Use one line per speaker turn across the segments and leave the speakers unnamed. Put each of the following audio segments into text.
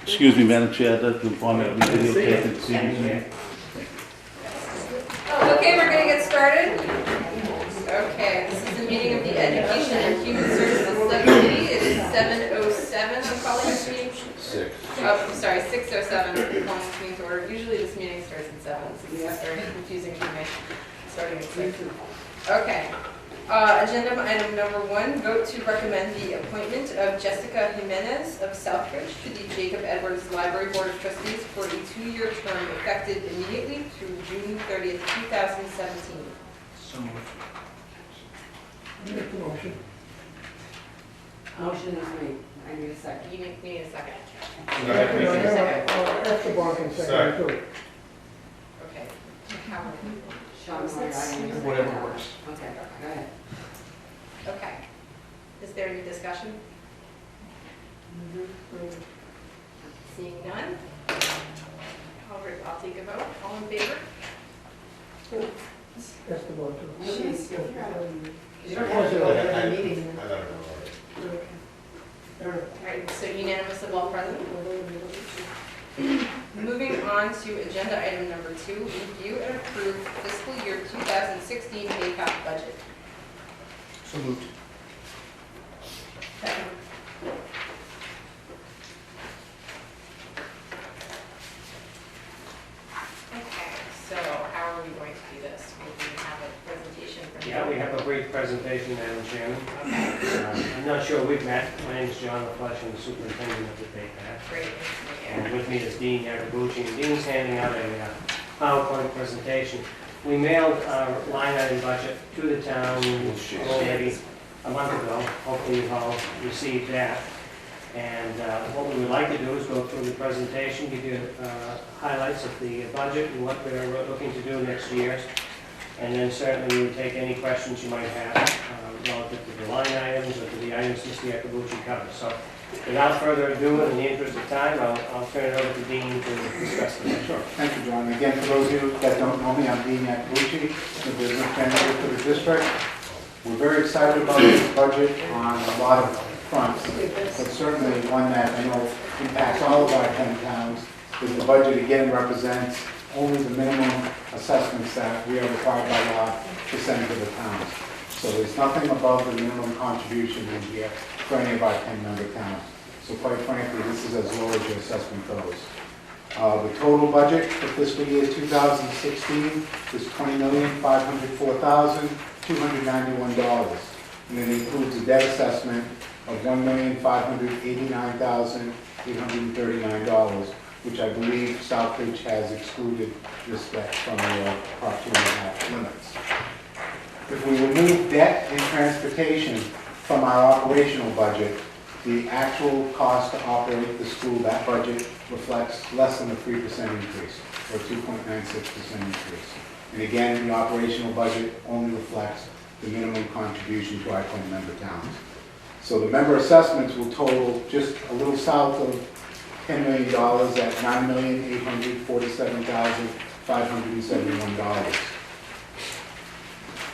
Excuse me, Madam Chair, I'd like to inform that we videotape it this evening.
Okay, we're going to get started. Okay, this is the meeting of the Education and Human Services Subcommittee. It is 7:07. I'm calling this meeting.
6.
Oh, I'm sorry, 6:07. I'm calling this meeting to order. Usually this meeting starts at 7. This is very confusing for me. Starting at 6. Okay. Agenda item number 1, vote to recommend the appointment of Jessica Jimenez of Southbridge to the Jacob Edwards Library Board of Trustees for a 2-year term effective immediately through June 30th, 2017.
So moved.
Make the motion.
Motion is made. I need a second.
You need a second.
After Barton, second, too.
Okay. Howard.
Sean, I need a second.
Whatever works.
Okay, go ahead.
Okay. Is there any discussion? Seeing none? I'll take a vote. All in favor?
That's the one, too.
She's- You don't
Was
have to
it
go
like-
to the meeting.
I don't know.
All right, so unanimous of all present. Moving on to agenda item number 2, review and approve fiscal year 2016 ACOP budget.
So moved.
Second. Okay, so how are we going to do this? Will we have a presentation from you?
Yeah, we have a brief presentation, Madam Chairman. I'm not sure we've met. My name is John LaFlesh, I'm the superintendent of the PAC.
Great.
And with me is Dean Yakabuchi, and Dean's handing out a PowerPoint presentation. We mailed our line item budget to the town already a month ago. Hopefully you've all received that. And what we would like to do is go through the presentation, give you highlights of the budget and what we're looking to do next year. And then certainly we would take any questions you might have relative to the line items or to the items Mr. Yakabuchi covered. So without further ado, in the interest of time, I'll turn it over to Dean to discuss this.
Sure. Thank you, John. Again, for those of you that don't know me, I'm Dean Yakabuchi, the business manager for the district. We're very excited about this budget on a lot of fronts, but certainly one that I know impacts all of our 10 towns, is the budget again represents only the minimum assessments that we are required by law to send to the towns. So there's nothing above the minimum contribution in here for any of our 10-member towns. So quite frankly, this is as low as your assessment goes. The total budget for fiscal year 2016 is $20,504,291. And it includes a debt assessment of $1,589,839, which I believe Southbridge has excluded this debt from the Prop 2.5 limits. If we remove debt and transportation from our operational budget, the actual cost to operate the school, that budget reflects less than a 3% increase, or 2.96% increase. And again, the operational budget only reflects the minimum contribution to our 10-member towns. So the member assessments will total just a little south of $10 million at $9,847,571.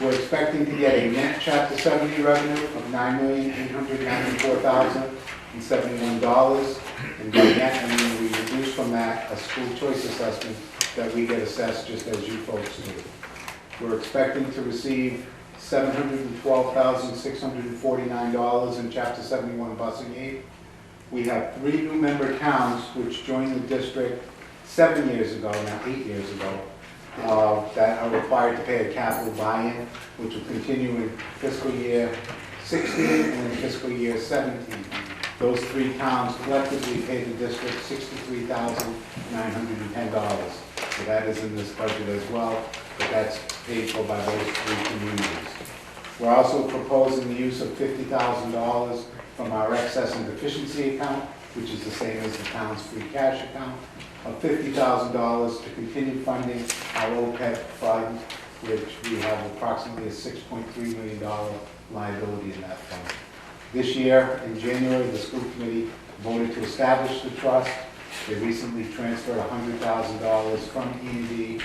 We're expecting to get a net Chapter 70 revenue of $9,894,071. And by net, I mean we reduce from that a school choice assessment that we get assessed just as you folks do. We're expecting to receive $712,649 in Chapter 71 busing aid. We have 3 new member towns which joined the district 7 years ago, now 8 years ago, that are required to pay a capital buy-in, which will continue in fiscal year 16 and in fiscal year 17. Those 3 towns collectively pay the district $63,910. So that is in this budget as well, but that's paid for by those 3 communities. We're also proposing the use of $50,000 from our excess and deficiency account, which is the same as the town's free cash account, of $50,000 to continue funding our OPEB fund, which we have approximately a $6.3 million liability in that fund. This year, in January, the school committee voted to establish the trust. They recently transferred $100,000 from E&D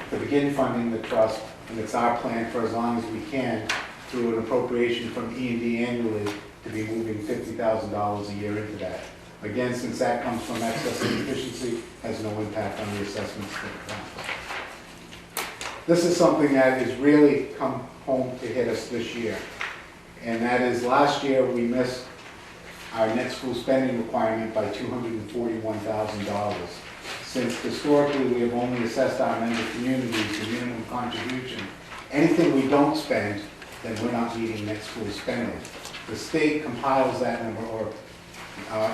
to begin funding the trust, and it's our plan for as long as we can, through an appropriation from E&D annually, to be moving $50,000 a year into that. Again, since that comes from excess and deficiency, has no impact on the assessments that come. This is something that has really come home to hit us this year. And that is, last year, we missed our net school spending requirement by $241,000. Since historically, we have only assessed our member communities the minimum contribution. Anything we don't spend, then we're not meeting net school spending. The state compiles that number, or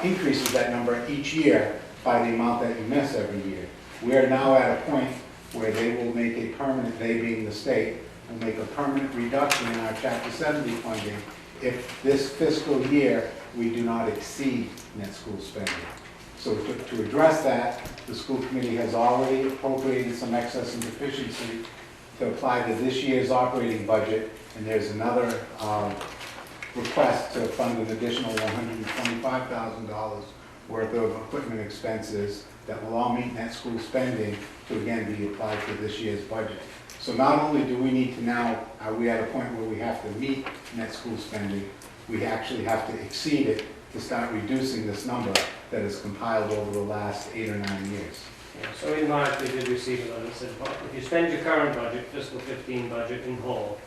increases that number each year by the amount that you miss every year. We are now at a point where they will make a permanent, they being the state, will make a permanent reduction in our Chapter 70 funding if this fiscal year we do not exceed net school spending. So to address that, the school committee has already appropriated some excess and deficiency to apply to this year's operating budget, and there's another request to fund an additional $125,000 worth of equipment expenses that will all meet net school spending to again be applied to this year's budget. So not only do we need to now, are we at a point where we have to meet net school spending, we actually have to exceed it to start reducing this number that is compiled over the last 8 or 9 years.
Yeah, so in March, we did receive a letter that said, well, if you spend your current budget, fiscal 15 budget in whole,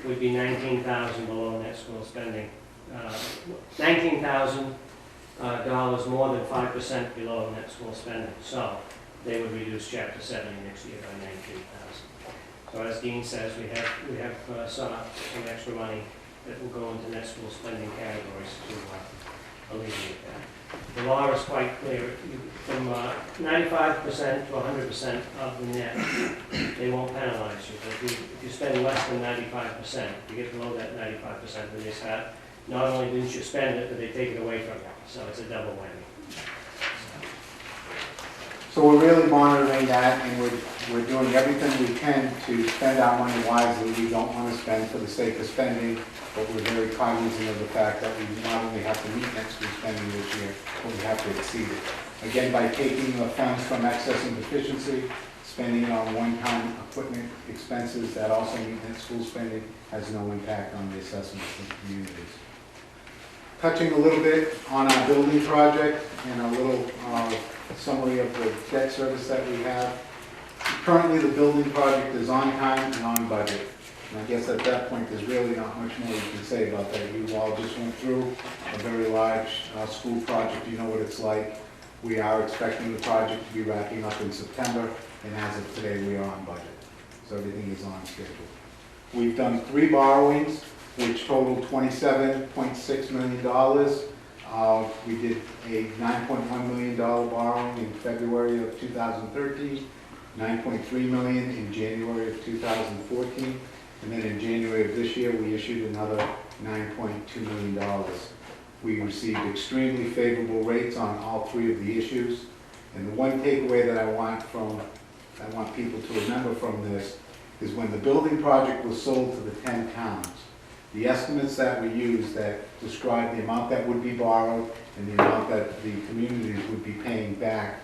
it would be $19,000 below net school spending. $19,000 more than 5% below net school spending. So they would reduce Chapter 70 next year by $19,000. So as Dean says, we have sought some extra money that will go into net school spending categories to alleviate that. The law is quite clear. From 95% to 100% of the net, they won't penalize you. But if you spend less than 95%, if you get below that 95%, then they start, not only didn't you spend it, but they take it away from you. So it's a double whammy.
So we're really monitoring that, and we're doing everything we can to spend our money wisely. We don't want to spend for the sake of spending, but we're very cognizant of the fact that we not only have to meet net school spending this year, but we have to exceed it. Again, by taking the funds from excess and deficiency, spending it on one-time equipment expenses that also meet net school spending has no impact on the assessments of communities. Touching a little bit on our building project and a little summary of the debt service that we have. Currently, the building project is on time and on budget. And I guess at that point, there's really not much more you can say about that. You all just went through a very large school project. You know what it's like. We are expecting the project to be wrapping up in September, and as of today, we are on budget. So everything is on schedule. We've done 3 borrowings, which total $27.6 million. We did a $9.1 million borrowing in February of 2013, $9.3 million in January of 2014, and then in January of this year, we issued another $9.2 million. We received extremely favorable rates on all 3 of the issues. And the one takeaway that I want people to remember from this is when the building project was sold to the 10 towns, the estimates that we used that describe the amount that would be borrowed and the amount that the communities would be paying back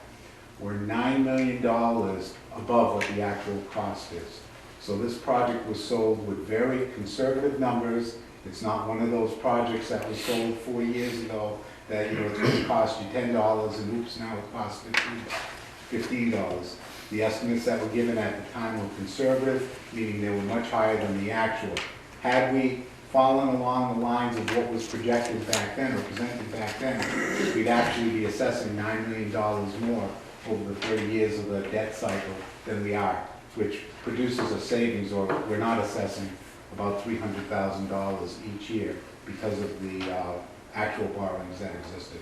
were $9 million above what the actual cost is. So this project was sold with very conservative numbers. It's not one of those projects that was sold 4 years ago that, it's going to cost you $10 and oops, now it costs $15. The estimates that were given at the time were conservative, meaning they were much higher than the actual. Had we fallen along the lines of what was projected back then or presented back then, we'd actually be assessing $9 million more over the 30 years of the debt cycle than we are, which produces a savings, or we're not assessing about $300,000 each year because of the actual borrowings that existed.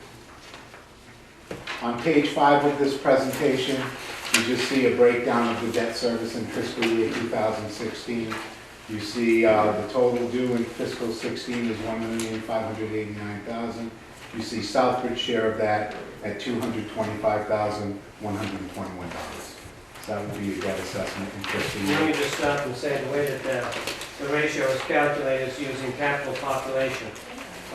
On page 5 of this presentation, you just see a breakdown of the debt service in fiscal year 2016. You see the total due in fiscal 16 is $1,589,000. You see Southbridge share of that at $225,121. So that would be your debt assessment in fiscal year.
Let me just stop and say the way that the ratio is calculated is using capital population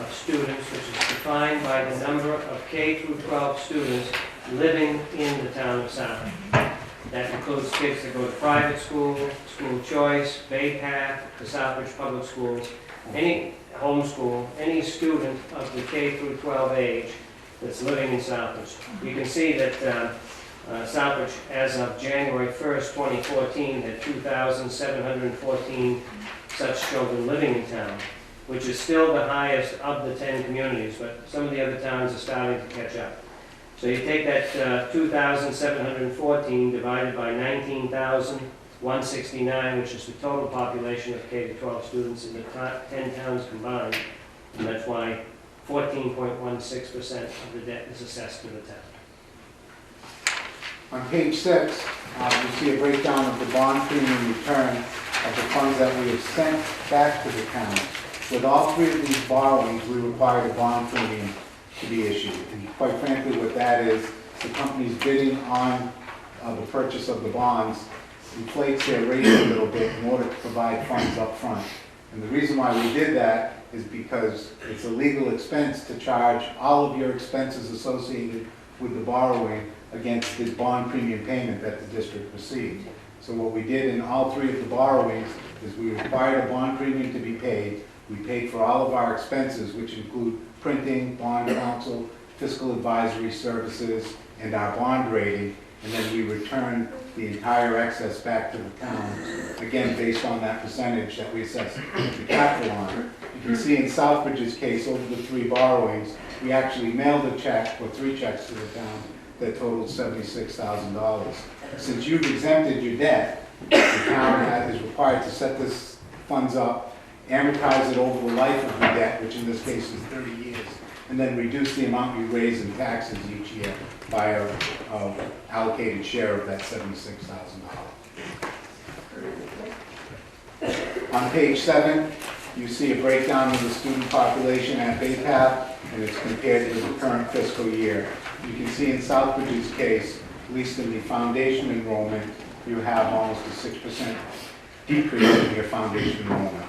of students, which is defined by the number of K through 12 students living in the town of Southbridge. That includes kids that go to private school, school choice, Bay Path, the Southbridge Public Schools, any homeschool, any student of the K through 12 age that's living in Southbridge. You can see that Southbridge, as of January 1st, 2014, had 2,714 such children living in town, which is still the highest of the 10 communities, but some of the other towns are starting to catch up. So you take that 2,714 divided by 19,169, which is the total population of K-12 students in the 10 towns combined, and that's why 14.16% of the debt is assessed to the town.
On page 6, you see a breakdown of the bond premium return of the funds that we have sent back to the town. With all three of these borrowings, we required a bond premium to be issued. And quite frankly, what that is, the company's bidding on the purchase of the bonds inflates their rate a little bit in order to provide funds up front. And the reason why we did that is because it's a legal expense to charge all of your expenses associated with the borrowing against this bond premium payment that the district received. So what we did in all three of the borrowings is we required a bond premium to be paid. We paid for all of our expenses, which include printing, bond counsel, fiscal advisory services, and our bond rating, and then we returned the entire excess back to the town, again, based on that percentage that we assessed the capital on. You can see in Southbridge's case, over the three borrowings, we actually mailed a check, or three checks to the town, that totaled $76,000. Since you've exempted your debt, the town is required to set this funds up, amortize it over the life of the debt, which in this case is 30 years, and then reduce the amount you raise in taxes each year by a allocated share of that $76,000. On page 7, you see a breakdown of the student population at BayPath, and it's compared to the current fiscal year. You can see in Southbridge's case, at least in the foundation enrollment, you have almost a 6% decrease in your foundation enrollment.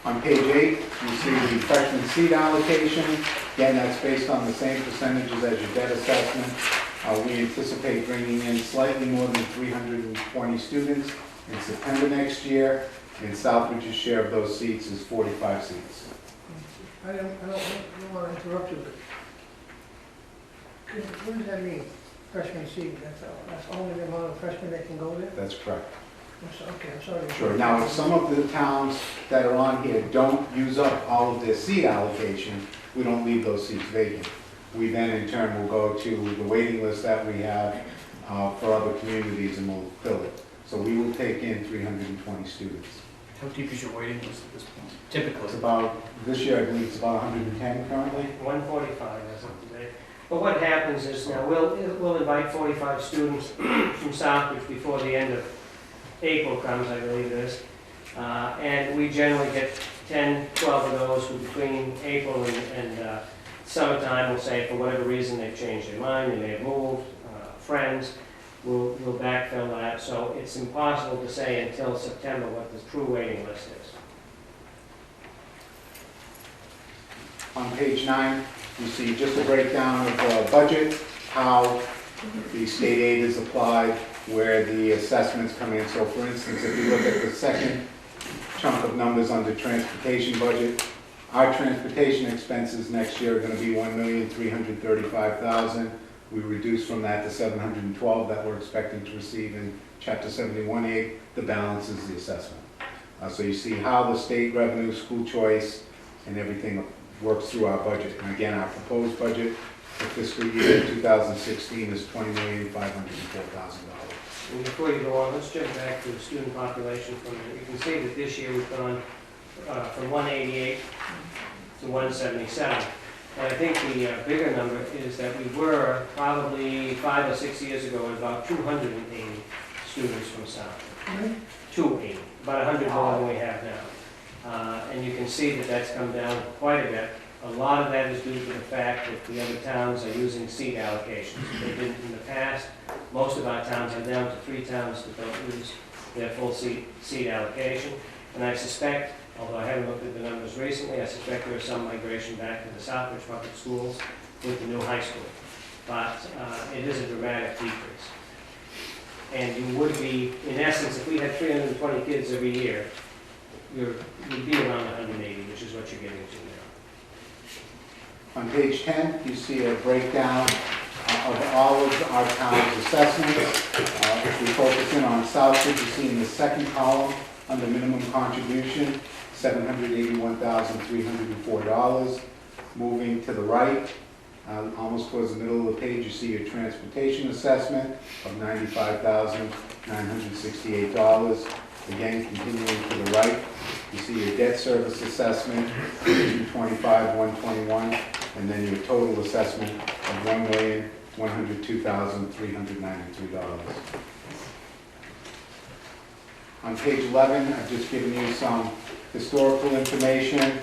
On page 8, you see the freshman seat allocation. Again, that's based on the same percentages as your debt assessment. We anticipate bringing in slightly more than 320 students in September next year, and Southbridge's share of those seats is 45 seats.
I don't want to interrupt you, but what does that mean, freshman seat? That's only the amount of freshmen that can go there?
That's correct.
Okay, I'm sorry.
Sure. Now, if some of the towns that are on here don't use up all of their seat allocation, we don't leave those seats vacant. We then, in turn, will go to the waiting list that we have for other communities and we'll fill it. So we will take in 320 students.
How deep is your waiting list at this point?
It's
Typically.
about, this year I believe it's about 110 currently.
145 as of today. But what happens is now we'll invite 45 students from Southbridge before the end of April comes, I believe it is. And we generally get 10, 12 of those who between April and summertime will say for whatever reason they've changed their mind, they may have moved, friends, we'll backfill that. So it's impossible to say until September what the true waiting list is.
On page 9, you see just a breakdown of the budget, how the state aid is applied, where the assessments come in. So for instance, if you look at the second chunk of numbers under transportation budget, our transportation expenses next year are going to be $1,335,000. We reduced from that to $712 that we're expecting to receive in Chapter 71 aid. The balance is the assessment. So you see how the state revenue, school choice, and everything works through our budget. And again, our proposed budget for fiscal year 2016 is $20,504,000.
And before you go on, let's jump back to the student population for a minute. You can see that this year we've gone from 188 to 177. And I think the bigger number is that we were probably 5 or 6 years ago at about 280 students from South. 280, about 100 more than we have now. And you can see that that's come down quite a bit. A lot of that is due to the fact that the other towns are using seat allocations. They did in the past. Most of our towns are down to 3 towns that don't use their full seat allocation. And I suspect, although I haven't looked at the numbers recently, I suspect there is some migration back to the Southbridge public schools with the new high school. But it is a dramatic decrease. And you would be, in essence, if we had 320 kids every year, you'd be around 180, which is what you're getting to now.
On page 10, you see a breakdown of all of our town's assessments. If we focus in on Southbridge, you see in the second column, under minimum contribution, $781,304. Moving to the right, almost towards the middle of the page, you see your transportation assessment of $95,968. Again, continuing to the right, you see your debt service assessment, $225,121, and then your total assessment of $1,102,393. On page 11, I've just given you some historical information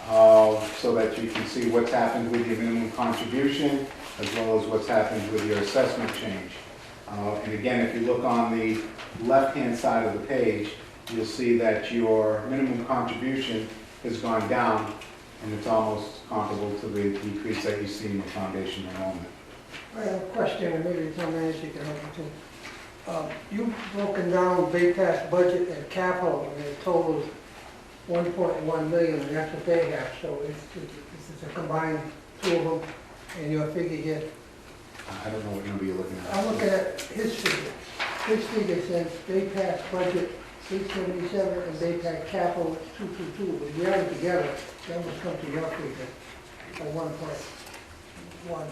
so that you can see what's happened with your minimum contribution as well as what's happened with your assessment change. And again, if you look on the left-hand side of the page, you'll see that your minimum contribution has gone down, and it's almost comparable to the decrease that you see in the foundation enrollment.
I have a question, and maybe the town manager can help me too. You've broken down Baypass budget and capital, and it totals 1.1 million, and that's what they have, so this is a combined two of them, and your figure here.
I don't know what number you're looking at.
I'm looking at his figure. His figure says Baypass budget 877 and Baypass capital 222, but you add it together, that must come to your figure of 1.1.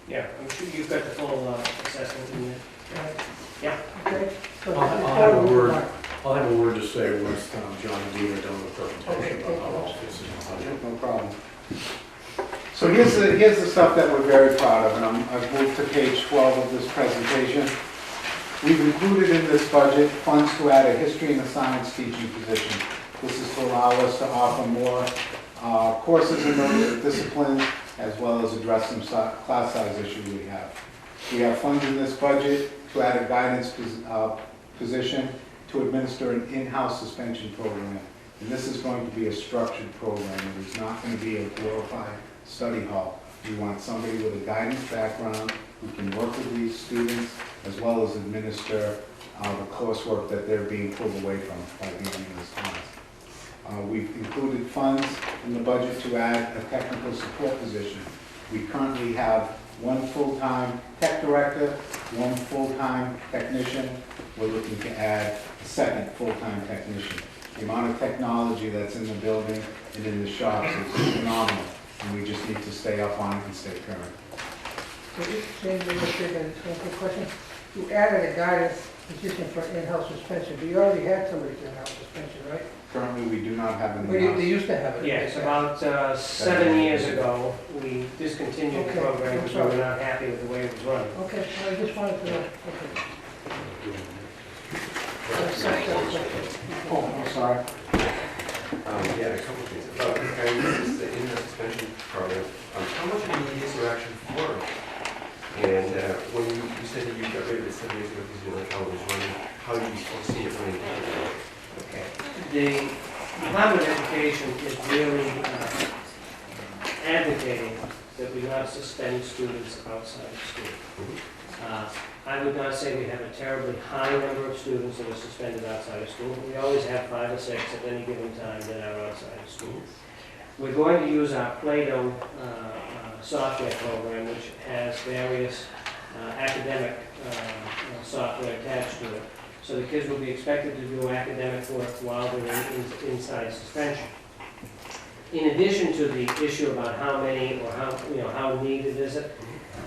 Yeah, I'm sure you've got the full assessment in there.
Right?
Yeah.
Okay? So
I'll
this is
have a
total
word.
combined.
I'll have a word to say once John and Dean are done with the presentation
Okay,
about how all fits in the budget.
No problem. So here's the stuff that we're very proud of, and I've moved to page 12 of this presentation. We've included in this budget funds to add a history and a science teaching position. This is to allow us to offer more courses in those disciplines, as well as address some class size issues we have. We have funds in this budget to add a guidance position to administer an in-house suspension program. And this is going to be a structured program. It is not going to be a glorified study hall. We want somebody with a guidance background who can work with these students as well as administer the coursework that they're being pulled away from by being in this class. We've included funds in the budget to add a technical support position. We currently have one full-time tech director, one full-time technician. We're looking to add a second full-time technician. The amount of technology that's in the building and in the shops is phenomenal, and we just need to stay up on it and stay current.
So this change in your figure, it's one quick question. You added a guidance position for in-house suspension, but you already had somebody for in-house suspension, right?
Currently, we do not have an
Well,
in-house.
they used to have it.
Yes, about 7 years ago, we discontinued the
Okay,
program
I'm
because we were not happy with the way it was run.
Okay, I just wanted to know, okay.
Oh, I'm sorry.
Yeah, a couple things. About the guidance, the in-house suspension program, how much money is there actually for? And when you said that you got rid of it 7 years ago because you didn't like how it was running, how do you foresee it running now?
Okay. The Department of Education is really advocating that we not suspend students outside of school. I would not say we have a terribly high number of students that are suspended outside of school. We always have 5 or 6 at any given time that are outside of school. We're going to use our Play-Doh software program, which has various academic software attached to it. So the kids will be expected to do academic work while they're inside suspension. In addition to the issue about how many or how needed is it,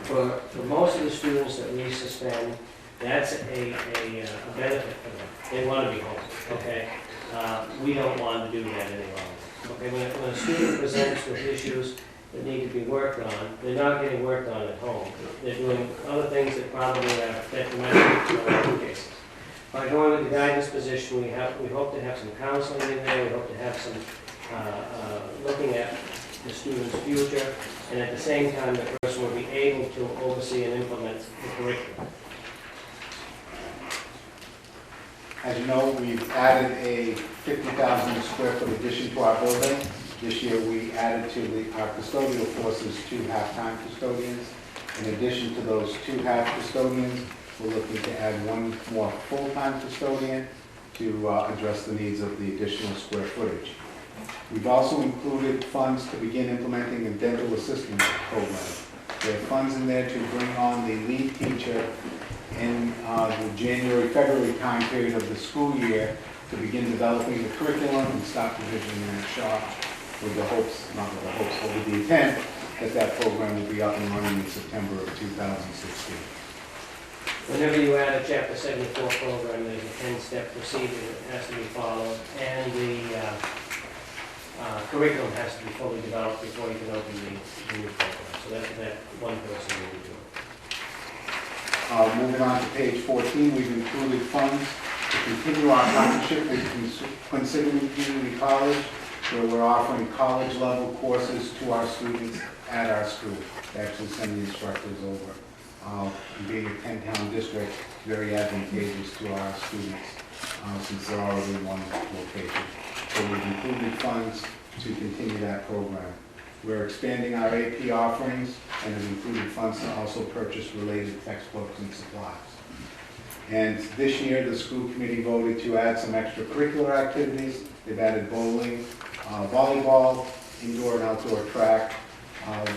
for most of the students that we suspend, that's a benefit for them. They want to be home, okay? We don't want to do that any longer. Okay, when a student presents with issues that need to be worked on, they're not getting worked on at home. They're doing other things that probably are detrimental in other cases. By going with the guidance position, we hope to have some counseling in there, we hope to have some looking at the student's future, and at the same time, the person will be able to oversee and implement the curriculum.
As you know, we've added a 50,000 square foot addition to our building. This year, we added to our custodial forces 2 half-time custodians. In addition to those 2 half custodians, we're looking to add 1 more full-time custodian to address the needs of the additional square footage. We've also included funds to begin implementing a dental assistance program. There are funds in there to bring on the lead teacher in the January, February time period of the school year to begin developing the curriculum and start provisioning that shop with the hopes, not with the hopes, but with the intent that that program will be up and running in September of 2016.
Whenever you add a Chapter 74 program, there's a 10-step procedure that has to be followed, and the curriculum has to be fully developed before you can open the new program. So that's what that one person will be doing.
Moving on to page 14, we've included funds to continue our partnership with Quinsigamond Community College, where we're offering college-level courses to our students at our school. They actually send the instructors over. Being a 10-town district, very advantageous to our students since they're already in one location. So we've included funds to continue that program. We're expanding our AP offerings and have included funds to also purchase related textbooks and supplies. And this year, the school committee voted to add some extracurricular activities. They've added bowling, volleyball, indoor and outdoor track.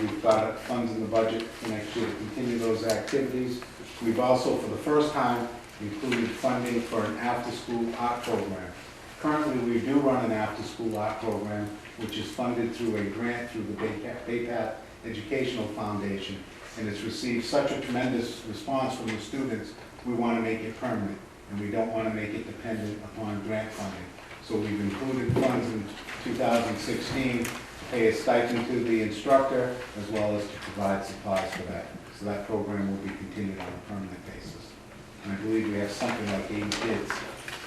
We've got funds in the budget for next year to continue those activities. We've also, for the first time, included funding for an after-school art program. Currently, we do run an after-school art program, which is funded through a grant through the Baypath Educational Foundation, and it's received such a tremendous response from the students, we want to make it permanent, and we don't want to make it dependent upon grant funding. So we've included funds in 2016 to pay a stipend to the instructor, as well as to provide supplies for that. So that program will be continued on a permanent basis. And I believe we have something like 80 kids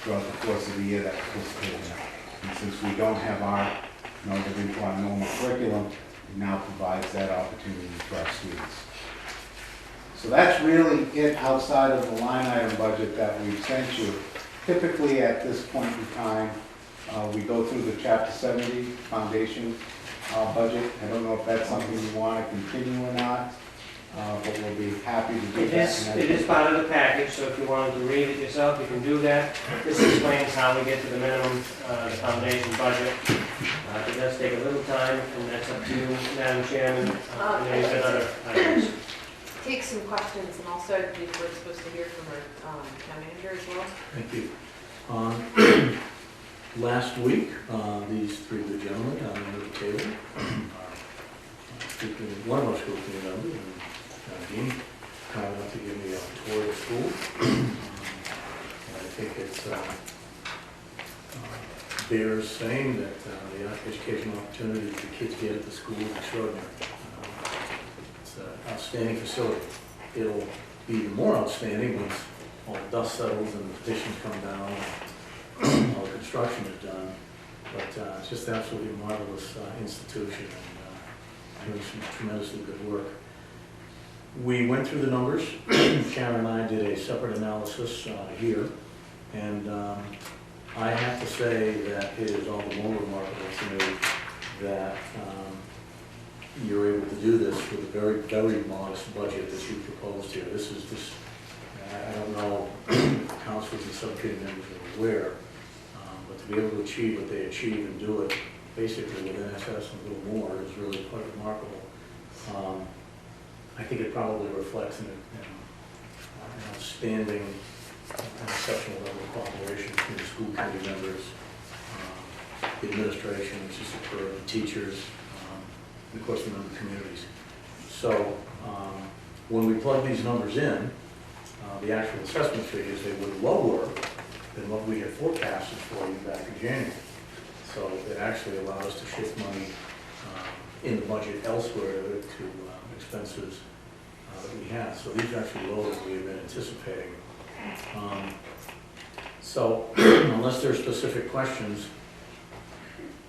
throughout the course of the year that participate in that. And since we don't have art, into our normal curriculum, it now provides that opportunity for our students. So that's really it outside of the line item budget that we've sent you. Typically at this point in time, we go through the Chapter 70 Foundation budget. I don't know if that's something you want to continue or not, but we'll be happy to do that.
It is part of the package, so if you wanted to read it yourself, you can do that. This explains how we get to the minimum foundation budget. It does take a little time, and that's up to you, Madam Chairman. And then you've got other items.
Take some questions, and also I believe we're supposed to hear from our town manager as well.
Thank you. Last week, these three good gentlemen on the table, one of our school committee members, and Dean, kind enough to give me a tour of the school. And I think it's bears saying that the educational opportunities the kids get at the school is extraordinary. It's an outstanding facility. It'll be even more outstanding once all the dust settles and the petitions come down, and all the construction is done. But it's just absolutely marvelous institution and doing some tremendously good work. We went through the numbers. Sharon and I did a separate analysis here, and I have to say that it is all the more remarkable to me that you're able to do this with a very, very modest budget that you proposed here. This is just, I don't know if councils and subcommittee members are aware, but to be able to achieve what they achieve and do it basically with NSS and a little more is really quite remarkable. I think it probably reflects an outstanding, an exceptional level of cooperation between the school committee members, the administration, which is superb, the teachers, and of course the member communities. So when we plug these numbers in, the actual assessment figures, they were lower than what we had forecasted for you back in January. So it actually allowed us to shift money in the budget elsewhere to expenses that we had. So these are actually lower than we had been anticipating. So unless there are specific questions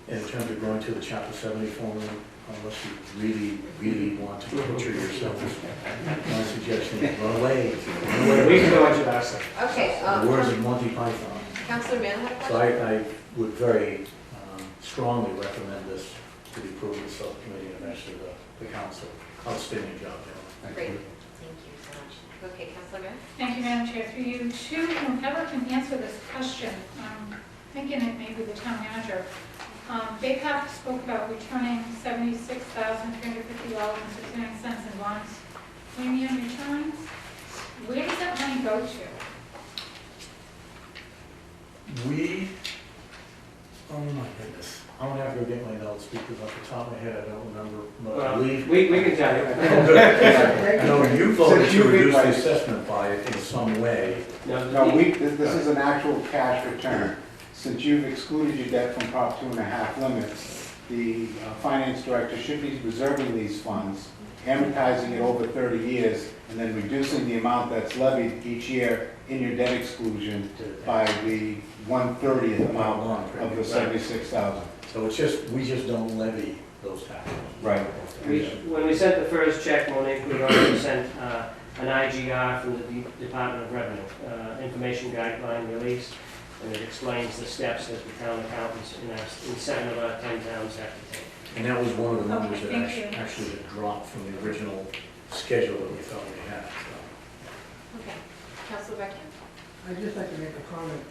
in terms of going to the Chapter 70 formula, unless you really, really want to picture yourselves, my suggestion is run away.
We can go into that second.
Okay.
The words of Monty Python.
Councilor Mann had a
So
question?
I would very strongly recommend this to be approved by the subcommittee and actually the council. Outstanding job, gentlemen.
Great. Thank you so much. Okay, Councilor Mann?
Thank you, Madam Chair. Through you to whoever can answer this question, I'm thinking it may be the town manager. Bay Path spoke about returning $76,350.69 in bonds premium returns. Where does that money go to?
We, oh my goodness, I'm gonna have to go get my notes because off the top of my head, I don't remember. But I
Well,
believe-
we can tell you.
Oh, good. I know you voted
Since
to
you
reduce the
read-
assessment by it in some way.
No, this is an actual cash return. Since you've excluded your debt from Prop 2.5 limits, the finance director should be reserving these funds, amortizing it over 30 years, and then reducing the amount that's levied each year in your debt exclusion by the 1/30th amount of the 76,000.
So it's just, we just don't levy those taxes.
Right.
When we sent the first check, Monique, we also sent an IGR from the Department of Revenue, information guideline release, and it explains the steps that the town accountants in 7 of our 10 towns have to take.
And that was one of the numbers
Okay,
that
thank you.
actually had dropped from the original schedule that we thought we had. So.
Okay. Councilor Becker?
I'd just like to make a comment.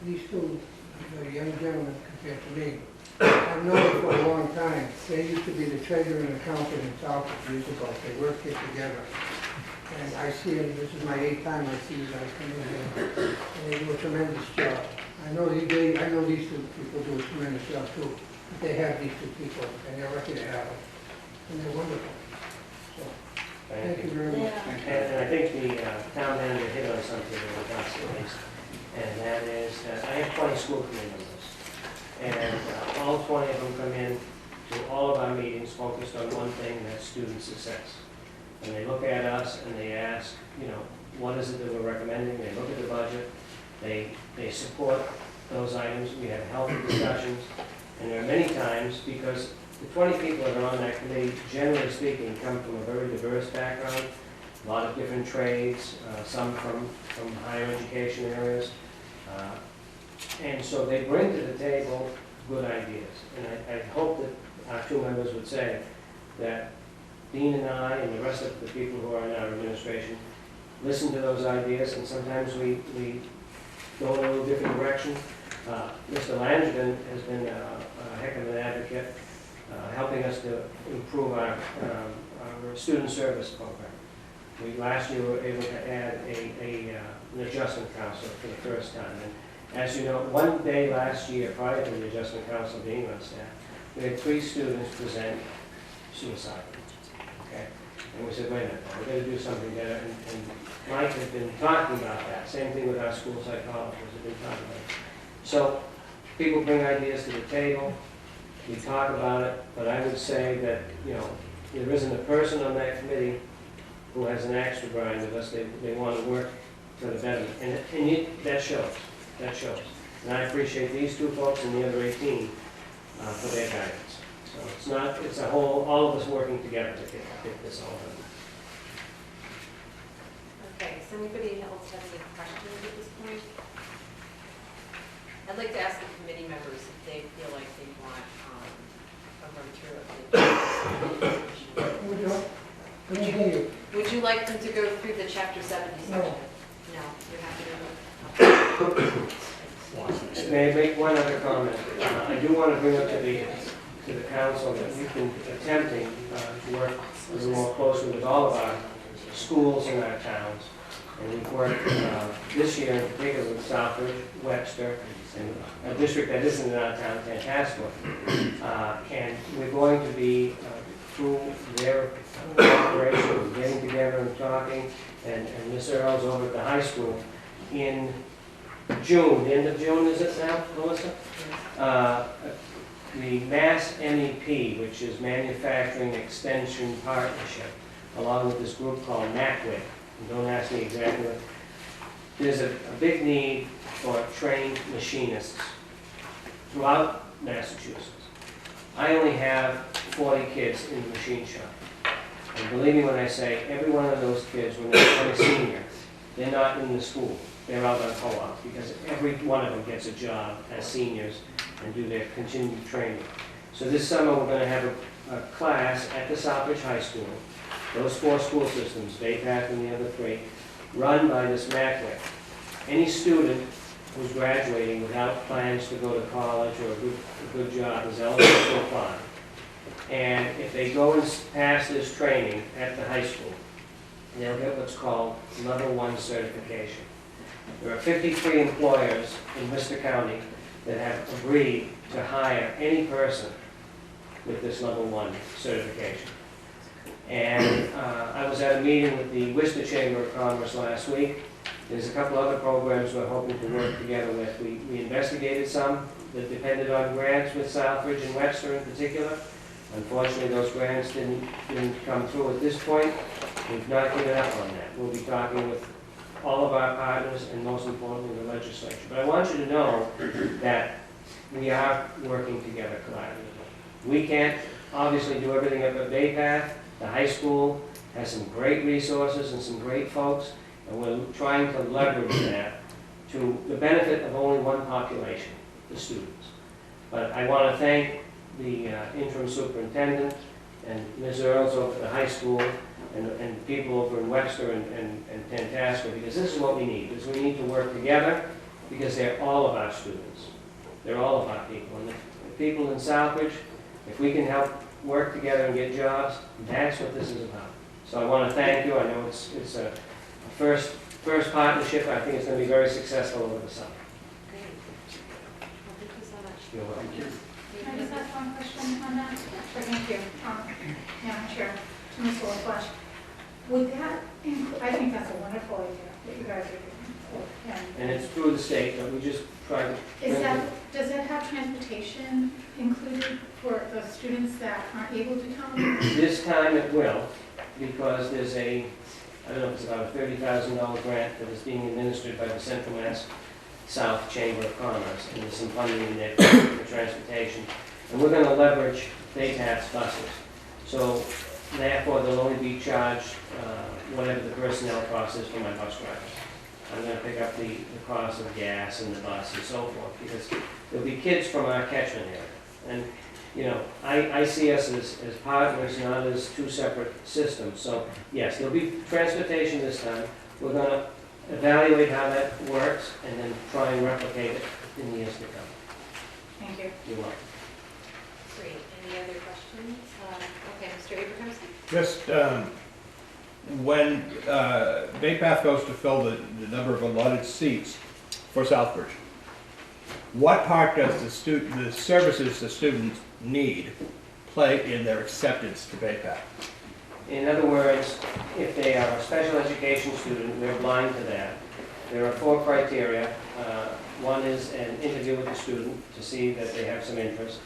These two, the young gentlemen compared to me, I've known them for a long time. They used to be the treasurer and accountant in Southbridge years ago. They worked here together. And I see them, this is my 8th time I see you guys come in here, and they do a tremendous job. I know these two people do a tremendous job too, but they have these two people, and they're lucky to have them, and they're wonderful. So, thank you very much.
And I think the town manager hit on something in regards to this, and that is, I have 20 school committee members, and all 20 of them come in to all of our meetings focused on one thing, and that's student success. And they look at us and they ask, what is it that we're recommending? They look at the budget, they support those items, we have healthy discussions, and there are many times, because the 20 people that are on that committee, generally speaking, come from a very diverse background, a lot of different trades, some from higher education areas, and so they bring to the table good ideas. And I hope that our 2 members would say that Dean and I and the rest of the people who are in our administration listen to those ideas, and sometimes we go in a little different direction. Mr. Langevin has been a heck of an advocate, helping us to improve our student service program. We last year were able to add an adjustment counselor for the first time. And as you know, one day last year, prior to the adjustment counselor being on staff, we had 3 students present suicide. Okay. And we said, wait a minute, we're going to do something better. And Mike has been talking about that. Same thing with our school psychologists have been talking about it. So people bring ideas to the table. We talk about it. But I would say that, there isn't a person on that committee who has an axe to grind with us. They want to work for the betterment. And that shows. That shows. And I appreciate these 2 folks and the other 18 for their guidance. So it's a whole, all of us working together to get this all done.
Okay, does anybody else have any questions at this point? I'd like to ask the committee members if they feel like they want a run through of would you like them to go through the Chapter 70 section? No, you have to go.
May I make one other comment? I do want to bring up to the council that we've been attempting to work a little more closely with all of our schools in our towns. And we've worked this year in particular with Southbridge, Webster, and a district that isn't in our town, Tantascwa. And we're going to be, through their cooperation, getting together and talking, and Ms. Earls over at the high school in June, the end of June is it now, Melissa? The Mass MEP, which is Manufacturing Extension Partnership, along with this group called MACWIC. Don't ask me exactly what. There's a big need for trained machinists throughout Massachusetts. I only have 40 kids in the machine shop. And believe me when I say, every one of those kids, when they become a senior, they're not in the school. They're out on co-op, because every one of them gets a job as seniors and do their continued training. So this summer, we're going to have a class at the Southbridge High School, those 4 school systems, Bay Path and the other 3, run by this MACWIC. Any student who's graduating without plans to go to college or a good job is eligible to apply. And if they go and pass this training at the high school, they'll get what's called Level 1 certification. There are 53 employers in Worcester County that have agreed to hire any person with this Level 1 certification. And I was at a meeting with the Worcester Chamber of Commerce last week. There's a couple other programs we're hoping to work together with. We investigated some that depended on grants with Southbridge and Webster in particular. Unfortunately, those grants didn't come through at this point. We've not given up on that. We'll be talking with all of our partners and most importantly the legislature. But I want you to know that we are working together collaboratively. We can't obviously do everything up at Bay Path. The high school has some great resources and some great folks, and we're trying to leverage that to the benefit of only one population, the students. But I want to thank the interim superintendent and Ms. Earls over at the high school and people over in Webster and Tantasco, because this is what we need, is we need to work together because they're all of our students. They're all of our people. And the people in Southbridge, if we can help work together and get jobs, that's what this is about. So I want to thank you. I know it's a first partnership. I think it's going to be very successful over the summer.
Great. Well, thank you so much.
You're welcome.
Can I just ask one question on that? Sure, thank you. Madam Chair, to Ms. Wolflash. Would that include, I think that's a wonderful idea that you guys are doing.
And it's through the state, but we just try to...
Does that have transportation included for the students that aren't able to come?
This time it will, because there's I don't know, it's about a $30,000 grant that is being administered by the Central Mass South Chamber of Commerce, and there's some funding in there for transportation. And we're going to leverage Baypath's buses. So therefore, they'll only be charged whatever the personnel cost is for my bus drivers. I'm going to pick up the cost of gas and the bus and so forth, because there'll be kids from our catchment area. And, you know, I see us as partners, not as two separate systems. So, yes, there'll be transportation this time. We're going to evaluate how that works and then try and replicate it in the years to come.
Thank you.
You're welcome.
Great. Any other questions? Okay, Mr. Abrahamson?
Just, when Bay Path goes to fill the number of allotted seats for Southbridge, what part does the services the students need play in their acceptance to Bay Path?
In other words, if they are a special education student, we're blind to that. There are 4 criteria. One is an interview with the student to see that they have some interest.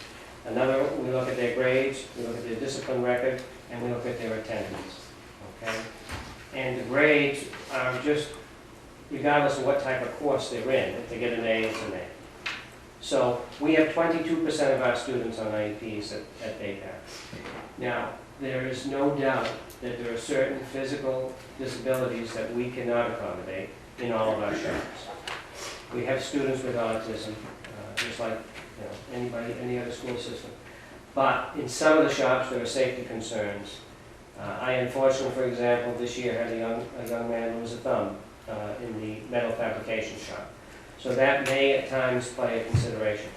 Another, we look at their grades, we look at their discipline record, and we look at their attendance. Okay? And the grades are just regardless of what type of course they're in. If they get an A, it's an A. So we have 22% of our students on IEPs at Bay Path. Now, there is no doubt that there are certain physical disabilities that we cannot accommodate in all of our shops. We have students with autism, just like any other school system. But in some of the shops, there are safety concerns. I unfortunately, for example, this year had a young man lose a thumb in the metal fabrication shop. So that may at times play a consideration.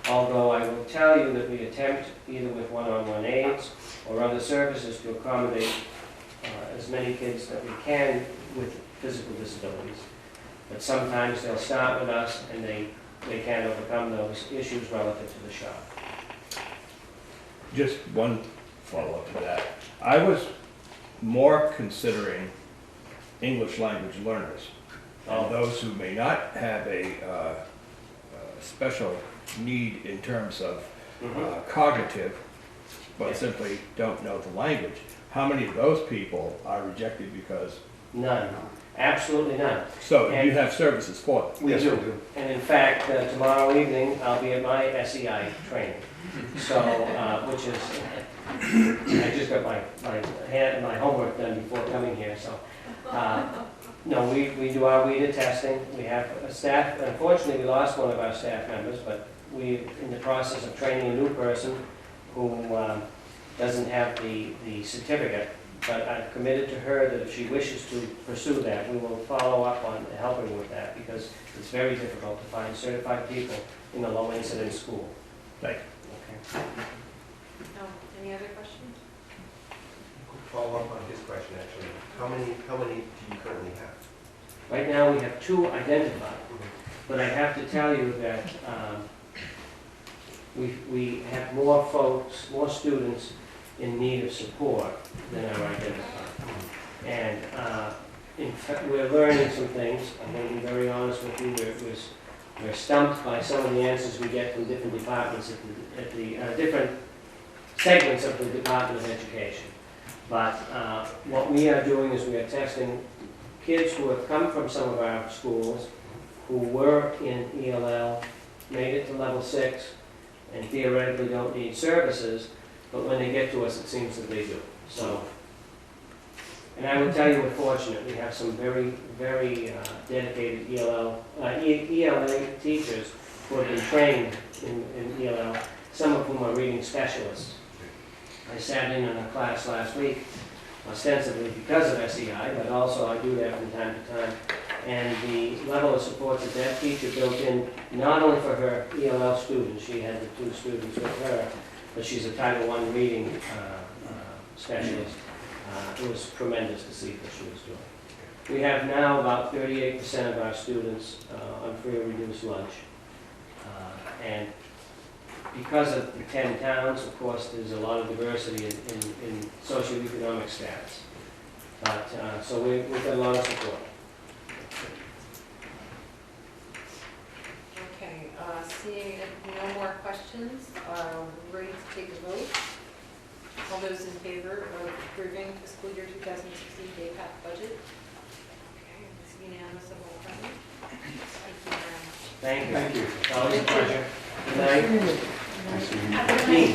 Although I will tell you that we attempt either with one-on-one aids or other services to accommodate as many kids that we can with physical disabilities. But sometimes they'll start with us and they can't overcome those issues relative to the shop.
Just one follow-up to that. I was more considering English language learners, those who may not have a special need in terms of cognitive, but simply don't know the language. How many of those people are rejected because?
None. Absolutely none.
So you have services for them?
We do. And in fact, tomorrow evening, I'll be at my SEI training. So, which is, I just got my homework done before coming here, so. No, we do our WEDA testing. We have a staff, unfortunately we lost one of our staff members, but we're in the process of training a new person who doesn't have the certificate But I've committed to her that if she wishes to pursue that, we will follow up on helping with that, because it's very difficult to find certified people in a low-incidence school.
Thank you.
Okay.
No, any other questions?
Follow up on his question, actually. How many do you currently have?
Right now, we have 2 identified, but I have to tell you that we have more folks, more students in need of support than are identified. And in fact, we're learning some things. I'm going to be very honest with you. We're stumped by some of the answers we get from different departments at the different segments of the Department of Education. But what we are doing is we are testing kids who have come from some of our schools who were in ELL, made it to level 6, and theoretically don't need services, but when they get to us, it seems that they do. So, and I would tell you we're fortunate. We have some very, very dedicated ELA teachers who have been trained in ELL, some of whom are reading specialists. I sat in on a class last week, ostensibly because of SEI, but also I do that from time to time. And the level of support that that teacher built in, not only for her ELL students, she had the 2 students with her, but she's a Title I reading specialist. It was tremendous to see what she was doing. We have now about 38% of our students on free or reduced lunch. And because of the 10 towns, of course, there's a lot of diversity in socioeconomic status. But, so we've got a lot of support.
Okay, seeing no more questions, we're ready to take a vote. All those in favor of approving fiscal year 2016 DAPAC budget? Okay, it's unanimous of all present. Thank you very much.
Thank you. It's always a pleasure. Good night. Dean.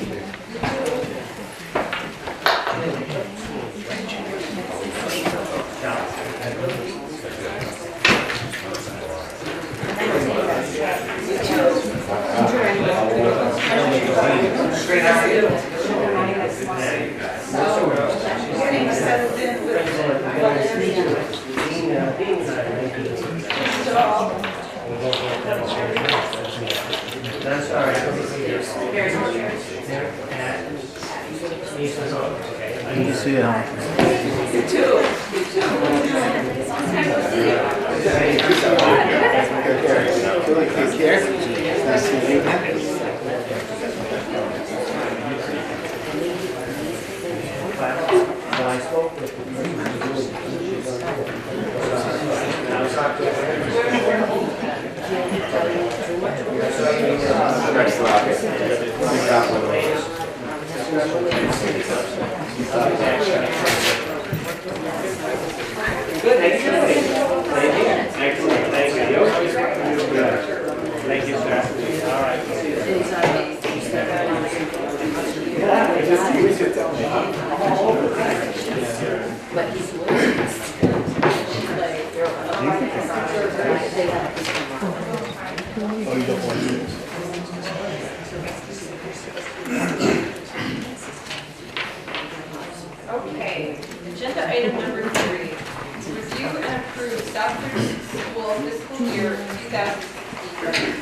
That's all right.
Good to see you.
Good, thank you. Thank you. Excellent, thank you. Thank you, sir. All right.
Oh, you don't want to.
Okay, agenda item number 3, review and approve Southbridge School fiscal year 2016.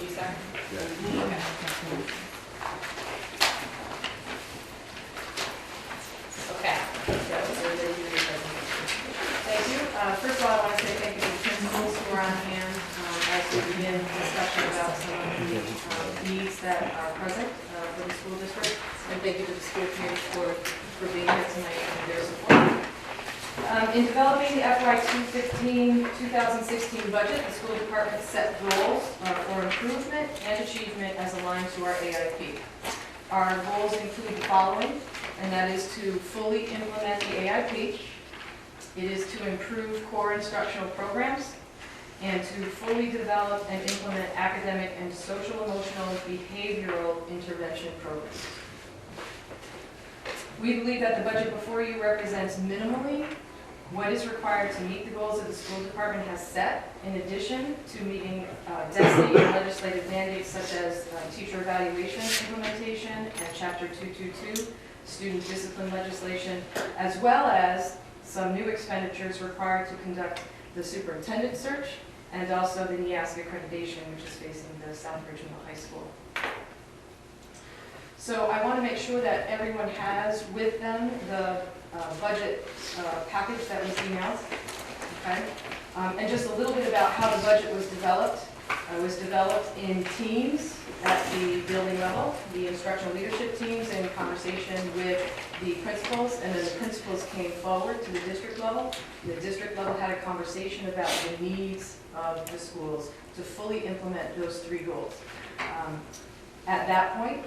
You, sir? Okay. Okay, so everybody do your presentation. Thank you. First of all, I want to say thank you to the principals who are on hand as we begin discussion about some of the needs that are present for the school district. And thank you to the school committee for being here tonight and their support. In developing the FY 2016 budget, the school department set goals for improvement and achievement as aligned to our AIP. Our goals include the following, and that is to fully implement the AIP. It is to improve core instructional programs and to fully develop and implement academic and social, emotional, behavioral intervention programs. We believe that the budget before you represents minimally what is required to meet the goals that the school department has set, in addition to meeting destiny and legislative mandates such as teacher evaluation implementation and Chapter 222, student discipline legislation, as well as some new expenditures required to conduct the superintendent search and also the NEASC accreditation, which is facing the Southbridge Middle High School. So I want to make sure that everyone has with them the budget package that was emailed, okay? And just a little bit about how the budget was developed. It was developed in teams at the building level, the instructional leadership teams in conversation with the principals, and then the principals came forward to the district level. The district level had a conversation about the needs of the schools to fully implement those 3 goals. At that point,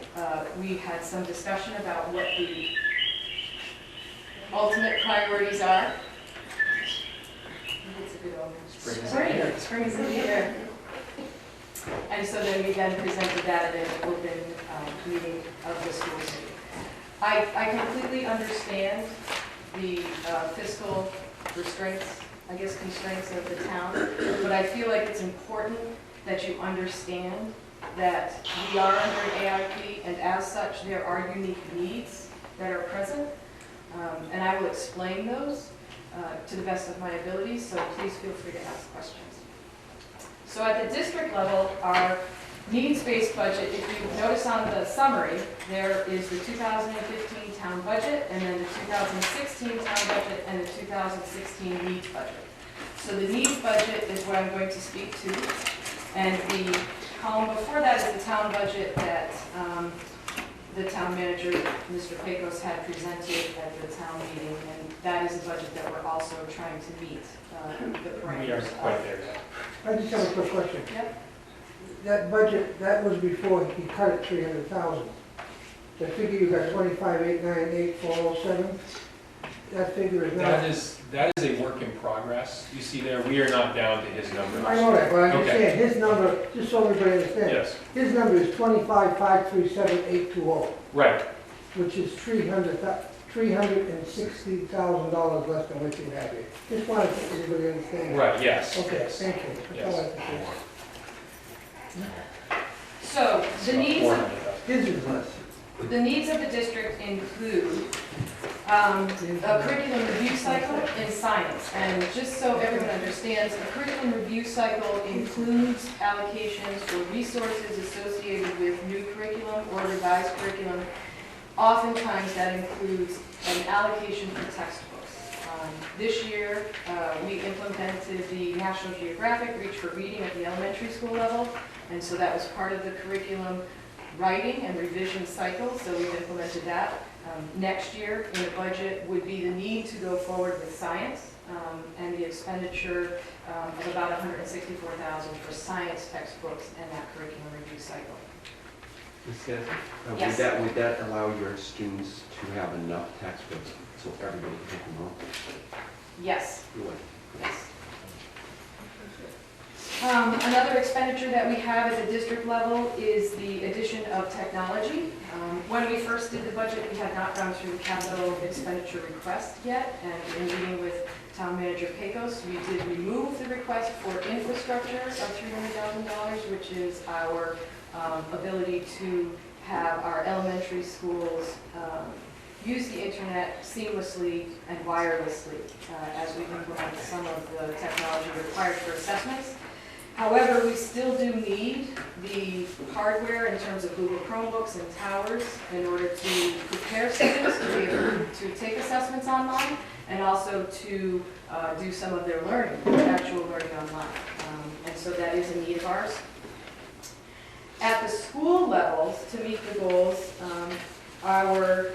we had some discussion about what the ultimate priorities are. It's a good omen. Spring is in the air. And so then we then presented that at an open meeting of the school committee. I completely understand the fiscal restraints, I guess constraints of the town, but I feel like it's important that you understand that we are under an AIP, and as such, there are unique needs that are present, and I will explain those to the best of my abilities, so please feel free to ask questions. So at the district level, our needs-based budget, if you notice on the summary, there is the 2015 town budget, and then the 2016 town budget, and the 2016 needs budget. So the needs budget is what I'm going to speak to, and the column before that is the town budget that the town manager, Mr. Pecos, had presented at the town meeting, and that is a budget that we're also trying to meet the parameters.
We are quite there yet.
I just have a quick question.
Yep.
That budget, that was before he cut it 300,000. The figure you got 25,898,407. That figure is not.
That is a work in progress. You see there, we are not down to his number.
I know that, but I
Okay.
understand, his number, just so everybody understands.
Yes,
His number is 25,537,820,
right.
which is $360,000 less than what you have here. Just wanted to everybody understand.
Right, yes.
Okay, thank you. That's all I have to
So the needs of
say. His is less.
The needs of the district include a curriculum review cycle in science. And just so everyone understands, a curriculum review cycle includes allocations for resources associated with new curriculum or revised curriculum. Oftentimes that includes an allocation for textbooks. This year, we implemented the National Geographic Reach for Reading at the elementary school level, and so that was part of the curriculum writing and revision cycle, so we've implemented that. Next year in the budget would be the need to go forward with science and the expenditure of about $164,000 for science textbooks and that curriculum review cycle.
Ms. Gadsden,
Yes.
would that allow your students to have enough textbooks so everybody can take them home?
Yes,
You would.
yes. Another expenditure that we have at the district level is the addition of technology. When we first did the budget, we had not gone through the capital expenditure request yet, and in meeting with Town Manager Pecos, we did remove the request for infrastructure of $300,000, which is our ability to have our elementary schools use the internet seamlessly and wirelessly as we implement some of the technology required for assessments. However, we still do need the hardware in terms of Google Chromebooks and towers in order to prepare students to be able to take assessments online and also to do some of their learning, their actual learning online. And so that is a need of ours. At the school levels, to meet the goals, our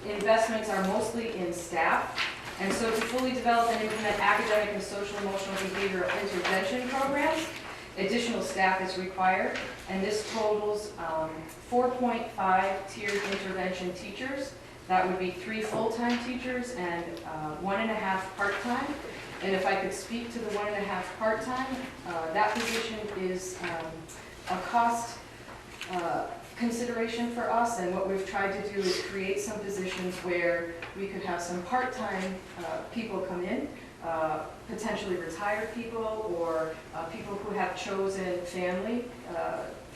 investments are mostly in staff. And so to fully develop and implement academic and social emotional behavioral intervention programs, additional staff is required. And this totals 4.5 tiered intervention teachers. That would be 3 full-time teachers and 1.5 part-time. And if I could speak to the 1.5 part-time, that position is a cost consideration for us, and what we've tried to do is create some positions where we could have some part-time people come in, potentially retired people, or people who have chosen family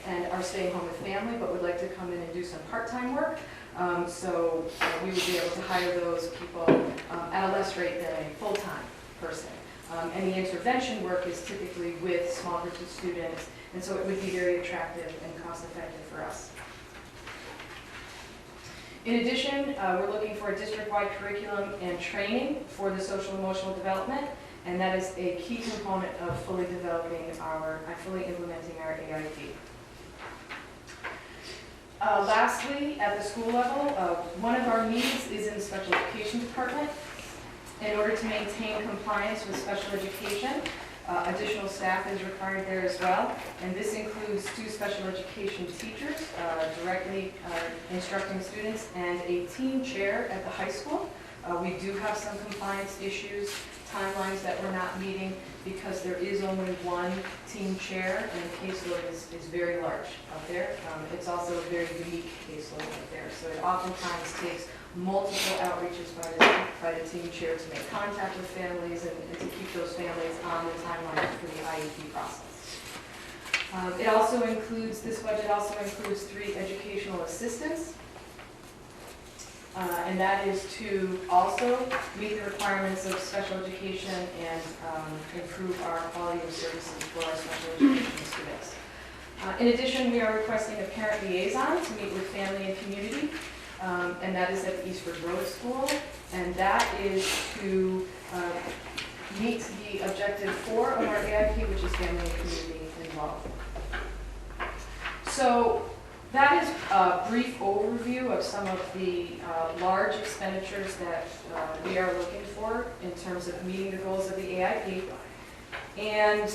and are staying home with family but would like to come in and do some part-time work. So we would be able to hire those people at a less rate than a full-time person. And the intervention work is typically with small groups of students, and so it would be very attractive and cost-effective for us. In addition, we're looking for a district-wide curriculum and training for the social emotional development, and that is a key component of fully implementing our AIP. Lastly, at the school level, one of our needs is in the special education department. In order to maintain compliance with special education, additional staff is required there as well, and this includes 2 special education teachers directly instructing students and a team chair at the high school. We do have some compliance issues, timelines that we're not meeting because there is only one team chair and the caseload is very large out there. It's also a very unique caseload out there, so it oftentimes takes multiple outreaches by the team chair to make contact with families and to keep those families on the timeline for the IEP process. It also includes, this budget also includes 3 educational assistants, and that is to also meet the requirements of special education and improve our quality of services for our special education students. In addition, we are requesting a parent liaison to meet with family and community. And that is at the Eastford Road School, and that is to meet the objective 4 of our AIP, which is family and community involved. So that is a brief overview of some of the large expenditures that we are looking for in terms of meeting the goals of the AIP. And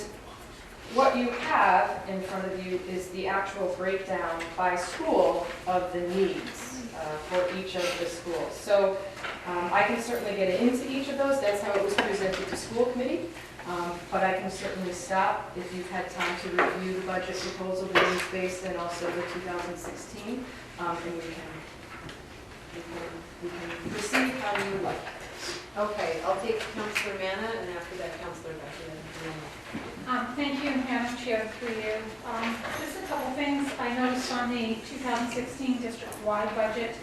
what you have in front of you is the actual breakdown by school of the needs for each of the schools. So I can certainly get into each of those. That's how it was presented to school committee. But I can certainly stop if you've had time to review the budget proposal, the needs-based, and also the 2016, and we can proceed how you would like. Okay, I'll take Councilor Manna, and after that, Councilor Becky.
Thank you, Madam Chair, through you. Just a couple things. I noticed on the 2016 district-wide budget,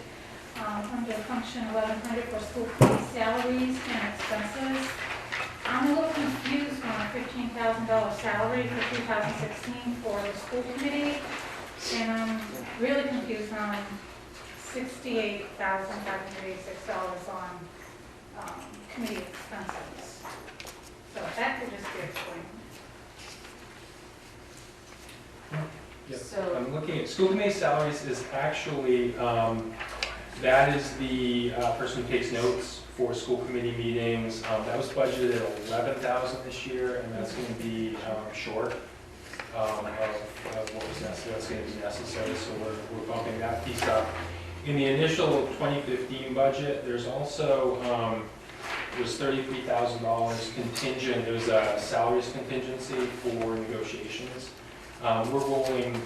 under function 1100 for school committee salaries and expenses, I'm a little confused on a $15,000 salary for 2016 for the school committee, and I'm really confused on $68,586 on committee expenses. So if that could just be explained.
Yep.
So,
I'm looking at school committee salaries is actually, that is the person who takes notes for school committee meetings. That was budgeted at $11,000 this year, and that's going to be short of what was necessary. That's going to be necessary, so we're bumping that piece up. In the initial 2015 budget, there's also was $33,000 contingent. There was a salaries contingency for negotiations. We're rolling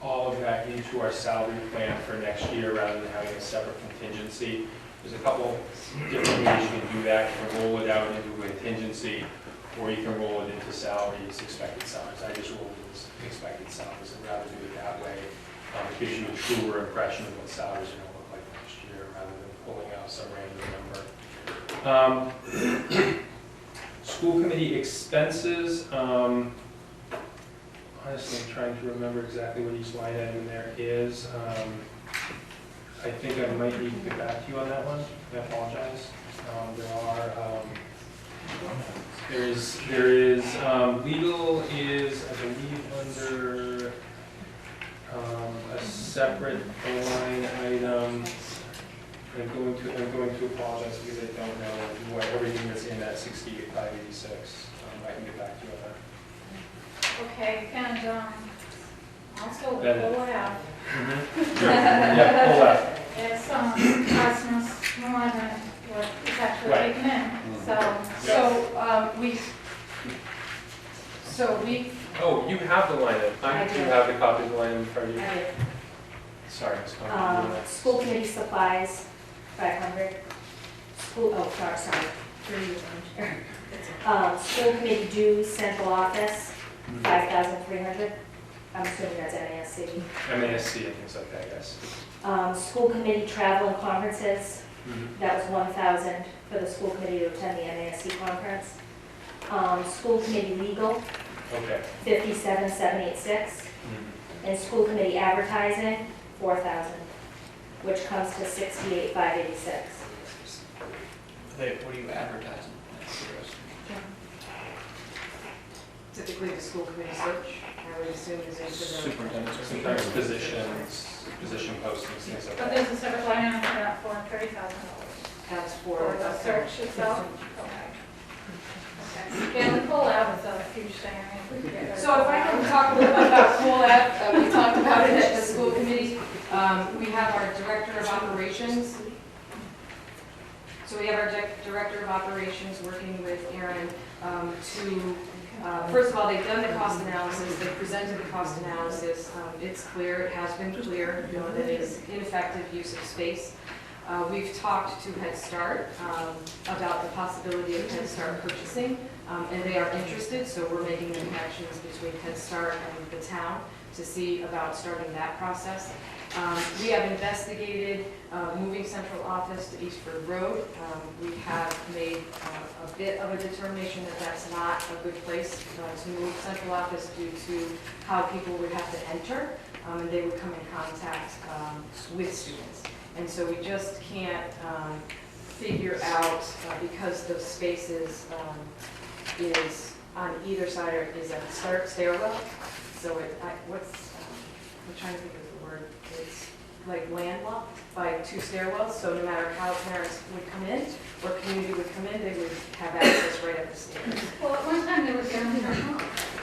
all of that into our salary plan for next year rather than having a separate contingency. There's a couple different ways you can do that. You can roll it out into a contingency, or you can roll it into salaries, expected salaries. I just rolled it as expected salaries and rather do it that way. It gives you a truer impression of what salaries are going to look like next year rather than pulling out some random number. School committee expenses. Honestly, I'm trying to remember exactly what each line item there is. I think I might need to get back to you on that one. I apologize. There is legal is, I believe, under a separate line item. I'm going to apologize because I don't know what everything that's in that 68,586. I can get back to you on that.
Okay, and also
That is-
OF.
Yeah, pull that.
It's costs more than what is actually
Right.
taken in, so.
So we,
Oh, you have the line item.
I
Do
do.
you have the copy of the line item in front of you?
School committee supplies, 500. School, oh, sorry, 300. School committee dues, central office, 5,300. I'm assuming that's MASC.
MASC and things like that, yes.
School committee travel and conferences,
Mhm.
that was 1,000 for the school committee to attend the MASC conference. School committee legal,
Okay.
57,786.
Mhm.
And school committee advertising, 4,000, which comes to 68,586.
What are you advertising? That's interesting.
Typically, the school committee search, I would assume is into the.
Superintendent.
Sometimes position postings, things like
But
that.
there's a separate line item for that for $30,000
That's
for
for.
the search itself? Okay. Okay. Yeah, the pull-out is a huge thing. I mean, if we could get rid of
So if I can talk a little bit about Cool App, we talked about it at the school committee. We have our director of operations. So we have our director of operations working with Aaron first of all, they've done the cost analysis, they presented the cost analysis. It's clear, it has been clear, that it is ineffective use of space. We've talked to Head Start about the possibility of Head Start purchasing, and they are interested, so we're making the connections between Head Start and the town to see about starting that process. We have investigated moving central office to Eastford Road. We have made a bit of a determination that that's not a good place to move central office due to how people would have to enter, and they would come in contact with students. And so we just can't figure out, because the spaces is on either side is a stairwell, so I'm trying to think of the word, it's like landlocked by 2 stairwells, so no matter how parents would come in or community would come in, they would have access right up the stairs.
Well, at one time they were down here.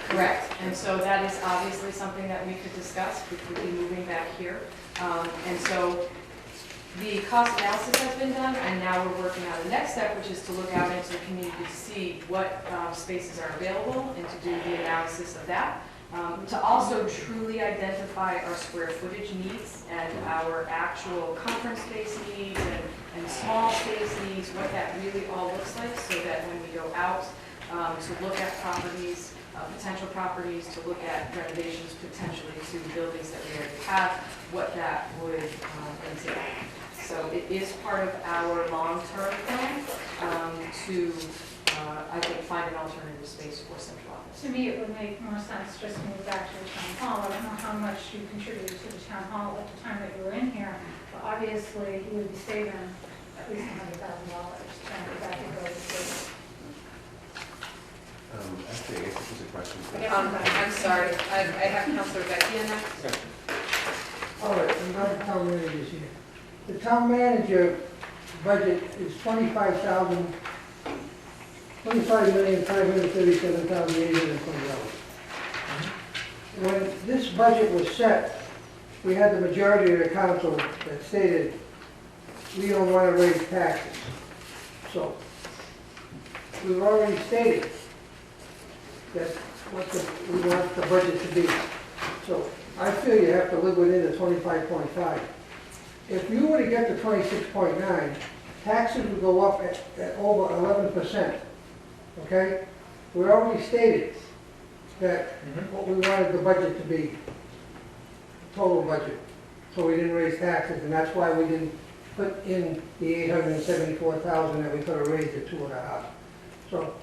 Correct, and so that is obviously something that we could discuss, we could be moving back here. And so the cost analysis has been done, and now we're working on the next step, which is to look out into the community to see what spaces are available and to do the analysis of that. To also truly identify our square footage needs and our actual conference space needs and small space needs, what that really all looks like, so that when we go out to look at properties, potential properties, to look at renovations potentially to buildings that we already have, what that would entail. So it is part of our long-term plan to, I think, find an alternative space for central office.
To me, it would make more sense just to move back to the town hall. I don't know how much you contributed to the town hall at the time that you were in here, but obviously you would be saving at least $100,000 trying to back and go to the
Actually, I guess this is a question.
I'm sorry, I have Councilor Becky in next.
All right, and now the town manager is here. The town manager budget is $25,537,820. When this budget was set, we had the majority of the council that stated, we don't want to raise taxes. So, we've already stated that we want the budget to be. So, I feel you have to live within the 25.5. If you were to get to 26.9, taxes would go up at over 11%, okay? We already stated that what we wanted the budget to be, total budget, so we didn't raise taxes, and that's why we didn't put in the $874,000 that we could have raised at 2.5. So,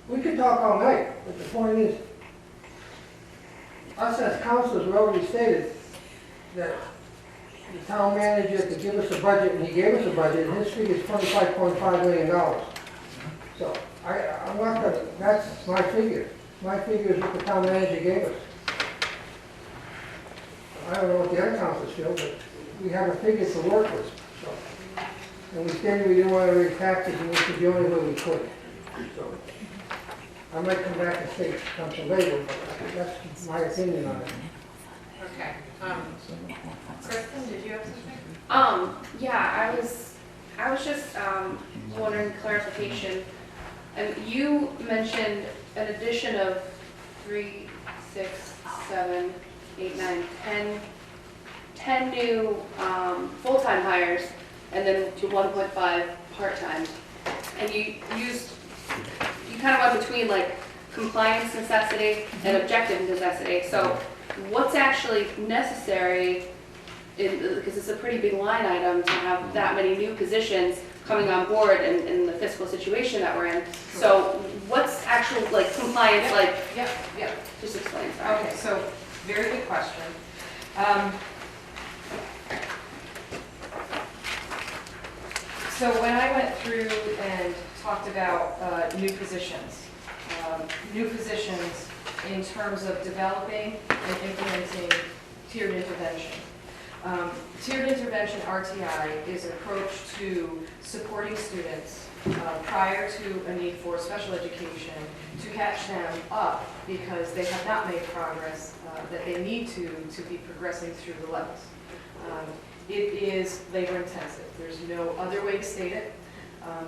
we could talk all night, but the point is, us as councilors, we already stated that the town manager could give us a budget, and he gave us a budget, and his figure is $25.5 million. So, I'm not gonna, that's my figure. My figure is what the town manager gave us. I don't know what the other councils feel, but we have a figure to work with, so. And we stated we didn't want to raise taxes, and this is the only way we could. So, I might come back and say council later, but that's my opinion on it.
Okay. Kristen, did you have something?
Yeah, I was just wondering clarification. You mentioned an addition of 3, 6, 7, 8, 9, 10 10 new full-time hires and then to 1.5 part-time. And you kind of went between like compliance necessity and objective necessity. So what's actually necessary, because it's a pretty big line item to have that many new positions coming on board in the fiscal situation that we're in. So what's actual like compliance, like,
Yep.
just explain, sorry.
Okay, so very good question. So when I went through and talked about new positions in terms of developing and implementing tiered intervention. Tiered intervention, RTI, is an approach to supporting students prior to a need for special education to catch them up because they have not made progress that they need to be progressing through the levels. It is labor intensive. There's no other way to state it.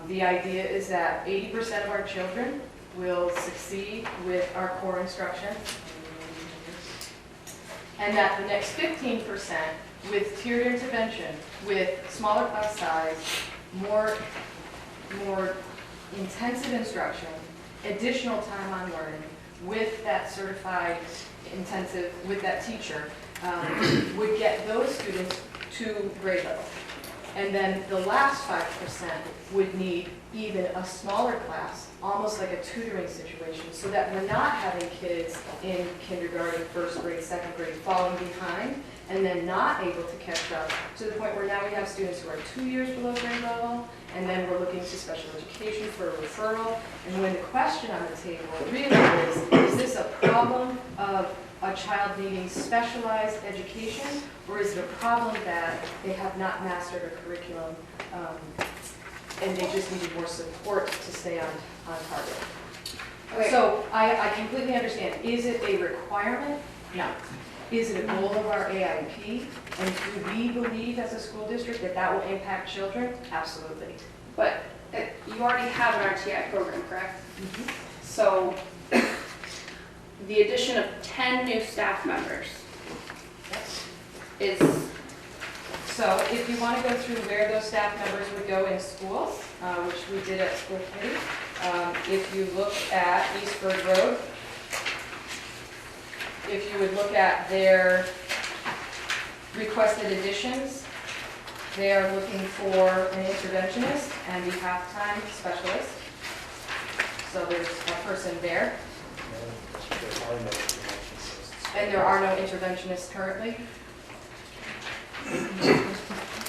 The idea is that 80% of our children will succeed with our core instruction, and that the next 15% with tiered intervention, with smaller class size, more intensive instruction, additional time on learning, with that certified intensive, with that teacher, would get those students to grade level. And then the last 5% would need even a smaller class, almost like a tutoring situation, so that we're not having kids in kindergarten, first grade, second grade falling behind and then not able to catch up to the point where now we have students who are 2 years below grade level, and then we're looking to special education for a referral. And when the question on the table really is this a problem of a child needing specialized education, or is it a problem that they have not mastered a curriculum and they just needed more support to stay on target?
Okay.
So I completely understand. Is it a requirement? No. Is it a goal of our AIP? And do we believe as a school district that that will impact children? Absolutely.
But you already have an RTI program, correct? So the addition of 10 new staff members is...
So if you want to go through where those staff members would go in schools, which we did at school committee, if you look at Eastford Road, if you would look at their requested additions, they are looking for an interventionist and the half-time specialist. So there's a person there. And there are no interventionists currently.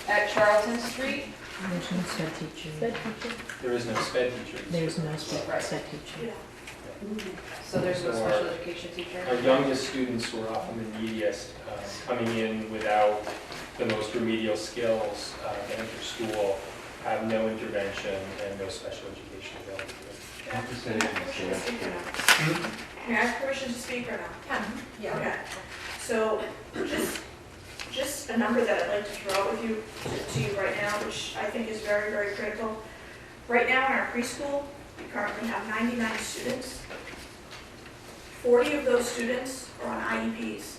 At Charlton Street,
There's no SPED teacher.
There is no SPED teacher.
There's no SPED
Right.
teacher.
So there's no special education teacher.
Our youngest students who are often the neediest, coming in without the most remedial skills to enter school, have no intervention and no special education available to them.
May I have permission to speak or not?
Yeah.
Okay. So just a number that I'd like to throw out with you, to you right now, which I think is very, very critical. Right now in our preschool, we currently have 99 students. 40 of those students are on IEPs.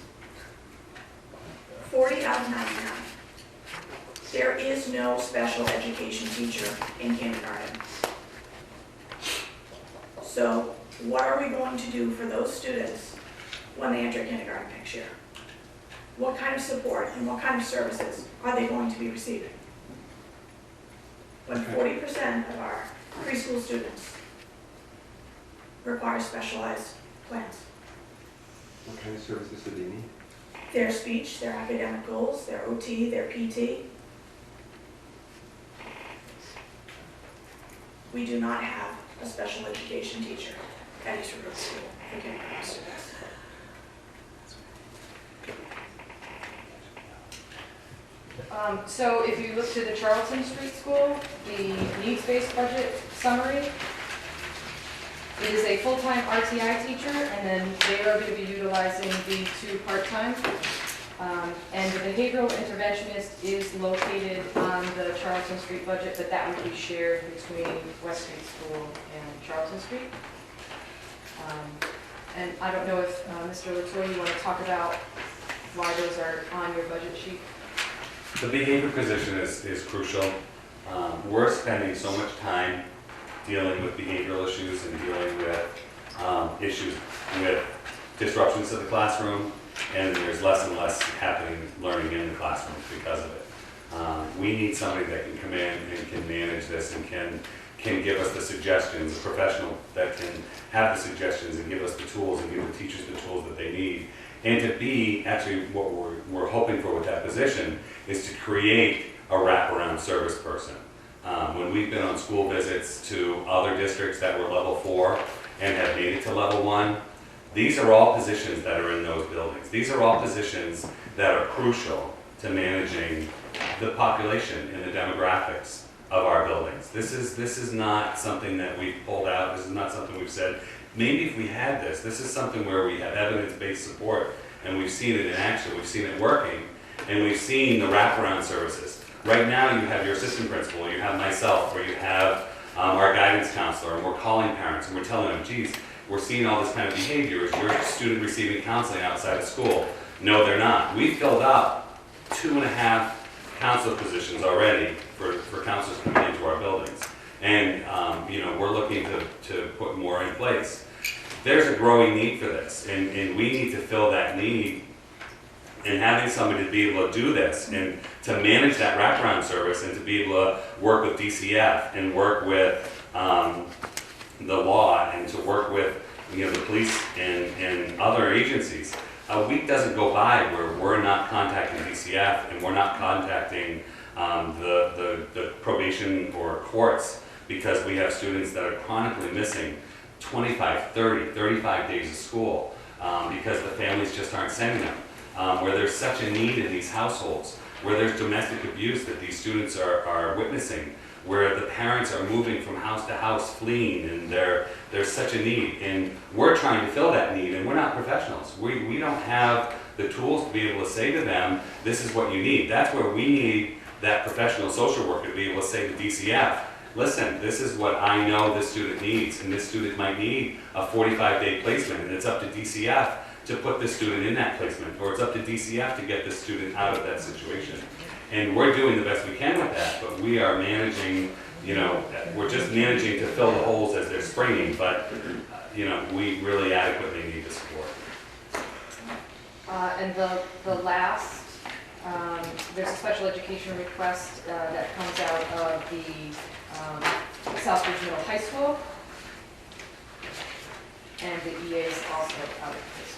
40 out of 99. There is no special education teacher in kindergarten. So what are we going to do for those students when they enter kindergarten next year? What kind of support and what kind of services are they going to be receiving? When 40% of our preschool students require specialized plans.
What kind of services do they need?
Their speech, their academic goals, their OT, their PT. We do not have a special education teacher at Eastern Grove School for kindergarten students.
So if you look to the Charlton Street School, the needs-based budget summary, it is a full-time RTI teacher, and then they are going to be utilizing the 2 part-time. And the behavioral interventionist is located on the Charlton Street budget, but that would be shared between West Street School and Charlton Street. And I don't know if, Mr. Latour, you want to talk about why those are on your budget sheet?
The behavior position is crucial. We're spending so much time dealing with behavioral issues and dealing with issues with disruptions to the classroom, and there's less and less learning in the classrooms because of it. We need somebody that can come in and can manage this and can give us the suggestions, a professional that can have the suggestions and give us the tools and give the teachers the tools that they need. And to be, actually what we're hoping for with that position is to create a wraparound service person. When we've been on school visits to other districts that were level 4 and have made it to level 1, these are all positions that are in those buildings. These are all positions that are crucial to managing the population and the demographics of our buildings. This is not something that we've pulled out. This is not something we've said, maybe if we had this is something where we have evidence-based support and we've seen it in action, we've seen it working, and we've seen the wraparound services. Right now you have your assistant principal, you have myself, or you have our guidance counselor, and we're calling parents and we're telling them, geez, we're seeing all this kind of behavior. Is your student receiving counseling outside of school? No, they're not. We filled up 2.5 counselor positions already for counselors coming into our buildings. And we're looking to put more in place. There's a growing need for this, and we need to fill that need. And having somebody to be able to do this and to manage that wraparound service and to be able to work with DCF and work with the law and to work with the police and other agencies. A week doesn't go by where we're not contacting DCF and we're not contacting the probation or courts because we have students that are chronically missing 25, 30, 35 days of school because the families just aren't sending them. Where there's such a need in these households, where there's domestic abuse that these students are witnessing, where the parents are moving from house to house fleeing, and there's such a need. And we're trying to fill that need, and we're not professionals. We don't have the tools to be able to say to them, this is what you need. That's where we need that professional social worker to be able to say to DCF, listen, this is what I know this student needs, and this student might need a 45-day placement, and it's up to DCF to put this student in that placement, or it's up to DCF to get this student out of that situation. And we're doing the best we can with that, but we are managing, we're just managing to fill the holes as they're springing, but, we really adequately need the support.
And the last, there's a special education request that comes out of the Southbridge Middle High School, and the EA is also out of high school.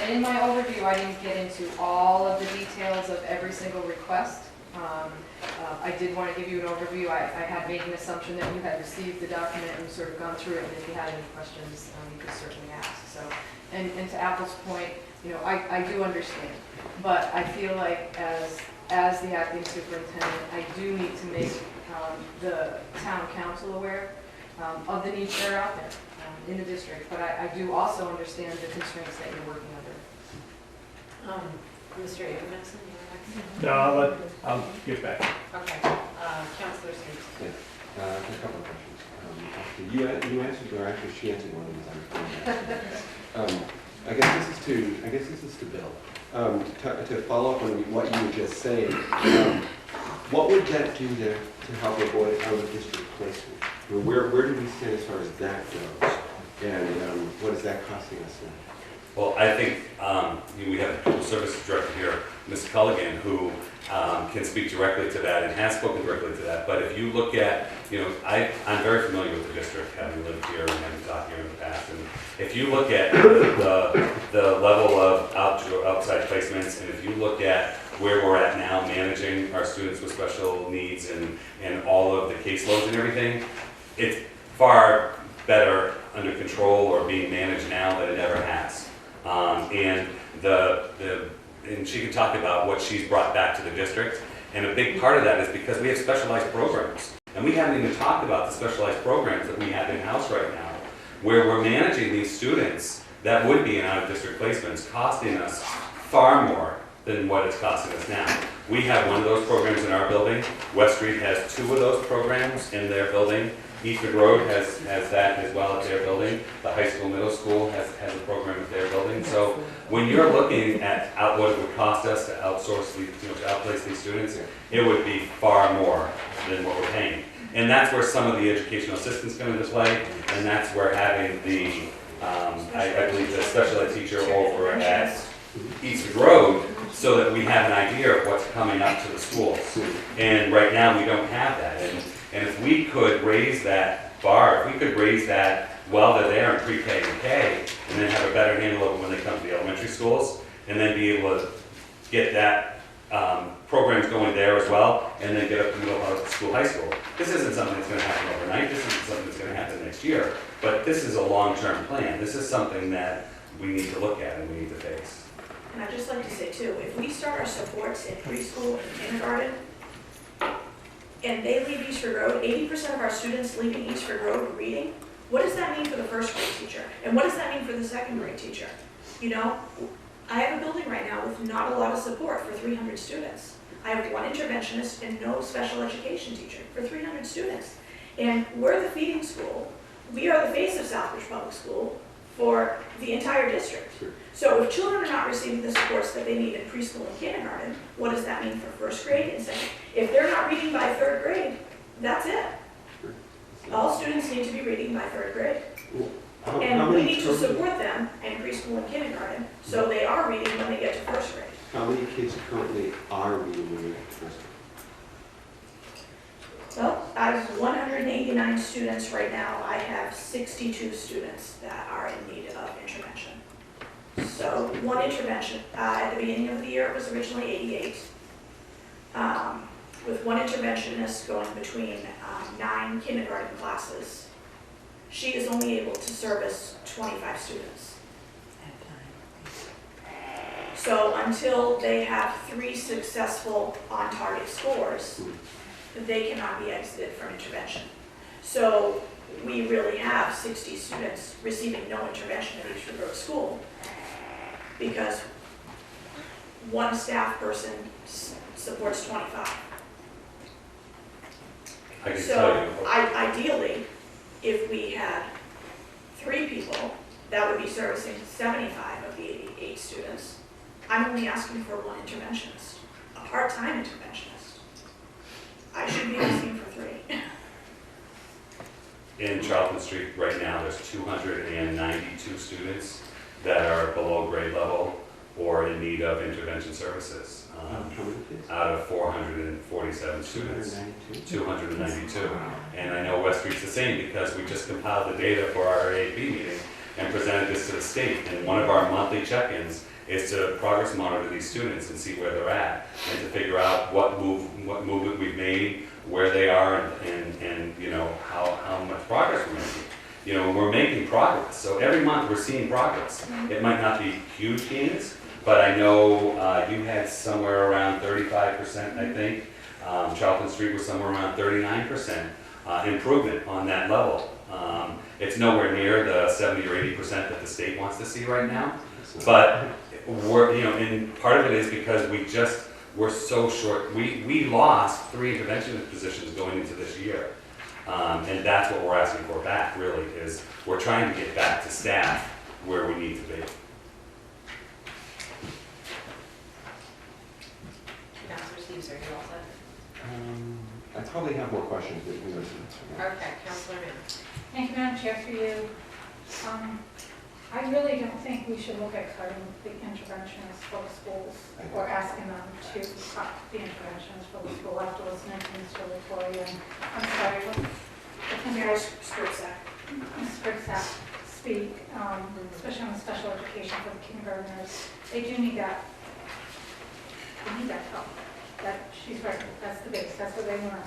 And in my overview, I didn't get into all of the details of every single request. I did want to give you an overview. I had made an assumption that you had received the document and sort of gone through it, and if you had any questions, you could certainly ask. So, and to Apple's point, I do understand, but I feel like as the acting superintendent, I do need to make the town council aware of the needs that are out there in the district, but I do also understand the constraints that you're working under.
Mr. Abramson, you're next.
No, I'll get back.
Okay, Councilor Steve.
Yeah, just a couple of questions. You answered, or actually she answered one of them. I guess this is to Bill. To follow up on what you were just saying, what would that do to help avoid out of district placement? Where do we stand as far as that goes? And what is that costing us now?
Well, I think we have the Pupil Services Director here, Ms. Culligan, who can speak directly to that and has spoken directly to that. But if you look at, I'm very familiar with the district, having lived here and having taught here in the past. And if you look at the level of outside placements, and if you look at where we're at now managing our students with special needs and all of the caseloads and everything, it's far better under control or being managed now than it ever has. And she can talk about what she's brought back to the district. And a big part of that is because we have specialized programs. And we haven't even talked about the specialized programs that we have in-house right now, where we're managing these students that would be in out-of-district placements, costing us far more than what it's costing us now. We have one of those programs in our building. West Street has 2 of those programs in their building. Eastwood Road has that as well at their building. The high school, middle school has a program at their building. So when you're looking at what it would cost us to outsource these, to outplace these students, it would be far more than what we're paying. And that's where some of the educational assistants come into play, and that's where having the, I believe the special ed teacher over at Eastwood Road, so that we have an idea of what's coming up to the schools. And right now, we don't have that. And if we could raise that bar, if we could raise that while they're there in pre-K and K, and then have a better handle of it when they come to the elementary schools, and then be able to get that programs going there as well, and then get up to middle school, high school. This isn't something that's going to happen overnight. This isn't something that's going to happen next year. But this is a long-term plan. This is something that we need to look at and we need to face.
And I'd just like to say too, if we start our supports in preschool and kindergarten, and they leave Eastford Road, 80% of our students leaving Eastford Road reading, what does that mean for the first grade teacher? And what does that mean for the second grade teacher? You know, I have a building right now with not a lot of support for 300 students. I have 1 interventionist and no special education teacher for 300 students. And we're the feeding school. We are the face of Southbridge Public School for the entire district. So if children are not receiving the supports that they need in preschool and kindergarten, what does that mean for first grade and second? If they're not reading by 3rd grade, that's it. All students need to be reading by 3rd grade. And we need to support them in preschool and kindergarten, so they are reading when they get to 1st grade.
How many kids currently are reading when they're first?
Well, out of 189 students right now, I have 62 students that are in need of intervention. So 1 intervention, at the beginning of the year, it was originally 88. With 1 interventionist going between 9 kindergarten classes, she is only able to service 25 students. So until they have 3 successful on-target scores, they cannot be exited from intervention. So we really have 60 students receiving no intervention at Eastwood Road School because 1 staff person supports 25.
I can
So
tell you.
ideally, if we had 3 people, that would be servicing 75 of the 88 students. I'm only asking for 1 interventionist, a part-time interventionist. I should be asking for 3.
In Charlton Street right now, there's 292 students that are below grade level or in need of intervention services. Out of 447 students, 292. And I know West Street's the same because we just compiled the data for our AAP meeting and presented this to the state. And one of our monthly check-ins is to progress monitor these students and see where they're at and to figure out what movement we've made, where they are, and you know, how much progress we're making. You know, we're making progress. So every month we're seeing progress. It might not be huge gains, but I know you had somewhere around 35%, I think. Charlton Street was somewhere around 39% improvement on that level. It's nowhere near the 70 or 80% that the state wants to see right now. But we're, you know, and part of it is because we're so short. We lost 3 intervention positions going into this year. And that's what we're asking for back, really, is we're trying to get back to staff where we need to be.
Counselor Steves, are you all set?
I probably have more questions, but we
Okay, Counselor Mann.
Thank you, Madam Chair, for you. I really don't think we should look at cutting the interventionists for the schools or asking them to cut the interventionists for the school after listening to Mr. LaToya and, I'm sorry,
Mayor's Spritzak.
Ms. Spritzak speak, especially on the special education for the kindergartners. They do need that. They need that help. That she's right. That's the base. That's what they learn.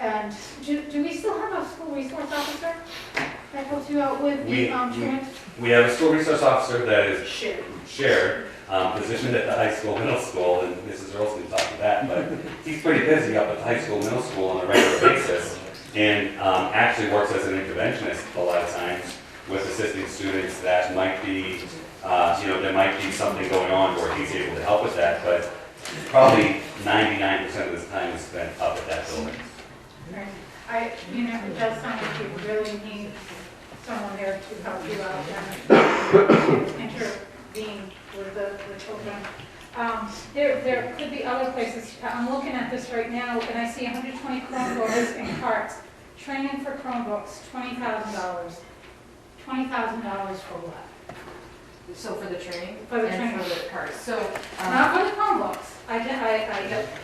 And do we still have a school resource officer that helps you out with the
We have a school resource officer that is
Shared.
positioned at the high school, middle school, and Mrs. Earl's can talk to that, but he's pretty busy up at the high school, middle school on a regular basis, and actually works as an interventionist a lot of times with assisting students that might be There might be something going on where he's able to help with that, but probably 99% of his time is spent up at that building.
It does sound like you really need someone there to help you out and intervene with the children. There could be other places. I'm looking at this right now, and I see 120 Chromebooks and carts. Training for Chromebooks, $20,000. $20,000 for what?
So for the training?
For the
and
training.
for the cards. So,
Not for the Chromebooks.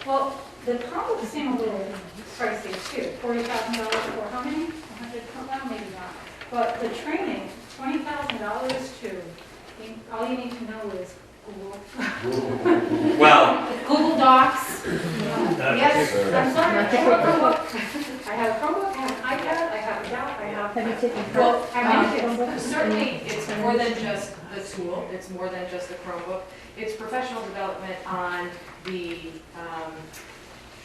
Well, the Chromebooks seem a little pricey too. $40,000 for how many? 100, well, maybe not. But the training, $20,000 to, all you need to know is Google.
Well,
Google Docs. Yes, I'm sorry, I have a Chromebook. I have a Chromebook, I have an iPad, I have a Doc, I have.
Have you taken?
well,
I
certainly it's more than just the tool, it's more than just the Chromebook. It's professional development on the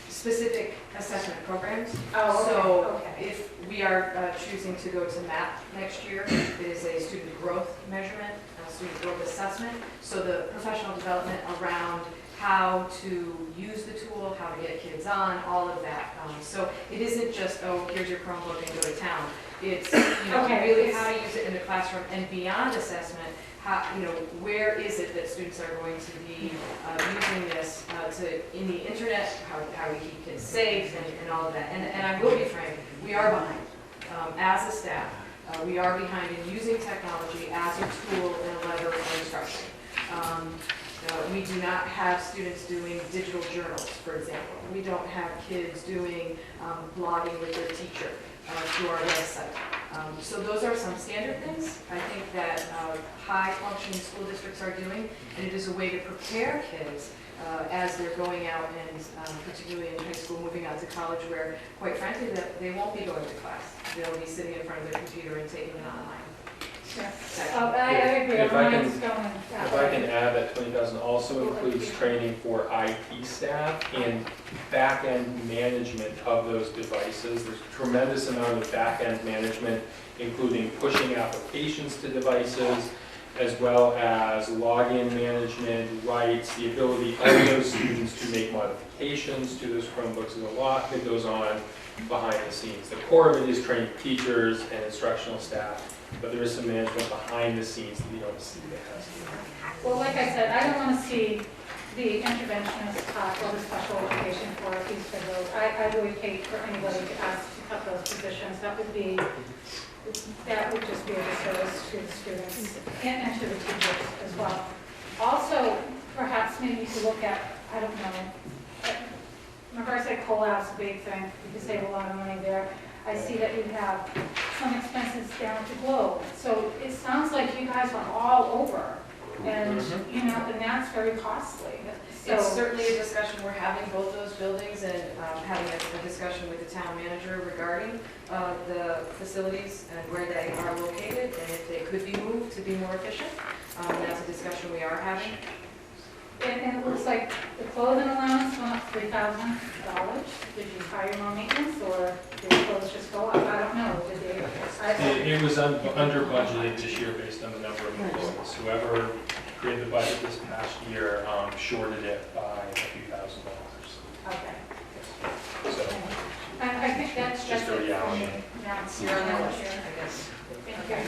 specific assessment programs.
Oh,
So
okay.
if we are choosing to go to MAP next year, it is a student growth measurement, a student growth assessment. So the professional development around how to use the tool, how to get kids on, all of that. So it isn't just, oh, here's your Chromebook and go to town. It's,
Okay.
really how to use it in the classroom and beyond assessment. How, where is it that students are going to be using this in the internet, how we keep kids safe and all of that. And I will be frank, we are behind. As a staff, we are behind in using technology as a tool and a lever for instruction. We do not have students doing digital journals, for example. We don't have kids doing blogging with their teacher through our website. So those are some standard things I think that high-functioning school districts are doing, and it is a way to prepare kids as they're going out and particularly in high school, moving out to college, where, quite frankly, they won't be going to class. They'll be sitting in front of their computer and taking it online.
I agree,
If I can-
mine's going that
If I can
way.
add that 20,000 also includes training for IT staff and back-end management of those devices. There's a tremendous amount of back-end management, including pushing applications to devices, as well as login management, rights, the ability of those students to make modifications to those Chromebooks. There's a lot that goes on behind the scenes. The core of it is training teachers and instructional staff, but there is some management behind the scenes that you don't see that has to be.
Well, like I said, I don't want to see the interventionist or the special education for a piece for those. I really hate for anybody to ask to cut those positions. That would just be a disservice to the students and to the teachers as well. Also, perhaps maybe you could look at, I don't know, remember I said collab's a big thing. You can save a lot of money there. I see that you have some expenses down at the Globe. So it sounds like you guys are all over. And, and that's very costly.
It's certainly a discussion, we're having both those buildings and having a discussion with the town manager regarding the facilities and where they are located and if they could be moved to be more efficient. That's a discussion we are having.
And it looks like the clothing allowance went up $3,000. Did you hire more maintenance or did the clothes just go up? I don't know. Did they?
It was under budgeted this year based on the number of employees. Whoever created the budget this past year shorted it by a few $1,000s.
Okay.
So
I think that's
just a reality.
That's
You're on that one, I guess.
Okay.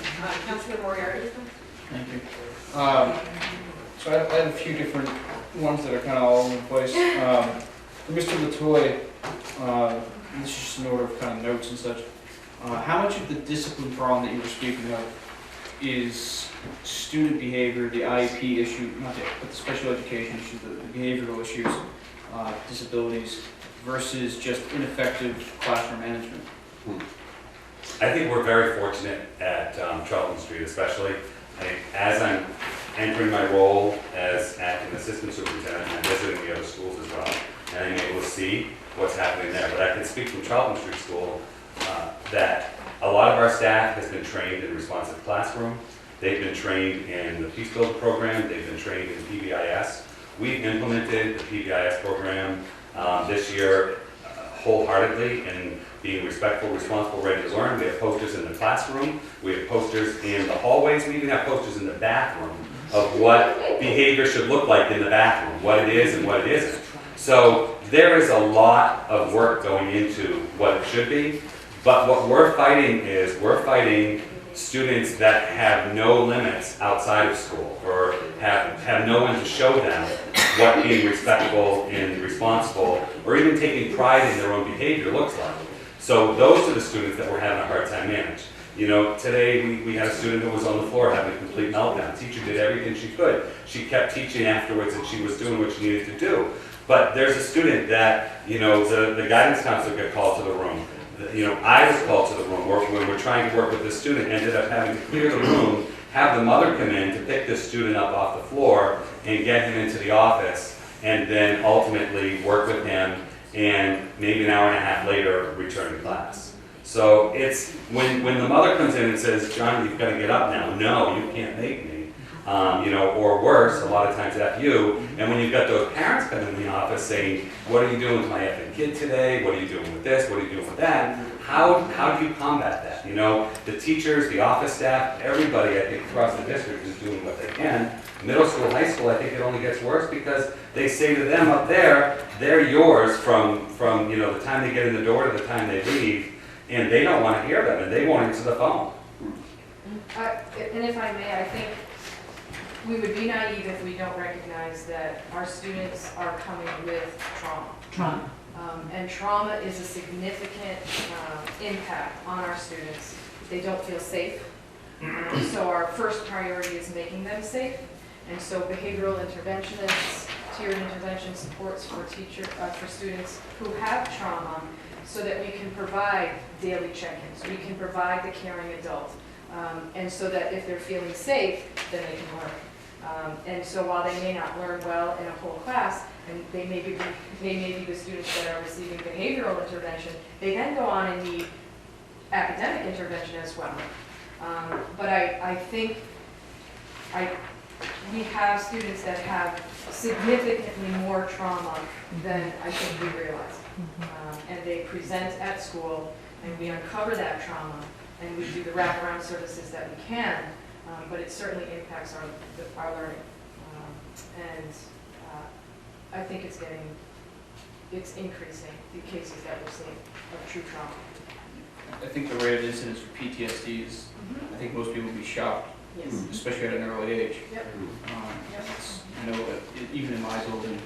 Councilor Moriarty?
Thank you. So I had a few different ones that are kind of all over the place. For Mr. Latoy, this is just an order of kind of notes and such. How much of the discipline problem that you were speaking of is student behavior, the IEP issue, but the special education issue, the behavioral issues, disabilities, versus just ineffective classroom management?
I think we're very fortunate at Charlton Street especially. As I'm entering my role as acting assistant superintendent, I'm visiting the other schools as well, and I'm able to see what's happening there. But I can speak from Charlton Street School that a lot of our staff has been trained in responsive classroom. They've been trained in the Peace Build program. They've been trained in PBIS. We've implemented the PBIS program this year wholeheartedly in being respectful, responsible, ready to learn. We have posters in the classroom. We have posters in the hallways. We even have posters in the bathroom of what behavior should look like in the bathroom, what it is and what it isn't. So there is a lot of work going into what it should be, but what we're fighting is, we're fighting students that have no limits outside of school, or have no one to show them what being respectful and responsible, or even taking pride in their own behavior looks like. So those are the students that we're having a hard time managing. You know, today we had a student who was on the floor having a complete meltdown. The teacher did everything she could. She kept teaching afterwards and she was doing what she needed to do. But there's a student that, you know, the guidance counselor got called to the room. You know, I was called to the room when we're trying to work with this student, ended up having to clear the room, have the mother come in to pick this student up off the floor and get him into the office, and then ultimately work with him, and maybe an hour and a half later return to class. So it's, when the mother comes in and says, John, you've got to get up now. No, you can't make me. You know, or worse, a lot of times F you. And when you've got those parents coming in the office saying, what are you doing with my effing kid today? What are you doing with this? What are you doing with that? How do you combat that? You know, the teachers, the office staff, everybody, I think, across the district is doing what they can. Middle school, high school, I think it only gets worse because they say to them up there, they're yours from you know, the time they get in the door to the time they leave, and they don't want to hear them, and they won't answer the phone.
And if I may, I think we would be naive if we don't recognize that our students are coming with trauma. And trauma is a significant impact on our students. They don't feel safe. So our first priority is making them safe. And so behavioral interventionists, tiered intervention supports for students who have trauma, so that we can provide daily check-ins, we can provide the caring adult, and so that if they're feeling safe, then they can learn. And so while they may not learn well in a whole class, and they may be the students that are receiving behavioral intervention, they then go on and need academic intervention as well. But I think we have students that have significantly more trauma than I think we realize. And they present at school, and we uncover that trauma, and we do the wraparound services that we can, but it certainly impacts our learning. And I think it's increasing, the cases that we're seeing of true trauma.
I think the rate of incidence for PTSD is, I think most people would be shocked,
Yes.
especially at an early age.
Yep.
I know that even in my building,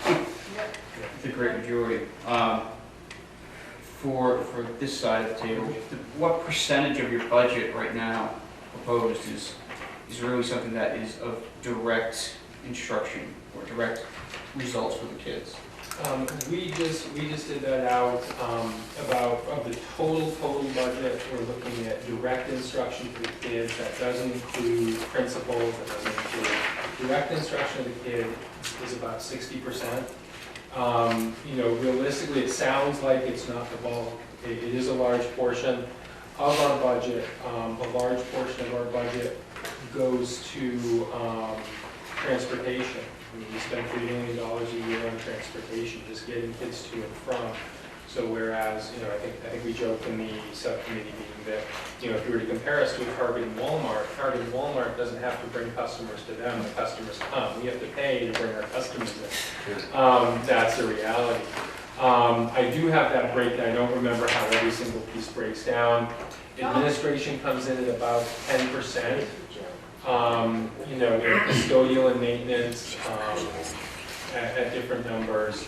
Yep.
it's a great majority. For this side of the table, what percentage of your budget right now proposed is really something that is of direct instruction or direct results for the kids?
We just did that out, about of the total budget. We're looking at direct instruction for the kids. That doesn't include principals, that doesn't include direct instruction of the kid is about 60%. You know, realistically, it sounds like it's not the bulk. It is a large portion of our budget. A large portion of our budget goes to transportation. We spend $3 million a year on transportation, just getting kids to and from. So whereas, you know, I think we joked in the subcommittee meeting that, you know, if you were to compare us to a Target and Walmart doesn't have to bring customers to them, the customers come. We have to pay to bring our customers in. That's the reality. I do have that breakdown. I don't remember how every single piece breaks down. Administration comes in at about 10%. You know, custodial and maintenance at different numbers.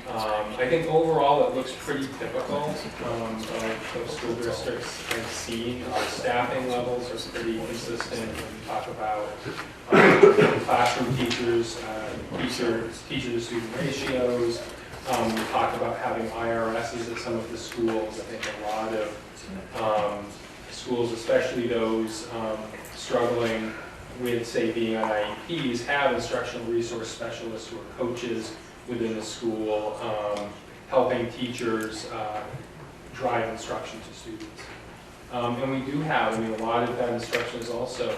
I think overall it looks pretty typical of school districts I've seen. Our staffing levels are pretty consistent when we talk about classroom teachers, teacher-to-student ratios. We talk about having IRSs at some of the schools. I think a lot of schools, especially those struggling with, say, being on IEPs, have instructional resource specialists who are coaches within the school, helping teachers drive instruction to students. And we do have, a lot of that instruction is also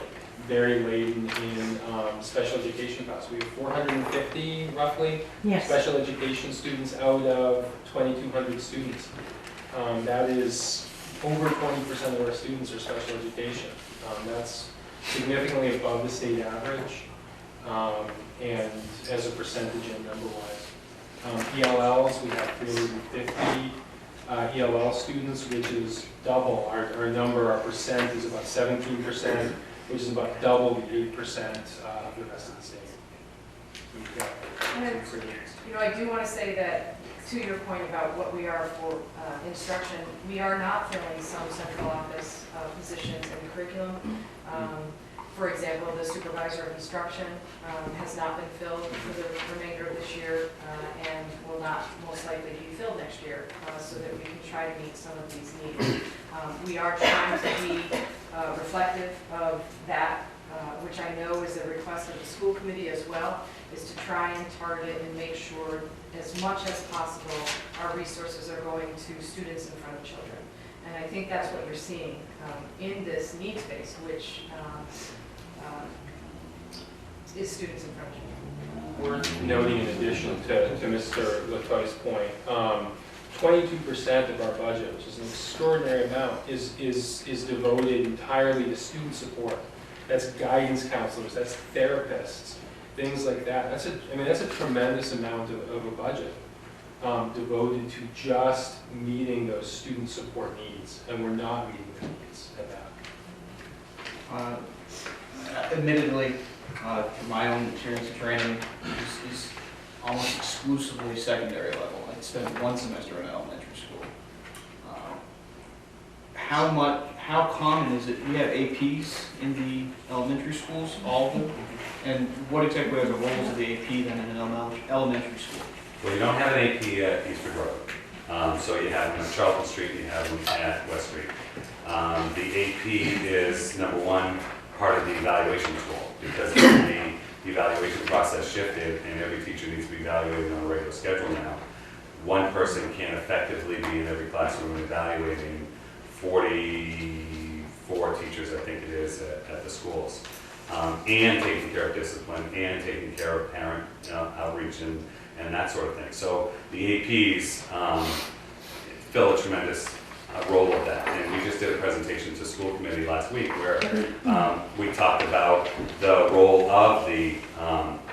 very laden in special education costs. We have 450, roughly, special education students out of 2,200 students. That is over 20% of our students are special education. significantly above the state average, and as a percentage and number-wise. ELLs, we have 350 ELL students, which is double. Our number, our percent is about 17%, which is about double the 8% of the rest of the state. We've got some pretty-
I do want to say that, to your point about what we are for instruction, we are not filling some central office positions in the curriculum. For example, the supervisor of instruction has not been filled for the remainder of this year and will not most likely be filled next year, so that we can try to meet some of these needs. We are trying to be reflective of that, which I know is a request of the school committee as well, is to try and target and make sure as much as possible our resources are going to students in front of children. And I think that's what you're seeing in this needs base, which is students in front of children.
Worth noting, in addition to Mr. Latoy's point, 22% of our budget, which is an extraordinary amount, is devoted entirely to student support. That's guidance counselors, that's therapists, things like that. That's a tremendous amount of a budget devoted to just meeting those student support needs, and we're not meeting the needs at that.
Admittedly, my own experience of training is almost exclusively secondary level. I spent one semester in elementary school. How common is it? We have APs in the elementary schools, all of them, and what exactly are the roles of the AP then in an elementary school?
Well, you don't have an AP at Eastford Road. So you have them at Charlton Street, and you have them at West Street. The AP is, number one, part of the evaluation tool, because the evaluation process shifted and every teacher needs to be evaluated on a regular schedule now. One person can't effectively be in every classroom evaluating 44 teachers, I think it is, at the schools. And taking care of discipline, and taking care of parent outreach and that sort of thing. So the APs fill a tremendous role of that. And we just did a presentation to school committee last week where we talked about the role of the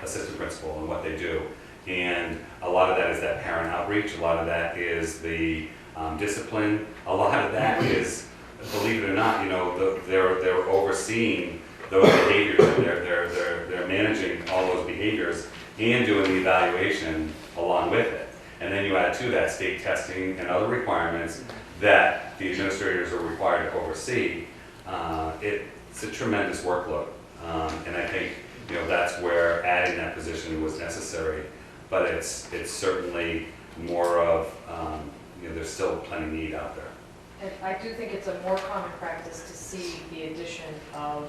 assistant principal and what they do. And a lot of that is that parent outreach, a lot of that is the discipline, a lot of that is, believe it or not, they're overseeing those behaviors, and they're managing all those behaviors and doing the evaluation along with it. And then you add to that state testing and other requirements that the administrators are required to oversee. It's a tremendous workload. And I think that's where adding that position was necessary. But it's certainly more of, there's still plenty of need out there.
And I do think it's a more common practice to see the addition of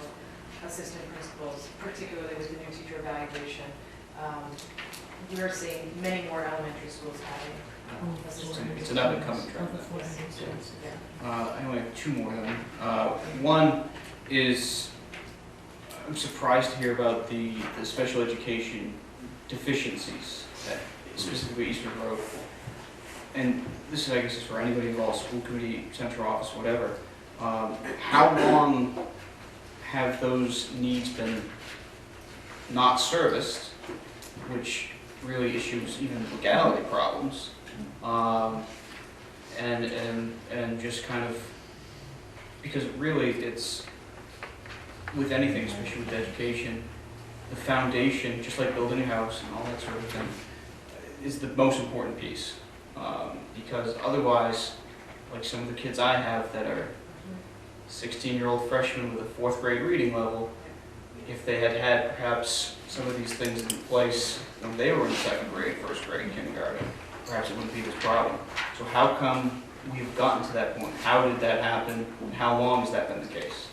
assistant principals, particularly with the new teacher evaluation. We're seeing many more elementary schools having assistant
It's
principals.
an up-and-coming trend. I only have two more of them. One is, I'm surprised to hear about the special education deficiencies at specifically Eastern Road. And this is, I guess, is for anybody involved, school committee, central office, whatever. How long have those needs been not serviced, which really issues even legality problems, and just kind of, because really it's, with anything, especially with education, the foundation, just like building a house and all that sort of thing, is the most important piece. Because otherwise, like some of the kids I have that are 16-year-old freshmen with a 4th grade reading level, if they had had perhaps some of these things in place when they were in 2nd grade, 1st grade, kindergarten, perhaps it wouldn't be this problem. So how come we've gotten to that point? How did that happen? And how long has that been the case?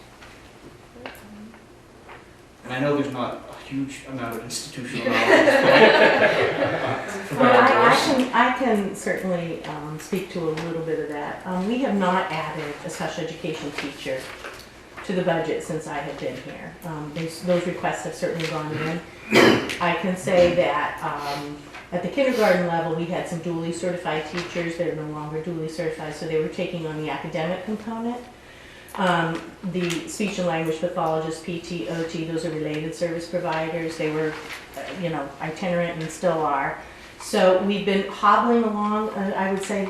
And I know there's not a huge amount of institutional knowledge.
Well, I can certainly speak to a little bit of that. We have not added a special education teacher to the budget since I have been here. Those requests have certainly gone in. I can say that at the kindergarten level, we had some dually certified teachers that are no longer dually certified, so they were taking on the academic component. The speech and language pathologist, PT, OT, those are related service providers. They were, itinerant and still are. So we've been hobbling along, I would say,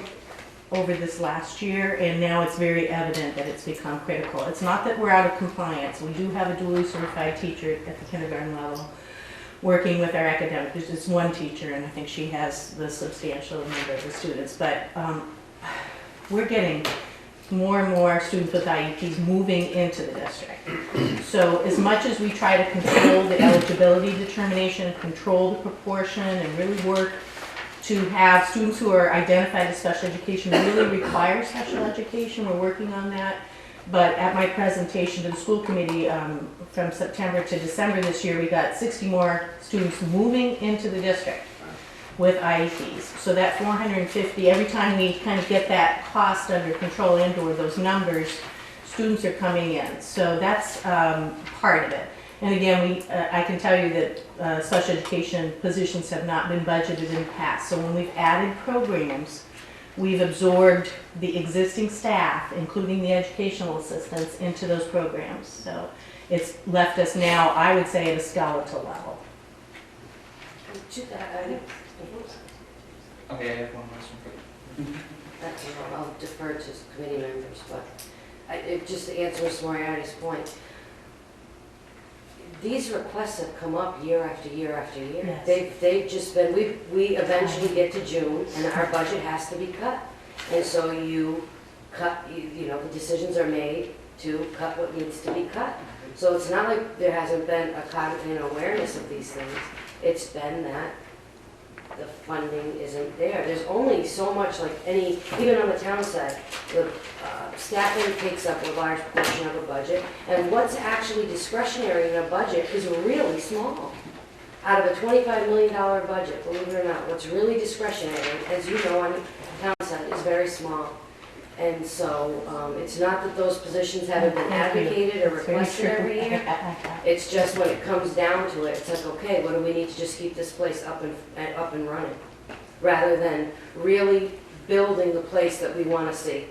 over this last year, and now it's very evident that it's become critical. It's not that we're out of compliance. We do have a duly certified teacher at the kindergarten level working with our academic. There's just one teacher, and I think she has the substantial number of the students. But we're getting more and more students with IEPs moving into the district. So as much as we try to control the eligibility determination, control the proportion, and really work to have students who are identified as special education really require special education, we're working on that. But at my presentation to the school committee from September to December this year, we got 60 more students moving into the district with IEPs. So that 450, every time we kind of get that cost under control and/or those numbers, students are coming in. So that's part of it. And again, I can tell you that special education positions have not been budgeted in the past. So when we've added programs, we've absorbed the existing staff, including the educational assistants, into those programs. So it's left us now, I would say, at a skeletal level.
Okay, I have one last one.
I'll defer to committee members, but just to answer Ms. Moriarty's point, these requests have come up year after year after year.
Yes.
They've just been, we eventually get to June and our budget has to be cut. And so you cut, the decisions are made to cut what needs to be cut. So it's not like there hasn't been a awareness of these things. It's been that the funding isn't there. There's only so much, even on the town side, the staffing takes up a large portion of a budget, and what's actually discretionary in a budget is really small. Out of a $25 million budget, believe it or not, what's really discretionary, as you know on the town side, is very small. And so it's not that those positions haven't been advocated or requested every year. It's just when it comes down to it, it's like, okay, what do we need to just keep this place up and running? Rather than really building the place that we want to see.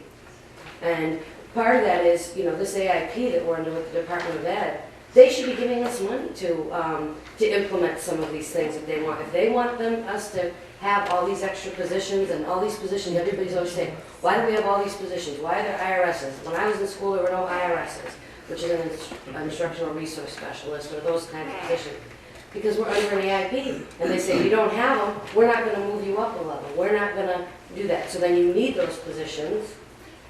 And part of that is, this AIP that we're under with the Department of Ed, they should be giving us money to implement some of these things if they want. If they want us to have all these extra positions and all these positions, everybody's always saying, why do we have all these positions? Why are there IRSs? When I was in school, there were no IRSs, which is an instructional resource specialist or those kinds of positions. Because we're under an AIP, and they say, you don't have them, we're not going to move you up a level. We're not going to do that. So then you need those positions,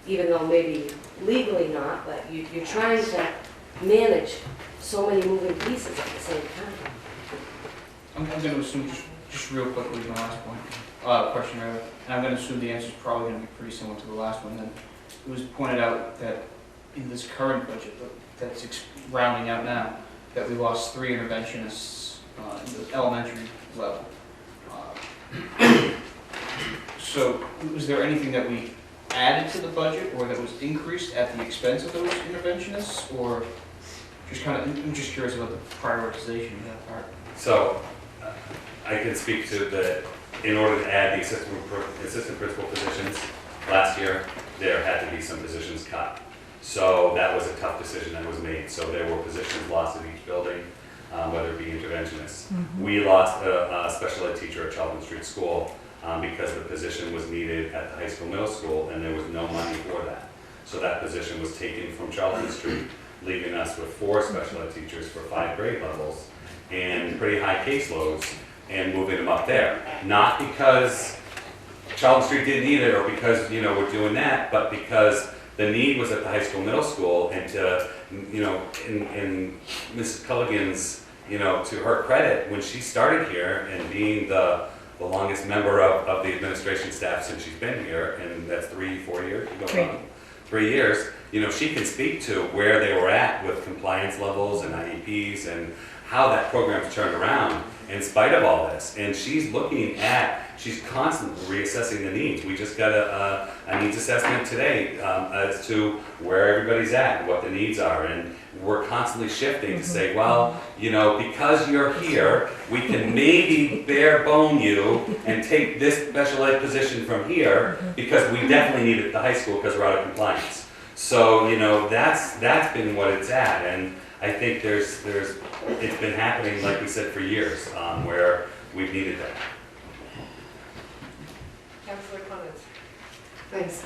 even though maybe legally not, but you're trying to manage so many moving pieces at the same time.
I'm going to assume, just real quickly, my last point, question rather, and I'm going to assume the answer is probably going to be pretty similar to the last one. Then it was pointed out that in this current budget, that's rounding out now, that we lost 3 interventionists in the elementary level. So was there anything that we added to the budget or that was increased at the expense of those interventionists, or just I'm just curious about the prioritization of that part.
So I can speak to in order to add the assistant principal positions, last year, there had to be some positions cut. So that was a tough decision that was made. So there were positions lost at each building, whether it be interventionists. Mm-hmm. We lost a special ed teacher at Charlton Street School because the position was needed at the high school, middle school, and there was no money for that. So that position was taken from Charlton Street, leaving us with 4 special ed teachers for 5 grade levels and pretty high caseloads, and moving them up there. Not because Charlton Street didn't need it or because, we're doing that, but because the need was at the high school, middle school, and to, in Mrs. Culligan's, to her credit, when she started here and being the longest member of the administration staff since she's been here, and that's 3-4 years, 3 years, she can speak to where they were at with compliance levels and IEPs and how that program's turned around in spite of all this. And she's constantly reassessing the needs. We just got a needs assessment today as to where everybody's at and what the needs are. And we're constantly shifting to say, well, because you're here, we can maybe bare bone you and take this special ed position from here because we definitely need it at the high school because we're out of compliance. So, you know, that's been what it's at, and I think it's been happening, like we said, for years, where we've needed that.
Councilor Clements.
Thanks.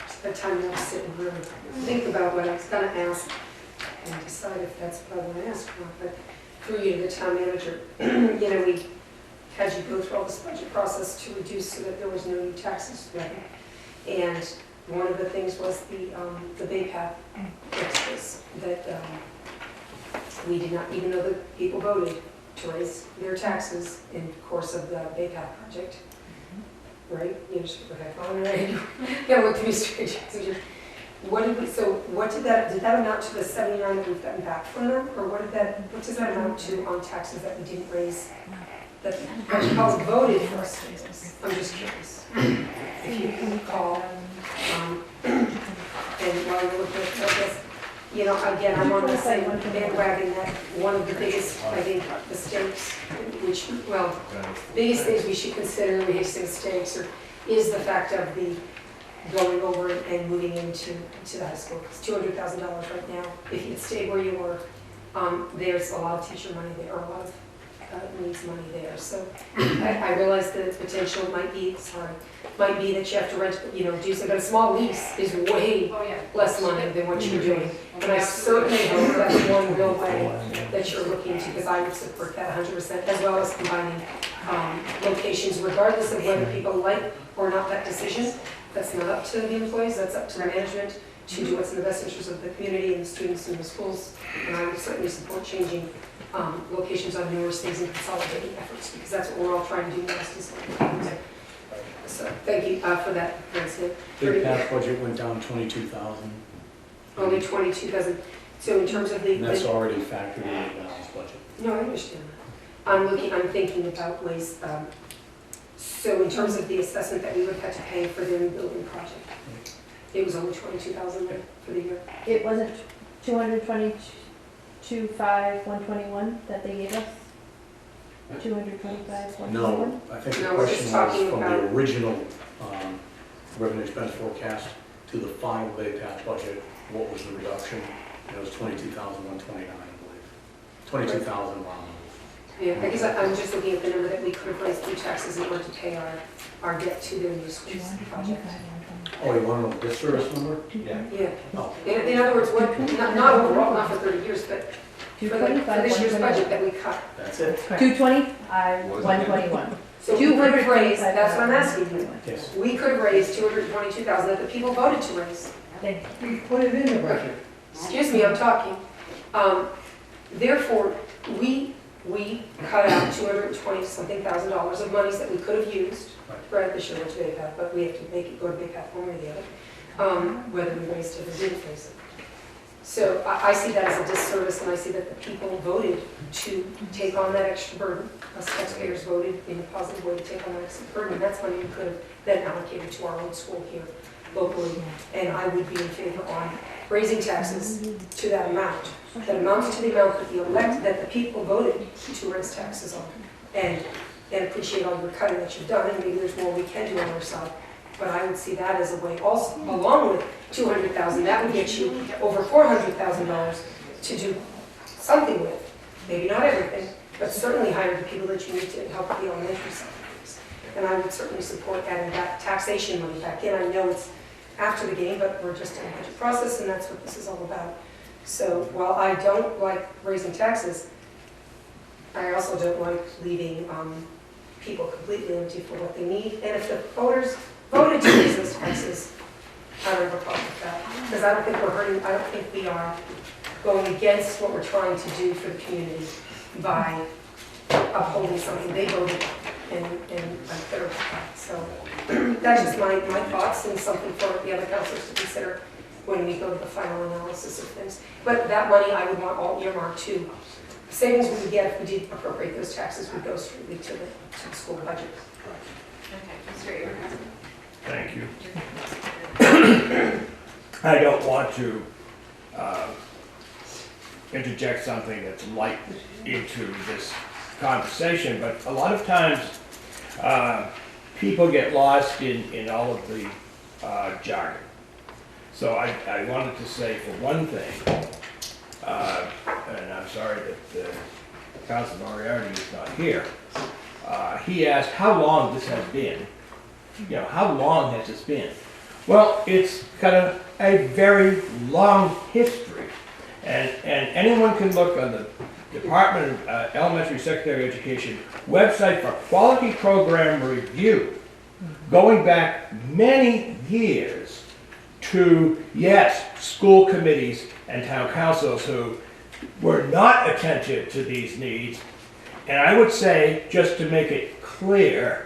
Spent time now to sit and really think about what I was gonna ask and decide if that's what I want to ask or not. But through you to the town manager, you know, we had you go through all this budget process to reduce so that there was no new taxes levied. And one of the things was the Bay Path extras that we did not, even though the people voted to raise their taxes in the course of the Bay Path project. Right? You just have fun, right? You gotta look through straight. What did that amount to the 79 that we've gotten back from them? Or what does that amount to on taxes that we didn't raise? That was voted for us. I'm just curious. If you can recall, and while you're looking at this, you know, again, I'm on the same bandwagon that one of the biggest, I think, mistakes, biggest things we should consider when raising mistakes is the fact of the going over and moving into the high school. It's $200,000 right now. If you stay where you were, there's a lot of teacher money there, or a lot of needs money there. So I realize that the potential might be that you have to rent, you know, do something. But a small lease is way less money than what you're doing. And I certainly hope that's one real way that you're looking to, because I would support that 100%, as well as combining locations, regardless of whether people like or not that decision. That's not up to the employees, that's up to the management to do what's in the best interest of the community and the students in the schools. And I would certainly support changing locations on numerous things and consolidating efforts, because that's what we're all trying to do best. So thank you for that, Nancy.
Big Path budget went down 22,000.
Only 22,000. So in terms of the...
And that's already factored in the balanced budget.
No, I understand that. I'm thinking about ways, so in terms of the assessment that we would have had to pay for the new building project, it was only 22,000 for the year.
It wasn't 222,521 that they gave us? 225,121?
No, I think the question was from the original revenue expense forecast to the final Bay Path budget, what was the reduction? And it was 22,129, I believe. 22,000 around.
Yeah, because I'm just looking at the number that we could have raised through taxes in order to pay our debt to the new school project.
Oh, you want to know the debt service number?
Yeah.
Oh.
In other words, not overall, not for 30 years, but for this year's budget that we cut.
That's it.
220, 121.
So we could have raised, that's what I'm asking you.
Yes.
We could have raised 222,000 that the people voted to raise.
We put it in the budget.
Excuse me, I'm talking. Therefore, we cut out $220-something thousand of monies that we could have used, right, this year went to Bay Path, but we have to make it go to Bay Path one way or the other, whether we raised it or didn't raise it. So I see that as a disservice, and I see that the people voted to take on that extra burden. Us taxpayers voted in a positive way to take on that extra burden, and that's money we could have then allocated to our own school here locally. And I would be in favor on raising taxes to that amount. That amounts to the amount that the people voted to raise taxes on. And appreciate all your cutting that you've done, and maybe there's more we can do on our side. But I would see that as a way also, along with 200,000, that would get you over $400,000 to do something with. Maybe not everything, but certainly hire the people that you need to help with the elementary side of things. And I would certainly support adding that taxation money back in. I know it's after the game, but we're just in a budget process, and that's what this is all about. So while I don't like raising taxes, I also don't like leaving people completely empty for what they need. And if the voters voted to raise those taxes, I don't have a problem with that. Because I don't think we're hurting, I don't think we are going against what we're trying to do for the community by upholding something they voted and I'm clear about that. So that's just my thoughts, and something for the other councilors to consider when we go to the final analysis of things. But that money I would want all earmarked to savings we would get if we did appropriate those taxes would go strictly to the school budget.
Okay, Mr. Abraham.
Thank you. I don't want to interject something that's light into this conversation, but a lot of times people get lost in all of the jargon. So I wanted to say, for one thing, and I'm sorry that Councilor Moriarty is not here. He asked how long this has been. You know, how long has this been? Well, it's got a very long history. And anyone can look on the Department of Elementary Secondary Education website for quality program review, going back many years to, yes, school committees and town councils who were not attentive to these needs. And I would say, just to make it clear,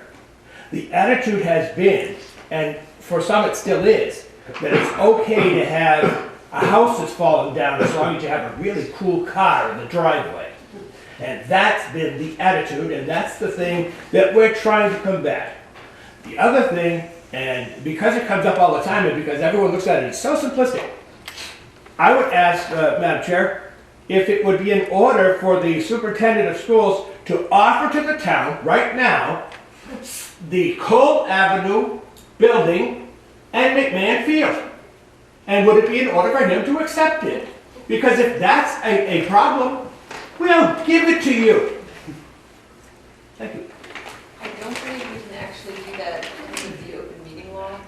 the attitude has been, and for some it still is, that it's okay to have a house that's fallen down as long as you have a really cool car in the driveway. And that's been the attitude, and that's the thing that we're trying to combat. The other thing, and because it comes up all the time and because everyone looks at it, it's so simplistic, I would ask, Madam Chair, if it would be in order for the superintendent of schools to offer to the town right now the Cole Avenue building and McMahon Field. And would it be in order for him to accept it? Because if that's a problem, we'll give it to you. Thank you.
I don't believe we can actually do that with the open meeting law.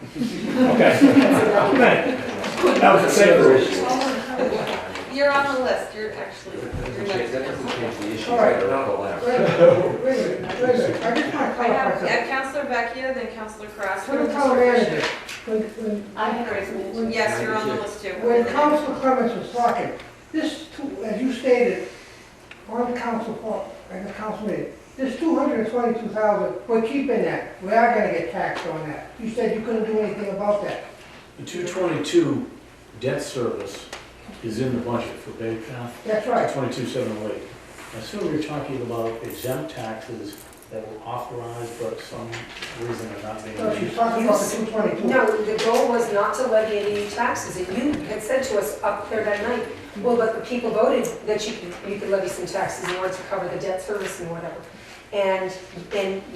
Okay. That was a safe.
You're on the list, you're actually, you're next.
That doesn't change the issue.
All right.
Right.
Wait a minute. I just want to
I
clarify
have
something.
Counselor Vecchia, then Counselor Carrasco.
For the town manager, when
Yes, you're on the list too.
when Council Clements was talking, this, as you stated, on the council, and the council meeting, this $222,000, we're keeping that. We are gonna get taxed on that. You said you couldn't do anything about that.
The 222 debt service is in the budget for Bay Path.
That's right.
22,708. I assume you're talking about exempt taxes that were authorized, but some reason are not being
So she's
used.
talking about the 222.
No, the goal was not to levy any new taxes, and you had said to us up there that night, well, but the people voted that you could levy some taxes in order to cover the debt service and whatever. And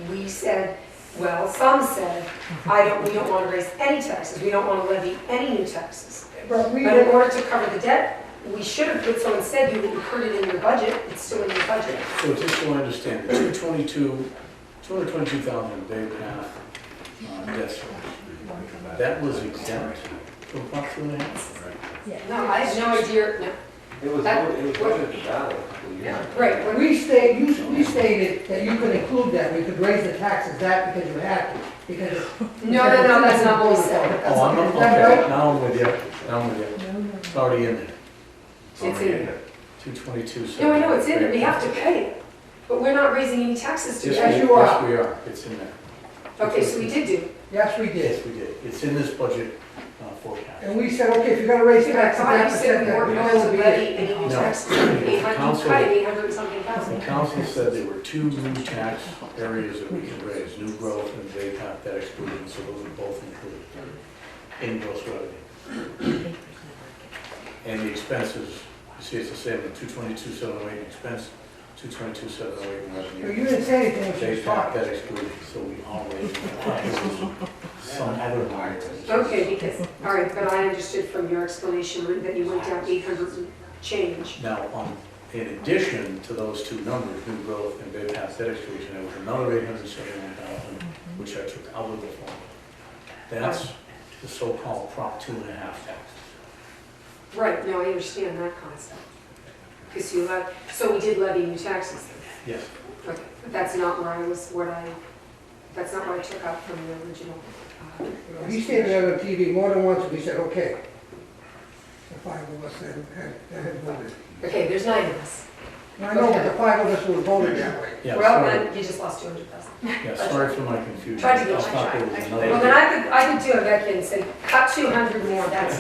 we said, well, some said, we don't want to raise any taxes, we don't want to levy any new taxes.
But we
But in
didn't,
order to cover the debt, we should have put, so instead you incurred it in your budget, it's still in your budget.
So just so I understand, the 222,000 in Bay Path debt service, that was exempt from Prop 2.5?
No, I have no idea, no.
It was voted to ballot a couple of years ago.
Right,
when we stated that you could include that, we could raise the taxes that because you had to, because.
No, that's not what we said.
Oh, I'm not,
Is that
okay,
right?
now I'm with you, now I'm with you. It's already in there.
It's in there.
222.
No, I know, it's in there, we have to pay it, but we're not raising any taxes to
Yes,
it.
Yes, you are.
Yes, we are, it's in there.
Okay, so we did do.
Yes, we did.
Yes, we did. It's in this budget forecast.
And we said, okay, if you're gonna raise
I
taxes,
thought you
that's
said we weren't going to levy
it.
any new
No.
taxes. 800,
Council-
you cut it 800 and something
The
thousand.
council said there were two new tax areas that we could raise, new growth and Bay Path debt exclusion, so those are both included in gross revenue. And the expenses, you see it's the same, the 222,708 in expense, 222,708 in revenue.
But you didn't say anything when she
Bay
was
Path
talking.
debt exclusion, so we all raised it. Some other line.
Okay, because, all right, but I understood from your explanation that you went down 800 and change.
Now, in addition to those two numbers, new growth and Bay Path debt exclusion, there was another 871,000, which I took out of the fund. That's the so-called Prop 2.5 tax.
Right, no, I understand that concept. Because you levy, so we did levy new taxes then?
Yes.
Okay, but that's not where I was, that's not what I took out from the original.
He stated on TV more than once, and we said, okay. The five of us had voted.
Okay, there's 9 of us.
I know, but the five of us would have voted that way.
Yeah,
Well,
sorry.
then you just lost 200,000.
Yeah, sorry for my confusion.
Tried to get
I
my
thought there
track.
was
Well,
another.
then I could do a Becky and say, cut 200 more, that's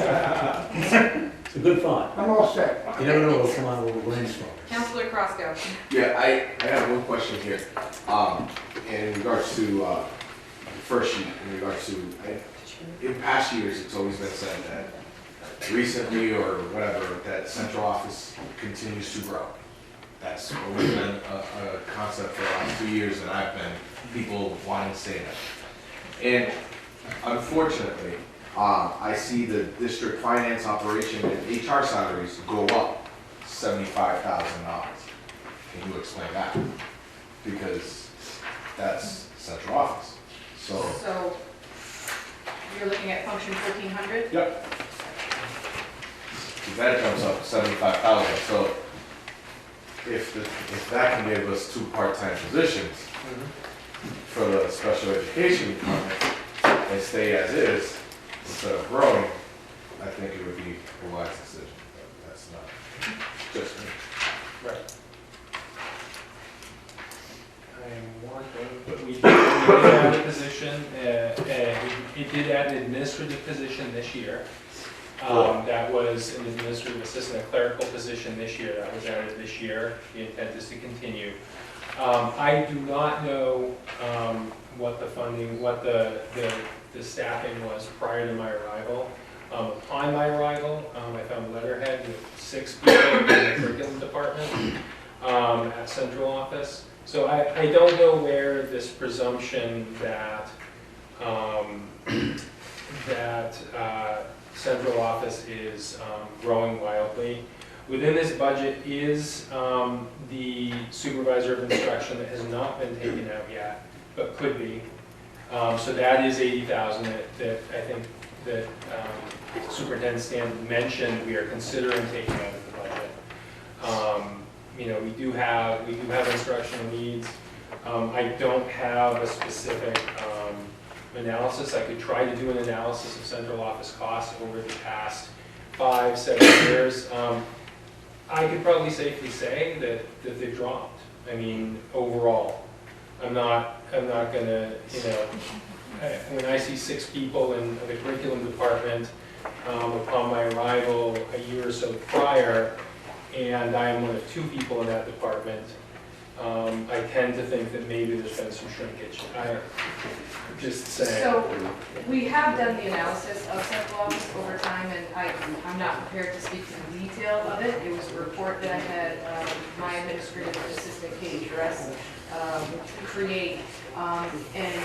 it.
It's a good thought.
I'm all set.
You never know what'll come out of a little brainstorm.
Counselor Carrasco.
Yeah, I have one question here. In regards to the first sheet, in regards to, in past years, it's always been said that recently or whatever, that central office continues to grow. That's always been a concept for the last 2 years that I've been, people wanting to say that. And unfortunately, I see the district finance operation and HR salaries go up $75,000. Can you explain that? Because that's central office. So
you're looking at function 1400?
yep. That jumps up 75,000. So if that can give us 2 part-time positions for the special education department and stay as is instead of growing, I think it would be a wise decision. But that's not just me.
Right. We did add a position, we did add an administrative position this year. That was an administrative assistant, a clerical position this year, that was added this year. The intent is to continue. I do not know what the funding, what the staffing was prior to my arrival. Upon my arrival, I found a letterhead with 6 people in the curriculum department at central office. So I don't know where this presumption that central office is growing wildly. Within this budget is the supervisor of instruction that has not been taken out yet, but could be. So that is 80,000 that I think that Superintendent Stan mentioned we are considering taking out of the budget. You know, we do have instructional needs. I don't have a specific analysis. I could try to do an analysis of central office costs over the past 5-7 years. I could probably safely say that they've dropped. I mean, overall, I'm not gonna, you know, when I see 6 people in the curriculum department upon my arrival a year or so prior, and I am one of 2 people in that department, I tend to think that maybe there's been some shrinkage. I just say.
So we have done the analysis of central office over time, and I'm not prepared to speak to the detail of it. It was a report that I had my administrative assistant, Katie Dress, create, and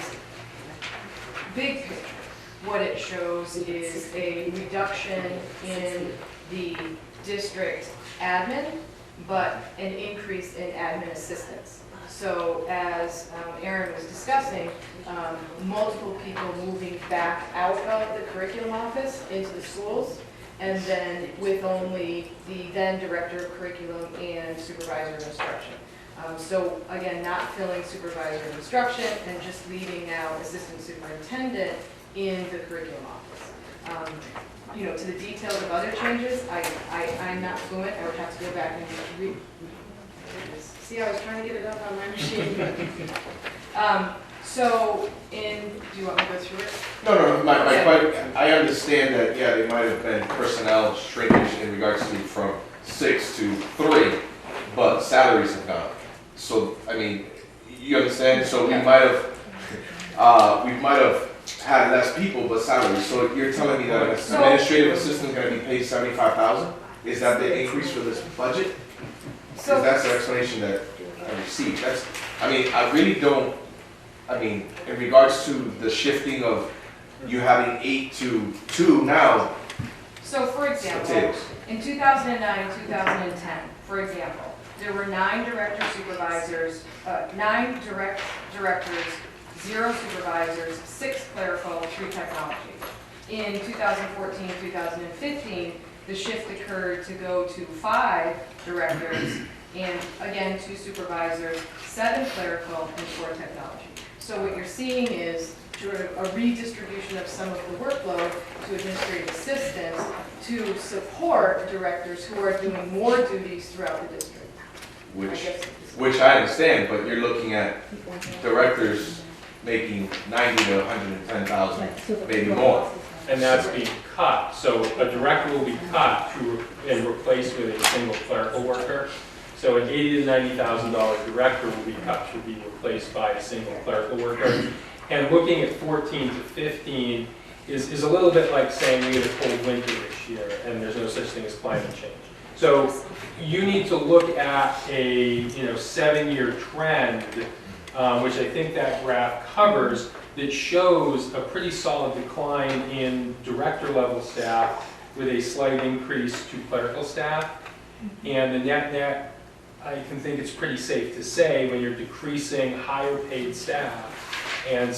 big picture, what it shows is a reduction in the district admin, but an increase in admin assistants. So as Aaron was discussing, multiple people moving back out of the curriculum office into the schools, and then with only the then director of curriculum and supervisor of instruction. So again, not filling supervisor of instruction and just leaving now assistant superintendent in the curriculum office. You know, to the details of other changes, I'm not fluent. I would have to go back and read. See, I was trying to get it up on my machine. So, do you want me to go through it?
No, my question, I understand that, yeah, there might have been personnel shrinkage in regards to from 6 to 3, but salaries have gone up. So, I mean, you understand? So we might have had less people, but salaries. So you're telling me that an administrative assistant is going to be paid $75,000? Is that the increase for this budget? Because that's the explanation that I received. I mean, I really don't. I mean, in regards to the shifting of you having 8 to 2 now.
So, for example, in 2009, 2010, for example, there were 9 director supervisors, 9 directors, 0 supervisors, 6 clerical, 3 technology. In 2014, 2015, the shift occurred to go to 5 directors and again 2 supervisors, 7 clerical, and 4 technology. So what you're seeing is sort of a redistribution of some of the workload to administrative assistants to support directors who are doing more duties throughout the district.
Which I understand, but you're looking at directors making 90 to 110,000, maybe more.
And that's being cut. So a director will be cut and replaced with a single clerical worker. So an $80,000 to $90,000 director will be cut to be replaced by a single clerical worker. And looking at 14 to 15 is a little bit like saying we had a cold winter this year and there's no such thing as climate change. So you need to look at a 7-year trend which I think that graph covers, that shows a pretty solid decline in director level staff with a slight increase to clerical staff. And the net, I can think it's pretty safe to say when you're decreasing higher paid staff and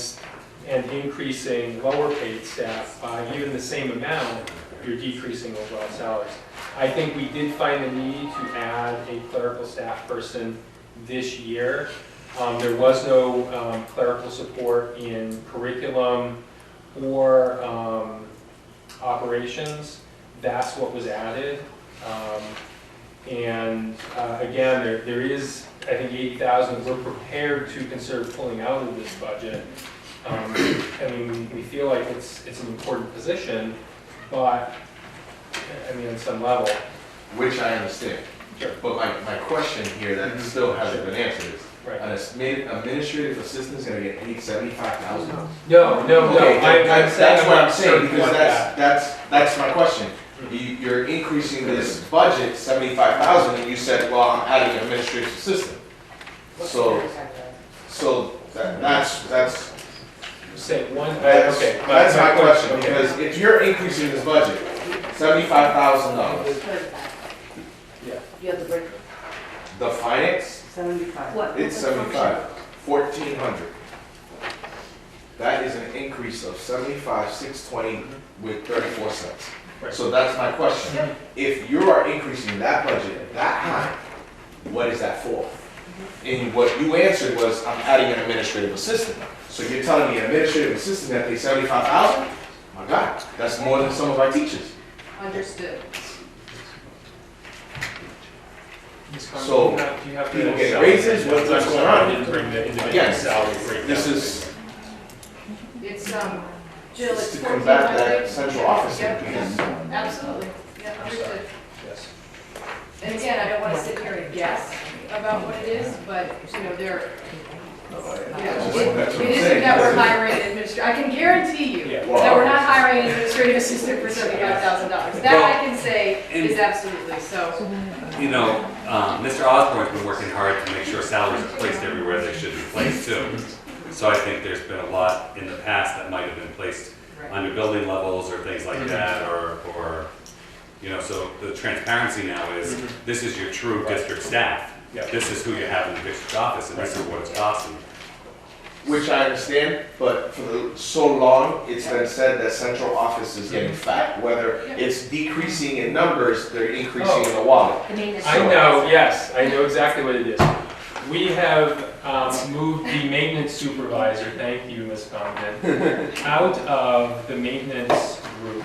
increasing lower paid staff by even the same amount, you're decreasing overall salaries. I think we did find the need to add a clerical staff person this year. There was no clerical support in curriculum or operations. That's what was added. And again, there is, I think, 80,000. We're prepared to consider pulling out of this budget. I mean, we feel like it's an important position, but I mean, on some level.
Which I understand.
Sure.
But my question here that still hasn't been answered is,
Right.
an administrative assistant is gonna get paid $75,000?
No.
Okay, that's what I'm saying,
certain
because
like
that's my question. You're increasing this budget $75,000, and you said, well, I'm adding an administrative assistant. So that's
Say one.
okay. That's my question, because if you're increasing this budget $75,000,
You have the break.
the finance,
75.
What?
it's 75, 1,400. That is an increase of 75,620 with 34 cents.
Right.
So that's my question. If you are increasing that budget that high, what is that for? And what you answered was, I'm adding an administrative assistant. So you're telling me an administrative assistant that pays 75,000? My God, that's more than some of our teachers.
Understood.
So,
do you have
people
the
get
salary
raises,
breakdown?
what's going on?
I didn't bring the individual
Again,
salary breakdown.
this is
It's, Jill, it's
to combat
1,400.
that central office.
Yep,
because-
absolutely. Yeah, understood.
Yes.
And again, I don't want to sit here and guess about what it is, but, you know, there,
That's
it
what I'm
isn't
saying.
that we're hiring an administrator, I can guarantee you
Yeah.
that we're not hiring an administrative assistant for $75,000. That I can say is absolutely so.
You know, Mr. Osborne's been working hard to make sure salaries are placed everywhere they should be placed too. So I think there's been a lot in the past that might have been placed under building levels or things like that, or, you know, so the transparency now is, this is your true district staff.
Yeah.
This is who you have in the district office, and this is what it's costing.
Which I understand, but for so long, it's been said that central office is getting fat. Whether it's decreasing in numbers, they're increasing in the wallet.
I know, yes, I know exactly what it is. We have moved the maintenance supervisor, thank you, Ms. Condon, out of the maintenance group.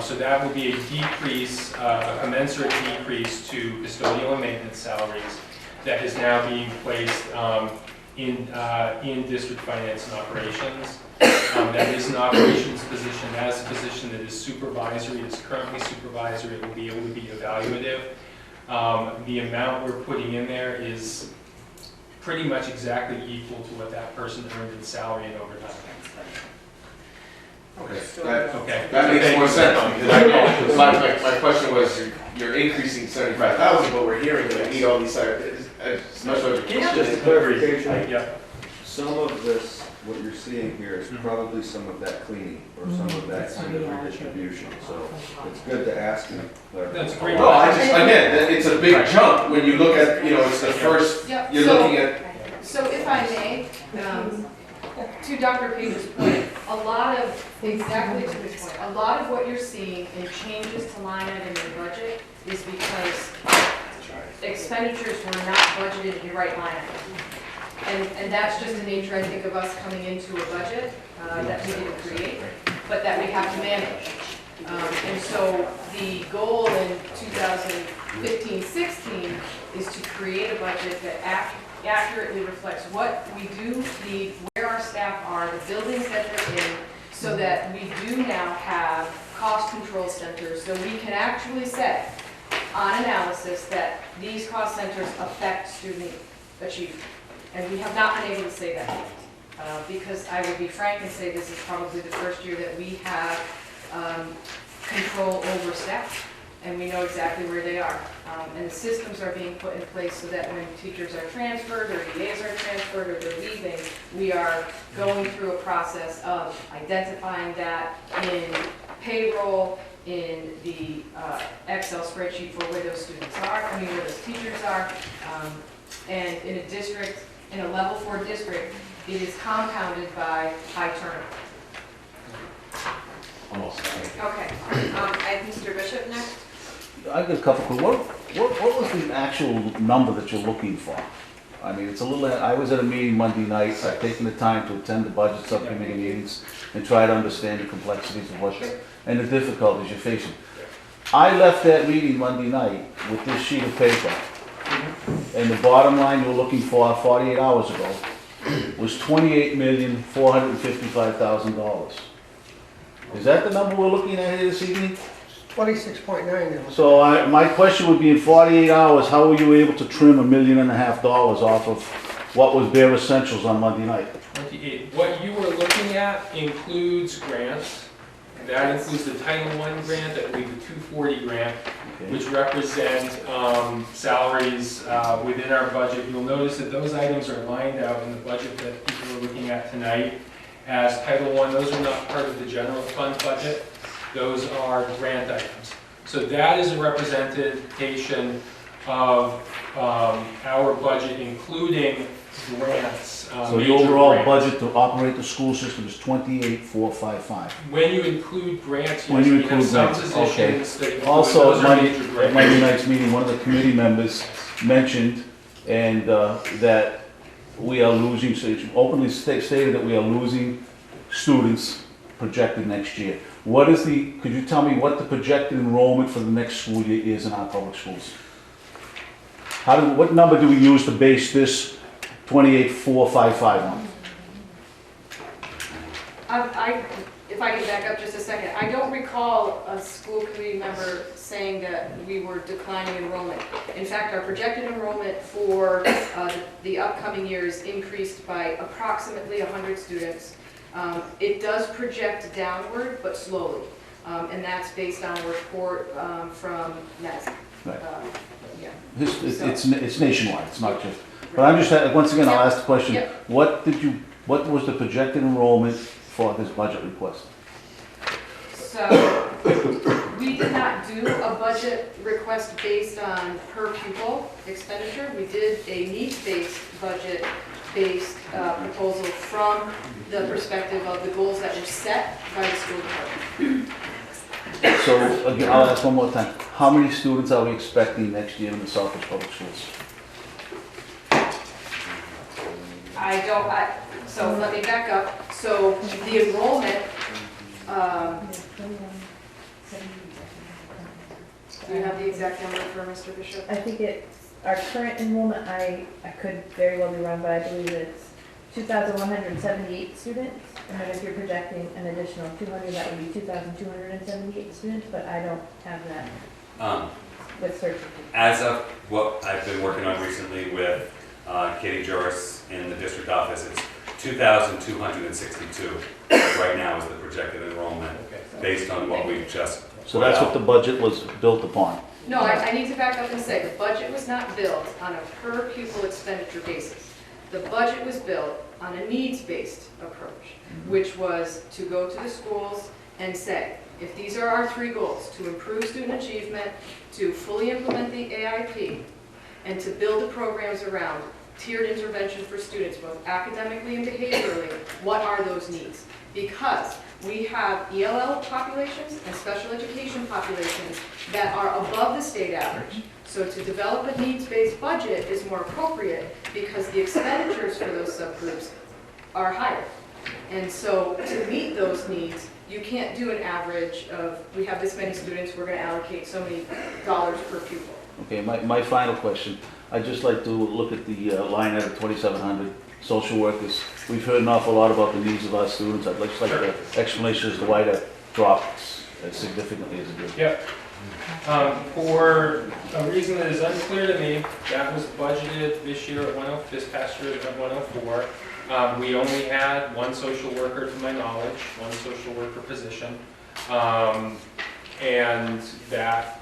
So that will be a decrease, a commensurate decrease to custodial and maintenance salaries that is now being placed in district finance and operations. That is an operations position. That is a position that is supervisory. It is currently supervisory. It will be able to be evaluative. The amount we're putting in there is pretty much exactly equal to what that person earned in salary and overtime.
Okay, that makes more sense, because my question was, you're increasing 75,000, but we're hearing that we need all these special education.
Just clarification,
Yeah.
some of this, what you're seeing here is probably some of that cleaning or some of that kind of redistribution. So it's good to ask and clarify.
That's great.
No, again, it's a big jump when you look at, it's the first, you're looking at.
So if I may, to Dr. Page's point, exactly to his point, a lot of what you're seeing in changes to line item in the budget is because expenditures were not budgeted in the right line item. And that's just the nature, I think, of us coming into a budget that we didn't create, but that we have to manage. And so the goal in 2015-16 is to create a budget that accurately reflects what we do need, where our staff are, the buildings that they're in, so that we do now have cost control centers, so we can actually say on analysis that these cost centers affect student achievement. And we have not been able to say that yet, because I would be frank and say this is probably the first year that we have control over staff.
and we know exactly where they are. And the systems are being put in place so that when teachers are transferred, or EAs are transferred, or they're leaving, we are going through a process of identifying that in payroll, in the Excel spreadsheet for where those students are, where those teachers are. And in a district, in a level 4 district, it is compounded by high turnover.
Almost.
Okay, I have Mr. Bishop next.
I got a couple, what was the actual number that you're looking for? I mean, it's a little, I was at a meeting Monday night, I've taken the time to attend the budget subcommittee meetings and try to understand the complexities of what, and the difficulties you're facing. I left that meeting Monday night with this sheet of paper, and the bottom line you were looking for 48 hours ago was $28,455,000. Is that the number we're looking at here this evening?
26.9 now.
So my question would be, in 48 hours, how were you able to trim $1.5 million off of what was bare essentials on Monday night?
28. What you were looking at includes grants. That includes the Title I grant, I believe the 240 grant, which represent salaries within our budget. You'll notice that those items are lined out in the budget that people are looking at tonight as Title I. Those are not part of the general fund budget. Those are grant items. So that is a representation of our budget, including grants.
So the overall budget to operate the school system is $28,455.
When you include grants,
When you
have
include
some
grants,
positions that include,
Also,
those
at
are major grants.
Monday night's meeting, one of the committee members mentioned and that we are losing, openly stated that we are losing students projected next year. What is could you tell me what the projected enrollment for the next school year is in our public schools? What number do we use to base this 28,455 on?
If I can back up just a second, I don't recall a school committee member saying that we were declining enrollment. In fact, our projected enrollment for the upcoming years increased by approximately 100 students. It does project downward, but slowly, and that's based on a report from NES.
Right.
Yeah.
It's nationwide, it's not just, but I'm just, once again, I'll ask the question, what was the projected enrollment for this budget request?
So, we did not do a budget request based on per pupil expenditure. We did a needs-based budget-based proposal from the perspective of the goals that were set by the school department.
So, again, I'll ask one more time. How many students are we expecting next year in the Southbridge Public Schools?
So let me back up. So the enrollment, do you have the exact number for Mr. Bishop?
I think it's, our current enrollment, I could very well be wrong, but I believe it's 2,178 students. And then if you're projecting an additional 200, that would be 2,278 students, but I don't have that with certainty.
As of what I've been working on recently with Katie Joris in the district office, it's 2,262 right now is the projected enrollment based on what we've just.
So that's what the budget was built upon.
No, I need to back up and say, the budget was not built on a per pupil expenditure basis. The budget was built on a needs-based approach, which was to go to the schools and say, if these are our 3 goals, to improve student achievement, to fully implement the AIP, and to build the programs around tiered intervention for students, both academically and behaviorally, what are those needs? Because we have ELL populations and special education populations that are above the state average. So to develop a needs-based budget is more appropriate because the expenditures for those subgroups are higher. And so to meet those needs, you can't do an average of, we have this many students, we're going to allocate so many dollars per pupil.
Okay, my final question. I'd just like to look at the line item 2,700, social workers. We've heard an awful lot about the needs of our students. I'd just like an explanation as to why that dropped as significantly as it did.
Yep. For a reason that is unclear to me, that was budgeted this year at this past year at 104. We only had 1 social worker, to my knowledge, 1 social worker position, and that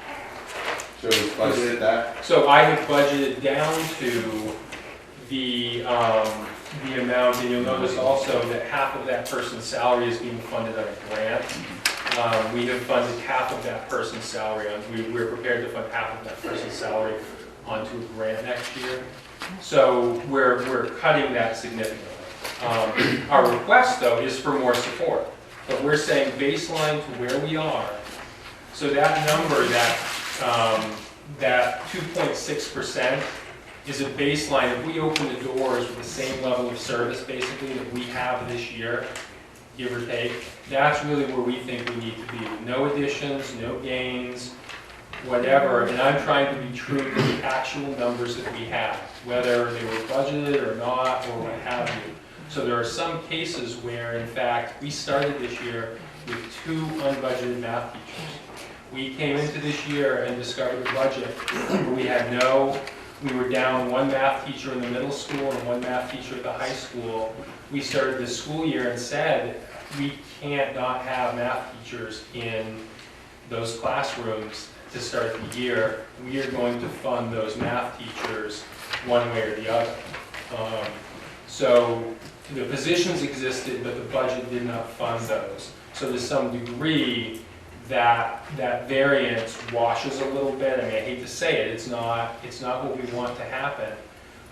So it was budgeted that?
So I have budgeted down to the amount, and you'll notice also that half of that person's salary is being funded on a grant. We have funded half of that person's salary, we're prepared to fund half of that person's salary onto a grant next year. So we're cutting that significantly. Our request, though, is for more support. But we're saying baseline to where we are, so that number, that 2.6% is a baseline. If we open the doors with the same level of service, basically, that we have this year, give or take, that's really where we think we need to be. No additions, no gains, whatever. And I'm trying to be true to the actual numbers that we have, whether they were budgeted or not, or what have you. So there are some cases where, in fact, we started this year with 2 unbudgeted math teachers. We came into this year and discovered a budget where we were down 1 math teacher in the middle school and 1 math teacher at the high school. We started this school year and said, we can't not have math teachers in those classrooms to start the year. We are going to fund those math teachers one way or the other. So the positions existed, but the budget did not fund those. So to some degree, that variance washes a little bit. I mean, I hate to say it, it's not what we want to happen.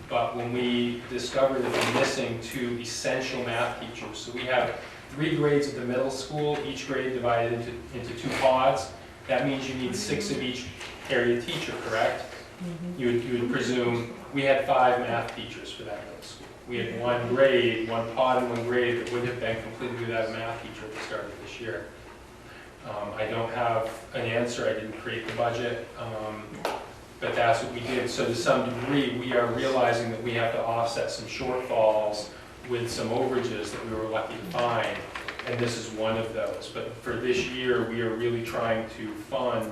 But when we discovered that we're missing 2 essential math teachers, so we have 3 grades at the middle school, each grade divided into 2 pods. That means you need 6 of each area teacher, correct? Mm-hmm. You would presume we had 5 math teachers for that middle school. We had 1 grade, 1 pod and 1 grade that would have been completely without a math teacher at the start of this year. I don't have an answer, I didn't create the budget, but that's what we did. So to some degree, we are realizing that we have to offset some shortfalls with some overages that we were lucky to find, and this is one of those. But for this year, we are really trying to fund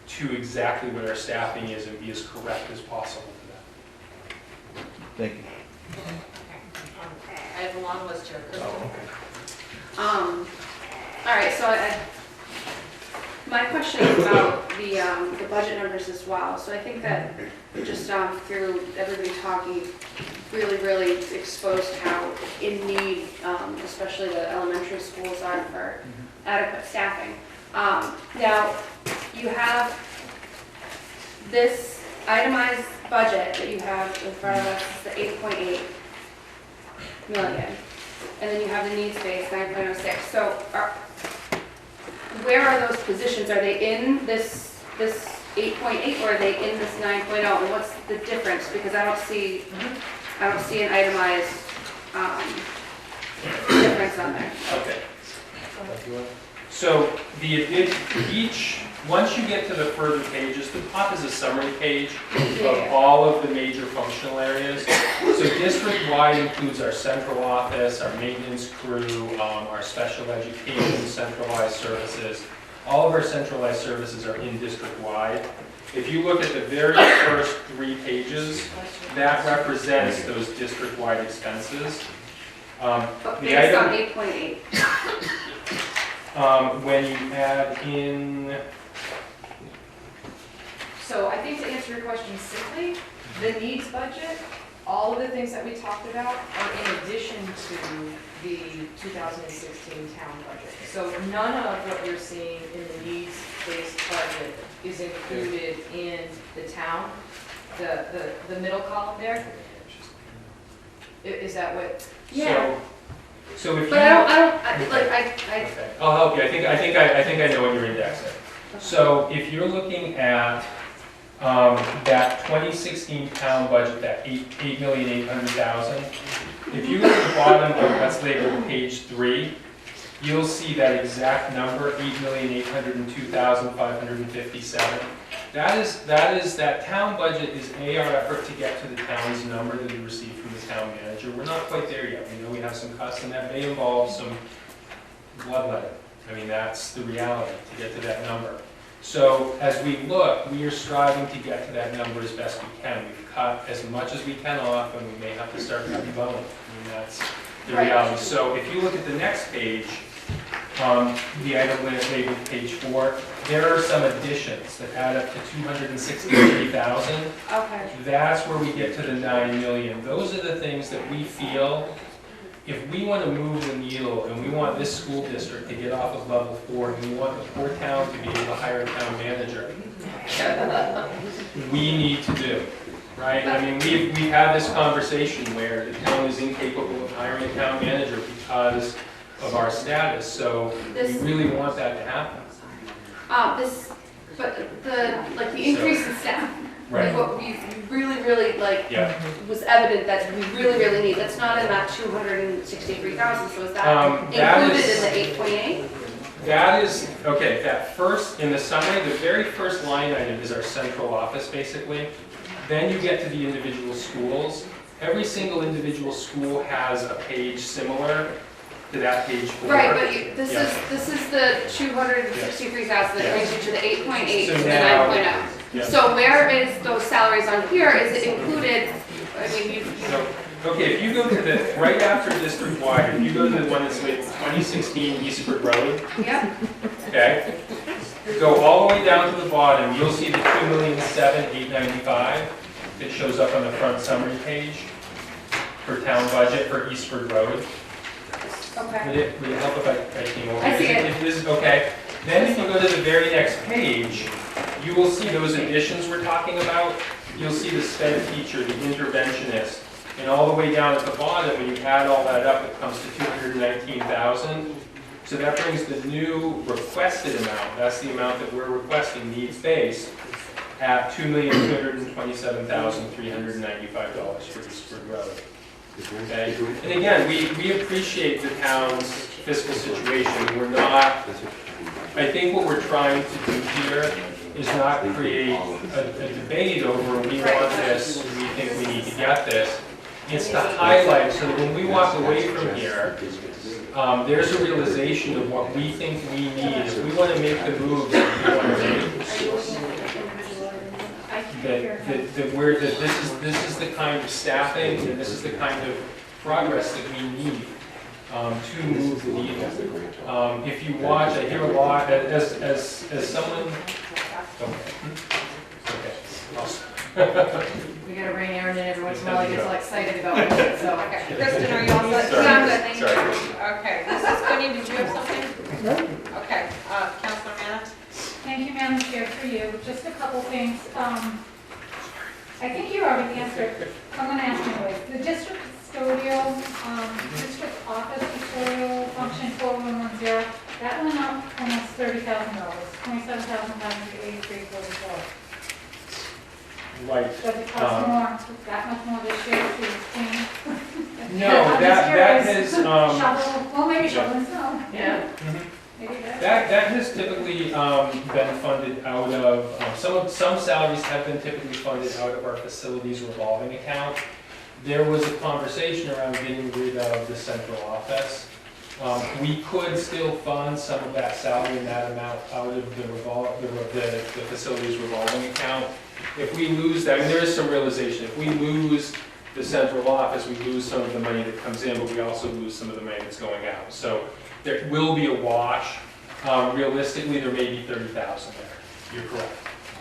to exactly what our staffing is and be as correct as possible to that.
Thank you.
I have a long list here.
All right, so my question is about the budget numbers as well. So I think that just through everybody talking, really exposed how in need, especially the elementary schools are for adequate staffing. Now, you have this itemized budget that you have in front of us, the 8.8 million, and then you have the needs-based 9.06. So where are those positions? Are they in this 8.8 or are they in this 9.0? And what's the difference? Because I don't see an itemized difference on there.
Okay. So once you get to the further pages, the top is a summary page of all of the major functional areas. So district-wide includes our central office, our maintenance crew, our special education, centralized services. All of our centralized services are in district-wide. If you look at the very first 3 pages, that represents those district-wide expenses.
Based on 8.8.
When you add in...
So I think to answer your question simply, the needs budget, all of the things that we talked about are in addition to the 2016 town budget. So none of what you're seeing in the needs-based budget is included in the town, the middle column there. Is that what?
Yeah.
So if
but
you...
Okay.
I'll help you. I think I know what you're indexing. So if you're looking at that 2016 town budget, that $8,800,000, if you look at the bottom of what's labeled page 3, you'll see that exact number, $8,802,557. That town budget is our effort to get to the town's number that we received from the town manager. We're not quite there yet. We know we have some cuts, and that may involve some bloodletting. I mean, that's the reality, to get to that number. So as we look, we are striving to get to that number as best we can. We've cut as much as we can off, and we may have to start cutting bone. I mean, that's the reality. So if you look at the next page, the item labeled page 4, there are some additions that add up to 263,000.
Okay.
That's where we get to the 9 million. Those are the things that we feel, if we want to move the needle and we want this school district to get off of level 4 and we want the poor town to be able to hire a town manager, we need to do, right? I mean, we've had this conversation where the town is incapable of hiring a town manager because of our status, so we really want that to happen.
But the increase in staff,
Right.
like what we really like
Yeah.
was evident that we really need. That's not in that 263,000. So is that
That
included
is-
in the 8.8?
That is, okay, that first, in the summary, the very first line item is our central office, basically. Then you get to the individual schools. Every single individual school has a page similar to that page 4.
Right, but this
Yeah.
is the 263,000 that brings you to the 8.8
So
to the
now-
9.0.
Yeah.
So where is those salaries on here? Is it included? I mean, you.
So, okay, if you go to the, right after district-wide, if you go to the one that's labeled 2016 Eastford Road,
Yep.
okay? Go all the way down to the bottom, you'll see the 2,007,895 that shows up on the front summary page for town budget for Eastford Road.
Okay.
Would it help if I came over?
I see it.
If this is, okay. Then if you go to the very next page, you will see those additions we're talking about. You'll see the sped teacher, the interventionist, and all the way down at the bottom, when you add all that up, it comes to 219,000. So that brings the new requested amount, that's the amount that we're requesting, needs-based, at $2,227,395 for Eastford Road. Okay? And again, we appreciate the town's fiscal situation. We're not, I think what we're trying to do here is not create a debate over we want this, we think we need to get this. It's to highlight so that when we walk away from here, there's a realization of what we think we need. If we want to make the moves that we want to make, that this is the kind of staffing and this is the kind of progress that we need to move the needle. If you watch, I hear a lot as someone. Okay.
We got a rain Aaron and every once in a while he gets all excited about it, so.
Okay, Kristen, are you all set?
Sorry.
Yeah, I'm good, thank
Sorry.
you. Okay, Mrs. Gooding, did you have something? Okay, Councilor Manna?
Thank you, Madam Chair, for you. Just a couple things. I think you already answered, I'm going to ask anyway. The district custodial, district office custodial function 4110, that went up almost $30,000, $27,583.44.
Right.
Does it cost more, that much more this year to clean?
No, that has,
Shovel, well, maybe
yeah.
shovel and snow.
Yeah.
Maybe that.
That has typically been funded out of, some salaries have been typically funded out of our facilities revolving account. There was a conversation around getting rid of the central office. We could still fund some of that salary and that amount out of the facilities revolving account. If we lose that, I mean, there is some realization, if we lose the central office, we lose some of the money that comes in, but we also lose some of the money that's going out. So there will be a wash. Realistically, there may be 30,000 there. You're correct,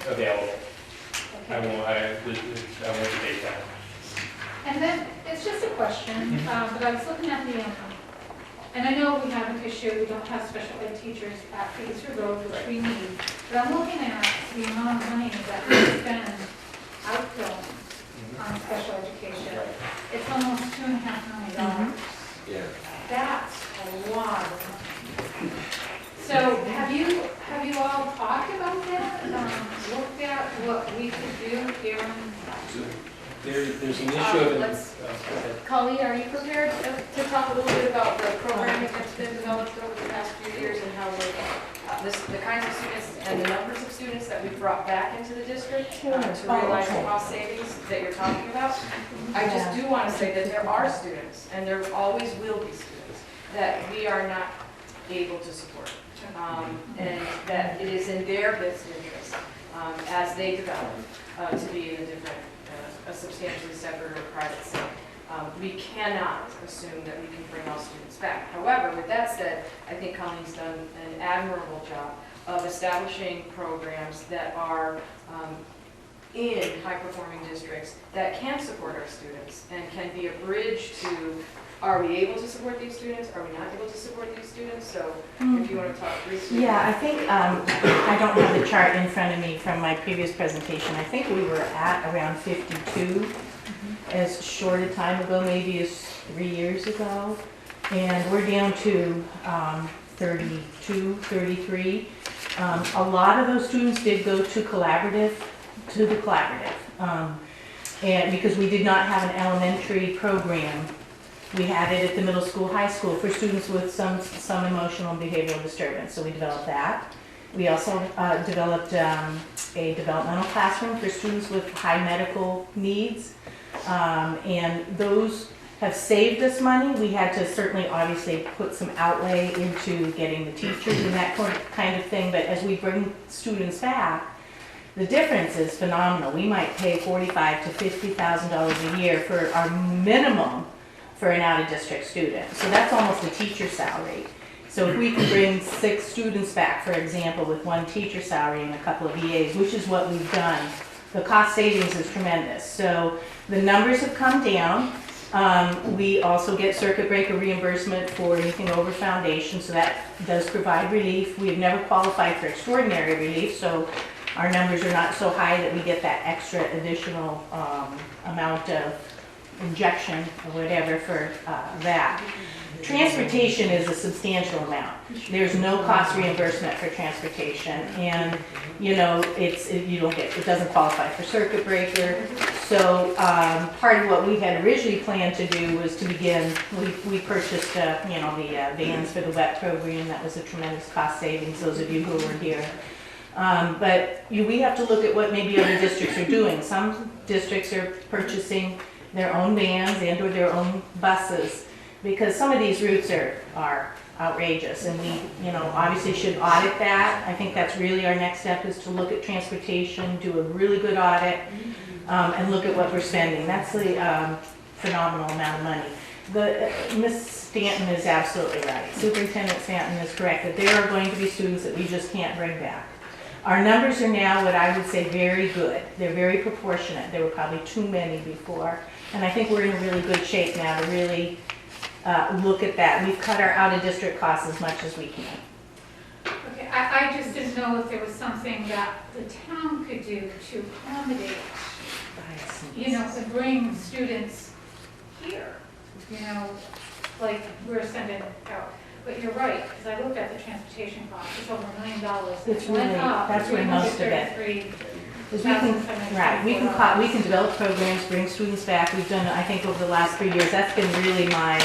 available. I won't debate that.
And then, it's just a question, but I was looking at the, and I know we have an issue, we don't have special ed teachers at Eastford Road, which we need, but I'm looking at the amount of money that we spend outgoing on special education. It's almost $2.5 million.
Yeah.
That's a lot of money. So have you all talked about that? Looked at what we could do here in
There's an issue of,
Let's- Colleen, are you prepared to talk a little bit about the programming that's been developed over the past few years and how the kinds of students and the numbers of students that we've brought back into the district to realize the cost savings that you're talking about? I just do want to say that there are students, and there always will be students, that we are not able to support. And that it is in their best interest, as they develop, to be in a different, a substantially separate or private setting. We cannot assume that we can bring all students back. However, with that said, I think Colleen's done an admirable job of establishing programs that are in high-performing districts that can support our students and can be a bridge to, are we able to support these students? Are we not able to support these students? So if you want to talk briefly.
Yeah, I think, I don't have the chart in front of me from my previous presentation. I think we were at around 52 as short a time ago, maybe as 3 years ago. And we're down to 32, 33. A lot of those students did go to the collaborative. And because we did not have an elementary program, we had it at the middle school, high school for students with some emotional and behavioral disturbance. So we developed that. We also developed a developmental classroom for students with high medical needs. And those have saved us money. We had to certainly obviously put some outlay into getting the teachers and that kind of thing, but as we bring students back, the difference is phenomenal. We might pay $45,000 to $50,000 a year for our minimum for an out-of-district student. So that's almost a teacher salary. So if we can bring 6 students back, for example, with 1 teacher salary and a couple of EAs, which is what we've done, the cost savings is tremendous. So the numbers have come down. We also get circuit breaker reimbursement for anything over foundation, so that does provide relief. We have never qualified for extraordinary relief, so our numbers are not so high that we get that extra additional amount of injection or whatever for that. Transportation is a substantial amount. There's no cost reimbursement for transportation, and you know it doesn't qualify for circuit breaker. So part of what we had originally planned to do was to begin. We purchased the vans for the WET program. That was a tremendous cost savings. Those of you who were here. But we have to look at what maybe other districts are doing. Some districts are purchasing their own vans and or their own buses, because some of these routes are outrageous, and we obviously should audit that. I think that's really our next step, is to look at transportation, do a really good audit, and look at what we're spending. That's the phenomenal amount of money. Ms. Stanton is absolutely right. Superintendent Stanton is correct that there are going to be students that we just can't bring back. Our numbers are now what I would say very good. They're very proportionate. There were probably too many before, and I think we're in a really good shape now to really look at that. We've cut our out-of-district costs as much as we can.
Okay, I just didn't know if there was something that the town could do to accommodate, to bring students here, like we're sending out. But you're right, because I looked at the transportation cost, it's over $1 million.
It's really, that's where most of it. We can develop programs, bring students back. We've done, I think, over the last 3 years, that's been really my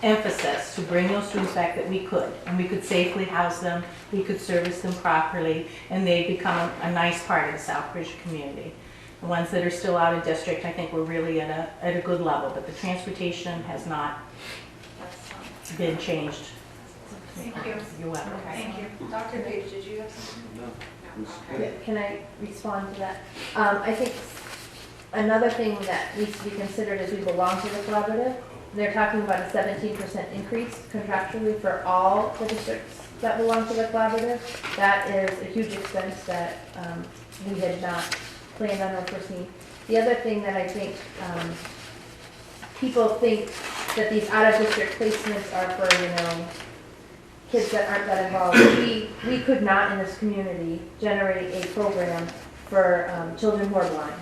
emphasis, to bring those students back that we could. And we could safely house them, we could service them properly, and they become a nice part of the Southbridge community. The ones that are still out of district, I think we're really at a good level, but the transportation has not been changed.
Thank you.
You're welcome.
Thank you. Dr. Page, did you have something?
No.
Okay.
Can I respond to that? I think another thing that needs to be considered is we belong to the collaborative. They're talking about a 17% increase contractually for all the districts that belong to the collaborative. That is a huge expense that we had not planned on or foreseen. The other thing that I think people think that these out-of-district placements are for, kids that aren't that involved. We could not in this community generate a program for children who are blind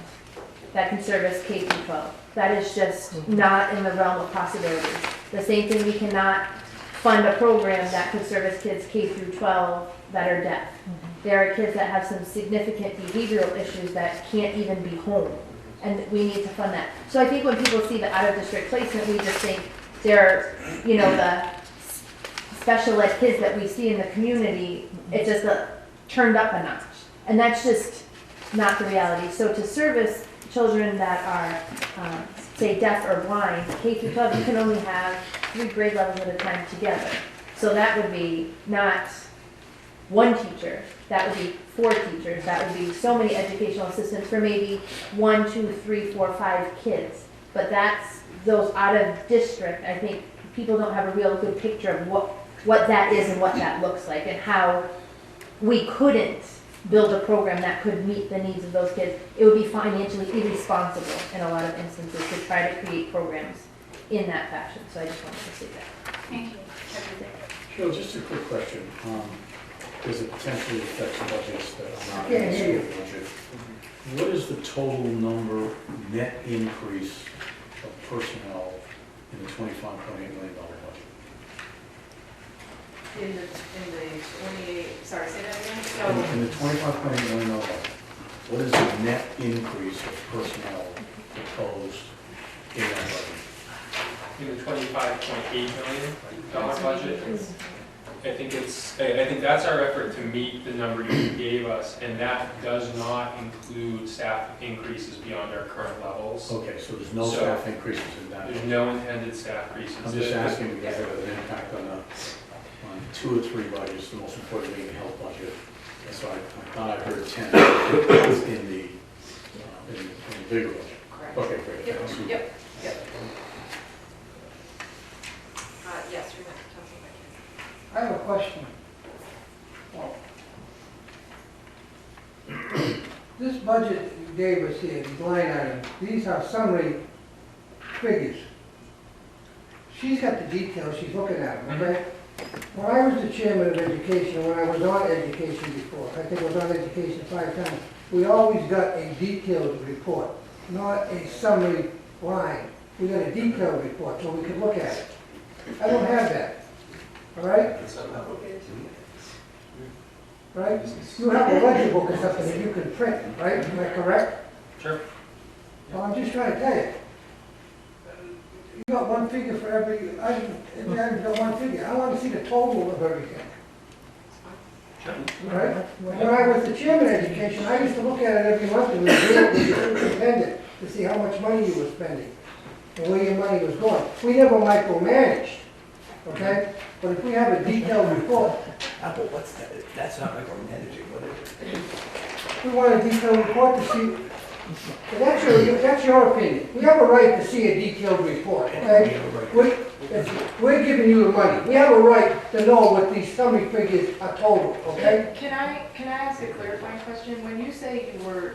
that can service K through 12. That is just not in the realm of possibilities. The same thing, we cannot fund a program that could service kids K through 12 that are deaf. There are kids that have some significant behavioral issues that can't even be home, and we need to fund that. So I think when people see the out-of-district placement, we just think they're, the special ed kids that we see in the community, it's just turned up a notch. And that's just not the reality. So to service children that are, say, deaf or blind, K through 12, you can only have 3 grade levels at a time together. So that would be not 1 teacher, that would be 4 teachers, that would be so many educational assistants for maybe 1, 2, 3, 4, 5 kids. But that's, those out of district, I think people don't have a real good picture of what that is and what that looks like, and how we couldn't build a program that could meet the needs of those kids. It would be financially irresponsible in a lot of instances to try to create programs in that fashion, so I just wanted to say that.
Thank you.
Cheryl, just a quick question. Does it potentially affect the budgets that are not
Yeah,
in the
yeah.
school budget? What is the total number net increase of personnel in the $25.8 million budget?
In the 28, sorry, say that again?
In the $25.8 million budget, what is the net increase of personnel proposed in that budget?
In the $25.8 million budget, I think that's our effort to meet the number you gave us, and that does not include staff increases beyond our current levels.
Okay, so there's no staff increases in that?
There's no intended staff increases.
I'm just asking because it has an impact on 2 or 3 budgets, the most important being the health budget. And so I thought I heard 10 in the bigger budget.
Correct.
Okay, great.
Yep,
Thanks.
yep, yep. Yes, you're right.
I have a question. This budget you gave us here, these line items, these are summary figures. She's got the details, she's looking at them, okay? When I was the chairman of education, when I was on education before, I think I was on education 5 times, we always got a detailed report, not a summary line. We got a detailed report so we could look at it. I don't have that, all right? Right? You have a ledger book or something that you can print, right? Am I correct?
Sure.
Well, I'm just trying to tell you. You got one figure for every, I've got one figure. I want to see the total of everything. Right? When I was the chairman of education, I used to look at it every month and review it with the superintendent to see how much money you were spending and where your money was going. We never micromanaged, okay? But if we have a detailed report,
But what's that? That's not micromanaging, what is it?
we want a detailed report to see, that's your opinion. We have a right to see a detailed report, okay? We're giving you the money. We have a right to know what these summary figures are total, okay?
Can I ask a clarifying question? When you say you were,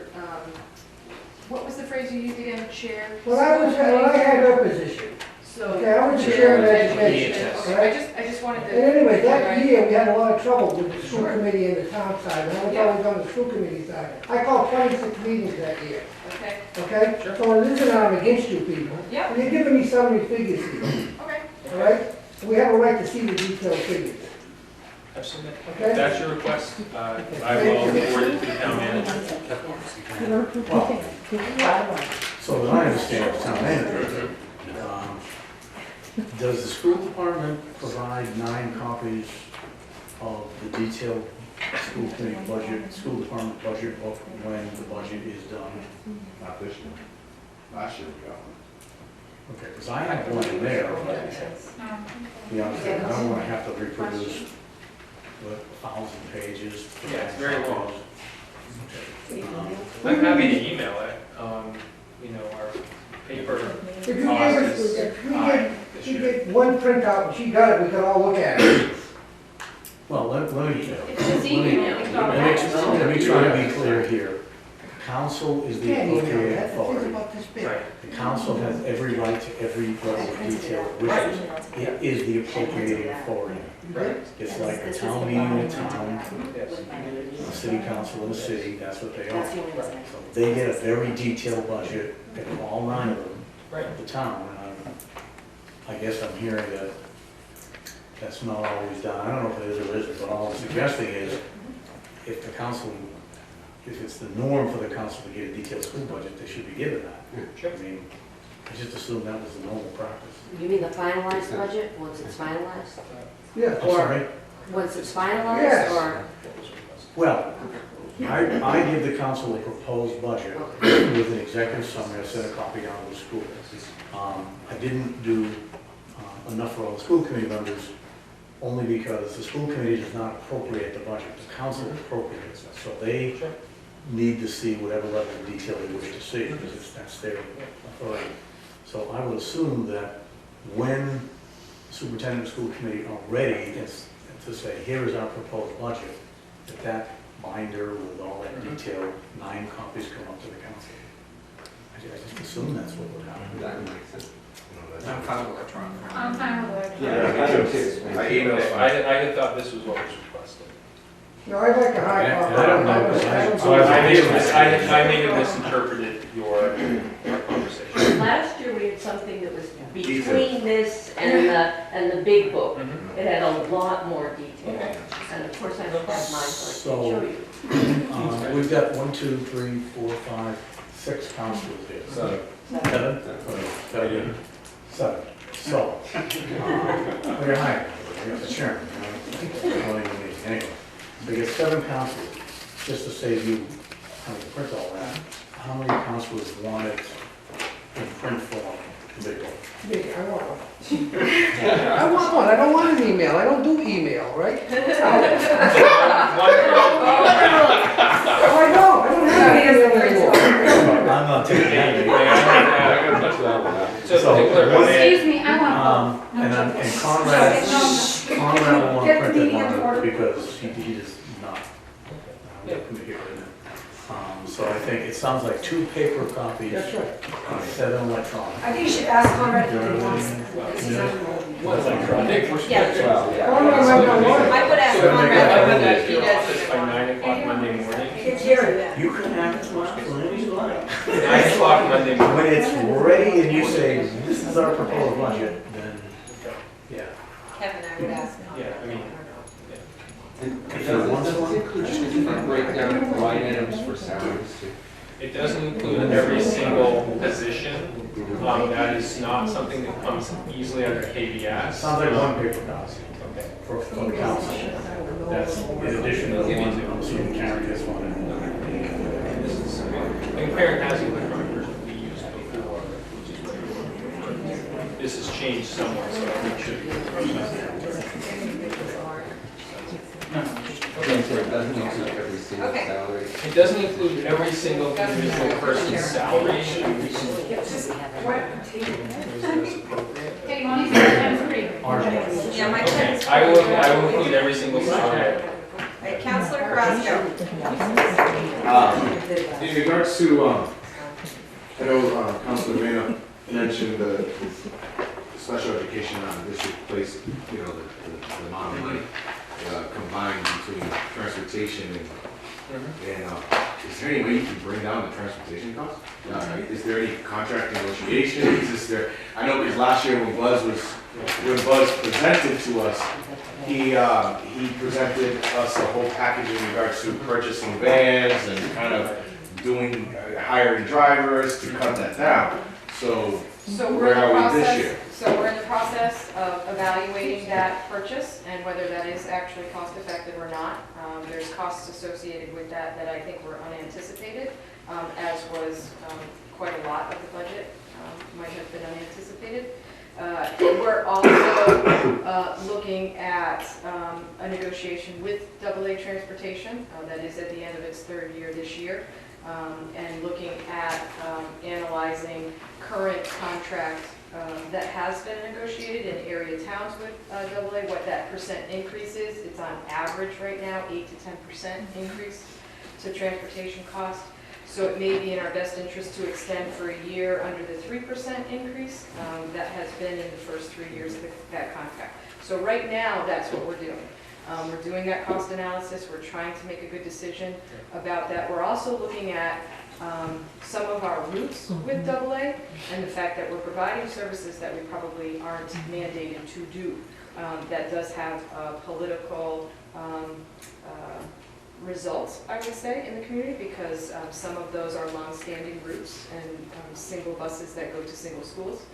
what was the phrase you used again, chair?
When I had her position,
So.
okay, I was the chair of education,
Okay,
all right?
I just wanted to.
And anyway, that
Right.
year, we had a lot of trouble with the school committee and the town side, and I was always on the school committee side. I called 26 meetings that year,
Okay,
okay? So it isn't I'm against you people.
Yeah.
You're giving me summary figures here,
okay.
all right? We have a right to see the detailed figures,
Absolutely.
okay?
If that's your request, I will forward it to the town manager.
So that I understand, as town manager, does the school department provide 9 copies of the detailed school committee budget, school department budget book when the budget is done?
Not this year. Last year we got one.
Okay, because I have one in there, but, you know, I don't want to have to reproduce 1,000 pages.
Yeah, it's very long.
Okay.
I'm happy to email it. Our paper
If you
cost
gave us,
is
if we
high
get,
this
she
year.
get one printout and she got it, we could all look at it.
Well, let me
It's
try to be clear here. Council is the
Can't email
appropriate
that, it's
authority.
about this big.
Right.
The council has every right to every level of detail, which it is the appropriating authority.
Right.
It's like a town meeting in a town, a city council in a city, that's what they are. So they get a very detailed budget, and all 9 of them,
Right.
the town. And I guess I'm hearing that that's not always done. I don't know if it is or isn't, but all I'm suggesting is if the council, if it's the norm for the council to get a detailed school budget, they should be given that.
Sure.
I mean, I just assumed that was the normal practice.
You mean the finalized budget, once it's finalized?
Yeah.
I'm sorry?
Once it's finalized,
Yes.
or?
Well, I give the council a proposed budget with an executive summary, I sent a copy down to the school. I didn't do enough for all the school committee members, only because the school committee does not appropriate the budget, the council appropriates it. So they need to see whatever level of detail they wish to see, because that's their authority. So I would assume that when superintendent and school committee are ready to say, here is our proposed budget, that binder with all that detail, 9 copies come up to the council. I just assume that's what would happen.
That makes sense.
I'm fine with electronic.
I'm fine with it.
I emailed it.
I had thought this was what was requested.
No, I'd like a hard copy.
I don't know.
So I may have misinterpreted your conversation.
Last year, we had something that was between this and the big book. It had a lot more detail. And of course, I don't have mine, so I can't show you.
We've got 1, 2, 3, 4, 5, 6 councilors here. 7. 7. 7. So, we're hiring, we got the chairman. Anyway, so you get 7 councilors, just to save you having to print all that. How many councilors want it in print form, the big one?
Big, I want one. I want one, I don't want an email, I don't do email, right? Oh, I don't have an email anymore.
I'm not taking
Excuse me, I want one.
And Conrad will want to print that one because he does not. Come here, so I think it sounds like 2 paper copies.
That's right.
7 electronic.
I think you should ask Conrad if he wants.
What's electronic?
Yeah.
I would ask Conrad.
I would at your office by 9 o'clock Monday morning.
It's here.
You can have it whenever you like.
9 o'clock Monday morning.
When it's ready and you say, this is our proposed budget, then, yeah.
Kevin, I would ask.
Yeah, I mean,
Does it include just a breakdown of line items for salaries too?
it doesn't include every single position. That is not something that comes easily under KVS.
Sounds like 1 paper copy
Okay.
for the council. That's in addition to the one that I'm assuming Karen just wanted.
And parent has the electronic version we used before, which is what this has changed somewhat, so I think should
Okay.
Salary.
It doesn't include every single individual person's salary.
Hey, you want to say that free?
Yeah, my
Okay,
turn.
I will include every single salary.
Right, Counselor Carrasco.
In regards to, I know Councilor Reyna mentioned the special education district place, you know, the amount of money combined between transportation and, is there any way you can bring down the transportation costs? Is there any contract negotiations? Is there, I know because last year when Buzz presented to us, he presented us a whole package in regards to purchasing vans and kind of doing, hiring drivers to cut that down. So
So
where are we this year?
So we're in the process of evaluating that purchase and whether that is actually cost effective or not. There's costs associated with that I think were unanticipated, as was quite a lot of the budget might have been unanticipated. We're also looking at a negotiation with AA Transportation that is at the end of its 3rd year this year, and looking at analyzing current contract that has been negotiated in area towns with AA, what that % increase is. It's on average right now 8 to 10% increase to transportation cost. So it may be in our best interest to extend for a year under the 3% increase that has been in the first 3 years of that contract. So right now, that's what we're doing. We're doing that cost analysis. We're trying to make a good decision about that. We're also looking at some of our routes with AA and the fact that we're providing services that we probably aren't mandated to do. That does have political results, I would say, in the community because some of those are long-standing routes and single buses that go to single schools.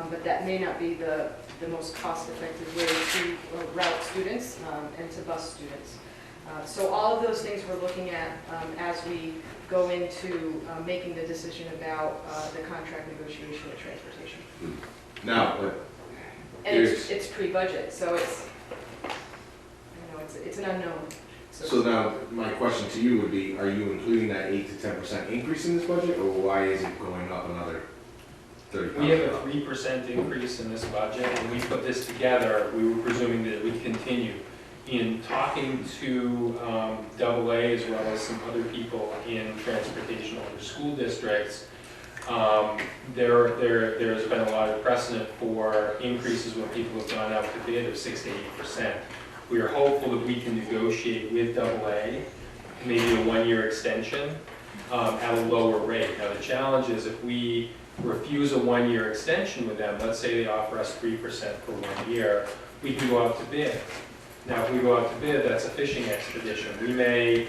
But that may not be the most cost-effective way to route students and to bus students. So all of those things we're looking at as we go into making the decision about the contract negotiation with transportation.
Now, but
and it's pre-budget, so it's an unknown.
So now, my question to you would be, are you including that 8 to 10% increase in this budget, or why is it going up another
We have a 3% increase in this budget, and we put this together, we were presuming that it would continue. In talking to AA as well as some other people in transportation over school districts, there's been a lot of precedent for increases when people have gone out to bid of 6 to 8%. We are hopeful that we can negotiate with AA, maybe a 1-year extension at a lower rate. Now the challenge is if we refuse a 1-year extension with them, let's say they offer us 3% for 1 year, we can go out to bid. Now if we go out to bid, that's a fishing expedition. We may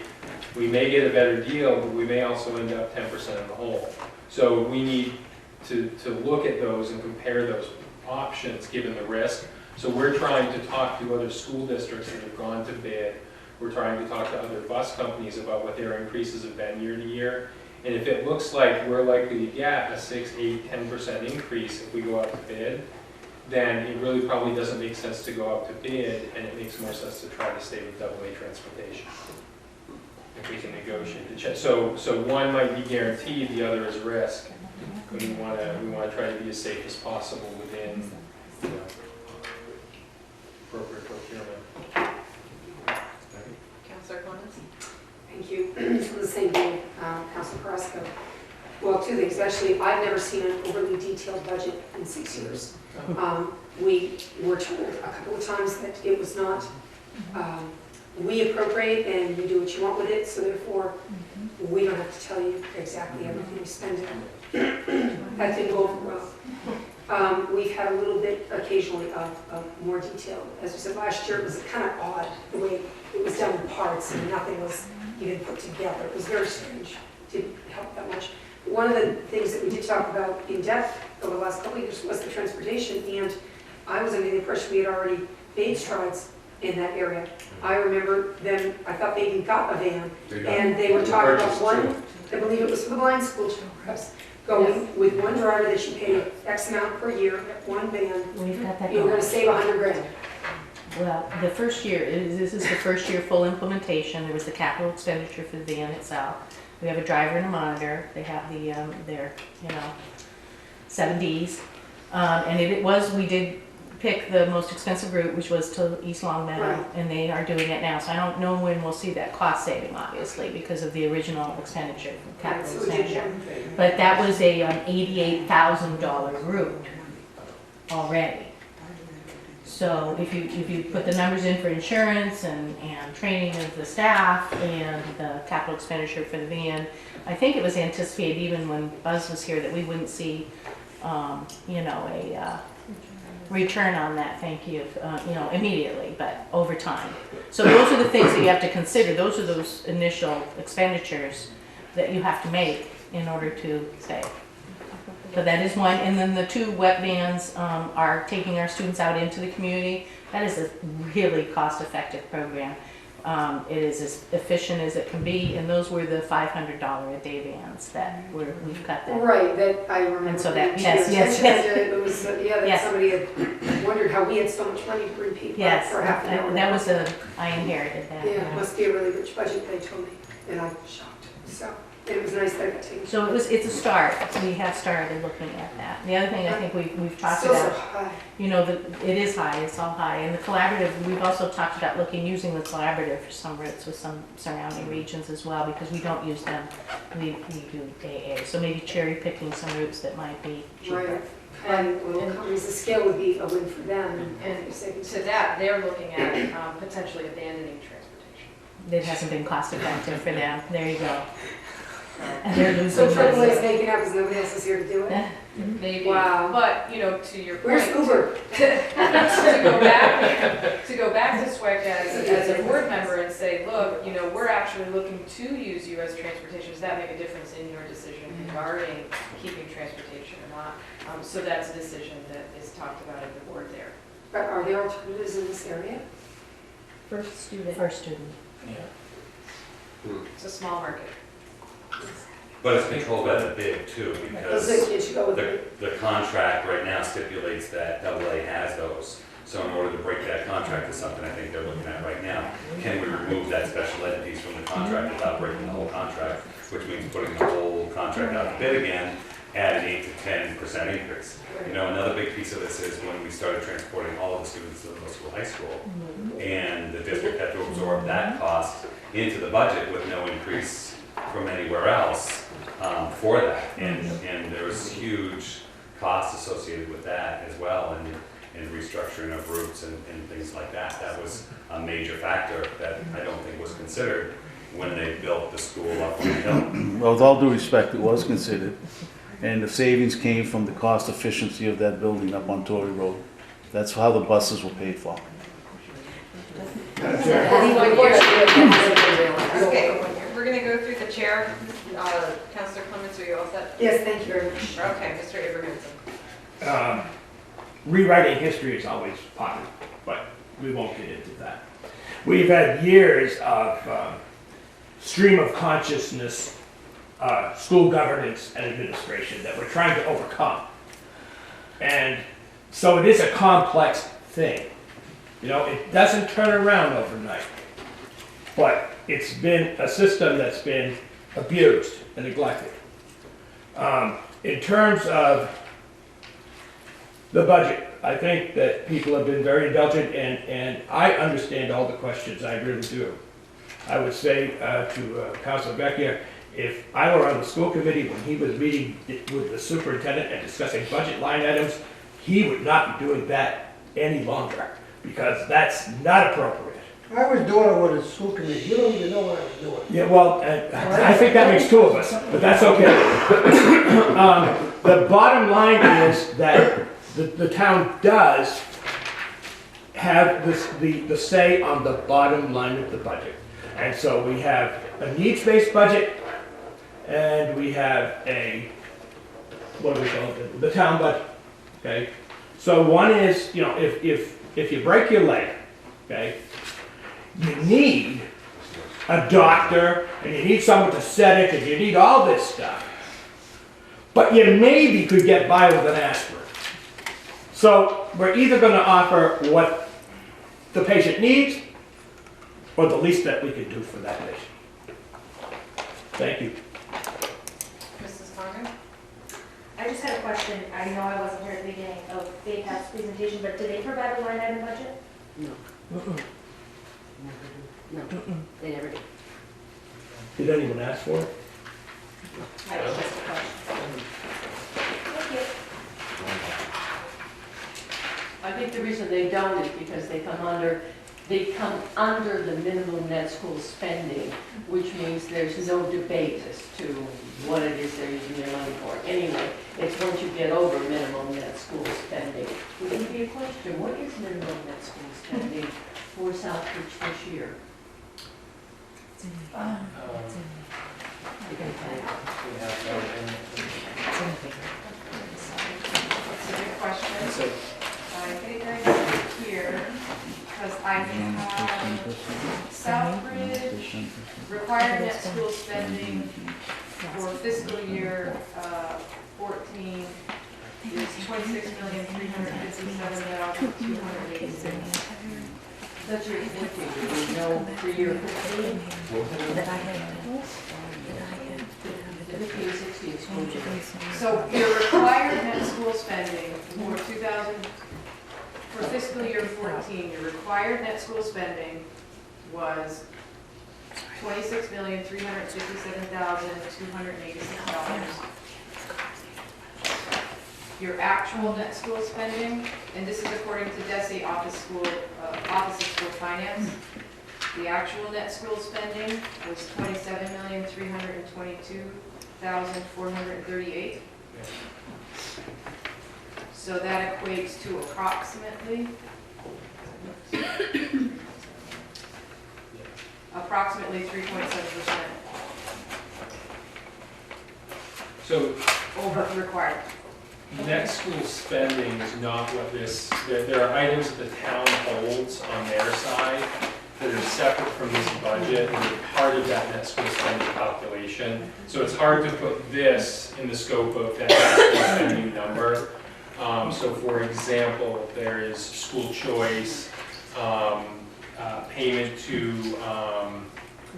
get a better deal, but we may also end up 10% in the hole. So we need to look at those and compare those options given the risk. So we're trying to talk to other school districts that have gone to bid. We're trying to talk to other bus companies about what their increases have been year to year. And if it looks like we're likely to get a 6, 8, 10% increase if we go out to bid, then it really probably doesn't make sense to go out to bid, and it makes more sense to try to stay with AA transportation. If we can negotiate the check. So one might be guaranteed, the other is risk. We want to try to be as safe as possible within appropriate procurement.
Councilor Clemens?
Thank you. From the same vein, Councilor Carrasco. Well, two things. Actually, I've never seen an overly detailed budget in 6 years. We were told a couple of times that it was not, we appropriate and you do what you want with it, so therefore we don't have to tell you exactly everything we spend it. That didn't go over well. We've had a little bit occasionally of more detail. As we said last year, it was kind of odd the way it was done in parts and nothing was even put together. It was very strange. Didn't help that much. One of the things that we did talk about in depth over the last couple of years was the transportation, and I was under the impression we had already made strides in that area. I remember them, I thought they even got a van, and they were talking about one, I believe it was for the blind school, perhaps, going with one driver that you pay X amount per year, one van.
We've got that
You were
going.
gonna save $100,000.
Well, the first year, this is the first year full implementation. There was the capital expenditure for the van itself. We have a driver and a monitor. They have the, their, 7Ds. And we did pick the most expensive route, which was to East Long Meadow,
Right.
and they are doing it now. So I don't know when we'll see that cost saving, obviously, because of the original expenditure, capital
So we did
expenditure.
one thing.
But that was a $88,000 route already. So if you put the numbers in for insurance and training of the staff and the capital expenditure for the van, I think it was anticipated even when Buzz was here that we wouldn't see, a return on that, thank you, immediately, but over time. So those are the things that you have to consider. Those are those initial expenditures that you have to make in order to save. So that is one, and then the 2 wet vans are taking our students out into the community. That is a really cost-effective program. It is as efficient as it can be, and those were the $500 a day vans that we've cut that.
Right, that I remember.
And so that,
too.
yes.
It was, that
Yes.
somebody had wondered how we had so much money to bring people out
Yes,
for half an hour.
that was I inherited that.
Yeah, it must be a really rich budget, they told me, and I'm shocked. So, it was nice that I got taken.
So it's a start. We have started looking at that. The other thing I think we've talked
Still so
about,
high.
it is high, it's all high. And the collaborative, we've also talked about using the collaborative for some routes with some surrounding regions as well, because we don't use them. We do AA. So maybe cherry picking some routes that might be cheaper.
Right. And little companies, the scale would be a win for them.
And to that, they're looking at potentially abandoning transportation.
It hasn't been cost effective for them. There you go. And they're losing
So AAA
money.
is making out because nobody else is here to do it?
Maybe,
Wow.
but, to your point.
Where's Uber?
to go back to SWEC as a board member and say, look, we're actually looking to use you as transportation. Does that make a difference in your decision regarding keeping transportation or not? So that's a decision that is talked about at the board there.
But are there alternatives in this area?
First student.
It's a small market.
But it's controlled by the bid too, because the contract right now stipulates that AA has those. So in order to break that contract is something I think they're looking at right now. Can we remove that special entities from the contract without breaking the whole contract? Which means putting the whole contract out to bid again, at an 8 to 10% increase. You know, another big piece of this is when we started transporting all of the students to the middle school, high school, and the district had to absorb that cost into the budget with no increase from anywhere else for that. And there was huge costs associated with that as well, and restructuring of routes and things like that. That was a major factor that I don't think was considered when they built the school up on the hill.
Well, with all due respect, it was considered, and the savings came from the cost efficiency of that building up on Torrey Road. That's how the buses were paid for.
Okay, we're gonna go through the chair. Councilor Clements, are you all set?
Yes, thank you very much.
Okay, Mr. Abrahamson.
Rewriting history is always popular, but we won't get into that. We've had years of stream of consciousness, school governance and administration that we're trying to overcome. And so it is a complex thing. You know, it doesn't turn around overnight, but it's been a system that's been abused and neglected. In terms of the budget, I think that people have been very indulgent, and I understand all the questions, I really do. I would say to Councilor Beckier, if I were on the school committee when he was meeting with the superintendent and discussing budget line items, he would not be doing that any longer, because that's not appropriate.
I was doing it with the school committee, you don't even know what I was doing.
Yeah, well, I think that makes two of us, but that's okay. The bottom line is that the town does have the say on the bottom line of the budget. And so we have a needs-based budget, and we have a, what do we call it, the town budget, okay? So one is, you know, if you break your leg, okay, you need a doctor, and you need someone to set it, and you need all this stuff. But you maybe could get by with an aspirin. So we're either going to offer what the patient needs, or the least that we can do for that patient. Thank you.
Mrs. Congan?
I just had a question. I know I wasn't here at the beginning of FAPA's presentation, but did they provide a line item budget?
No. No, they never did.
Did anyone ask for it?
I just asked a question. Thank you.
I think the reason they don't is because they come under the minimum net school spending, which means there's no debate as to what it is they're using their money for. Anyway, it's once you get over minimum net school spending. Would it be a question, what is minimum net school spending for Southbridge this year?
That's a good question. I think I have it here, because I have Southbridge required net school spending for fiscal year 14 is $26,357,286.
That's your 15, there's no 3-year 15. 15, 16 school year.
So your required net school spending for fiscal year 14, your required net school spending was $26,357,286. Your actual net school spending, and this is according to DESE Office of School Finance, the actual net school spending was $27,322,438. So that equates to approximately 3.7%.
So
over required.
net school spending is not what this, there are items that the town holds on their side that are separate from this budget and are part of that net school spending calculation. So it's hard to put this in the scope of that net school spending number. So for example, there is school choice, payment to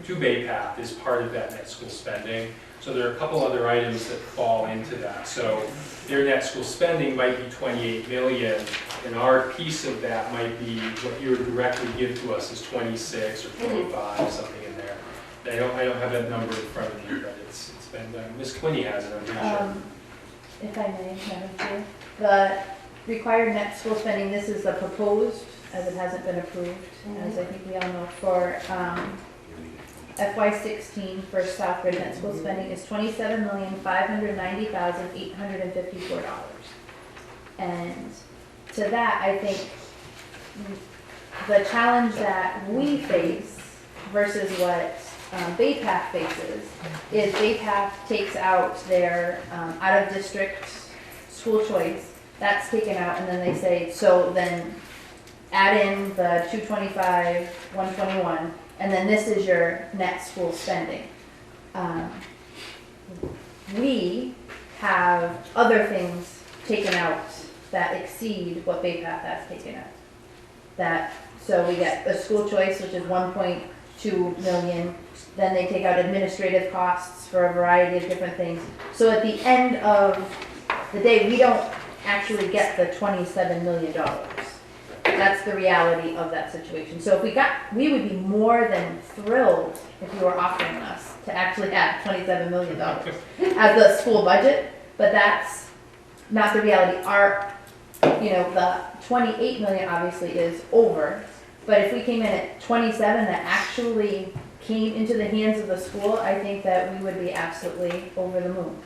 to Bay Path is part of that net school spending. So there are a couple other items that fall into that. So their net school spending might be 28 million, and our piece of that might be what you would directly give to us is 26 or 25, something in there. I don't have that number in front of me, but it's been done. Ms. Quinney has it, I'm pretty sure.
If I may, Madam Chair, the required net school spending, this is the proposed, as it hasn't been approved, as I think we all know, for FY16 for Southbridge net school spending is $27,590,854. And to that, I think the challenge that we face versus what Bay Path faces is Bay Path takes out their out-of-district school choice, that's taken out, and then they say, so then add in the 225, 121, and then this is your net school spending. We have other things taken out that exceed what Bay Path has taken out. So we get a school choice, which is 1.2 million. Then they take out administrative costs for a variety of different things. So at the end of the day, we don't actually get the $27 million. That's the reality of that situation. So if we would be more than thrilled if you were offering us to actually have $27 million as the school budget, but that's not the reality. The 28 million obviously is over, but if we came in at 27 that actually came into the hands of the school, I think that we would be absolutely over the moon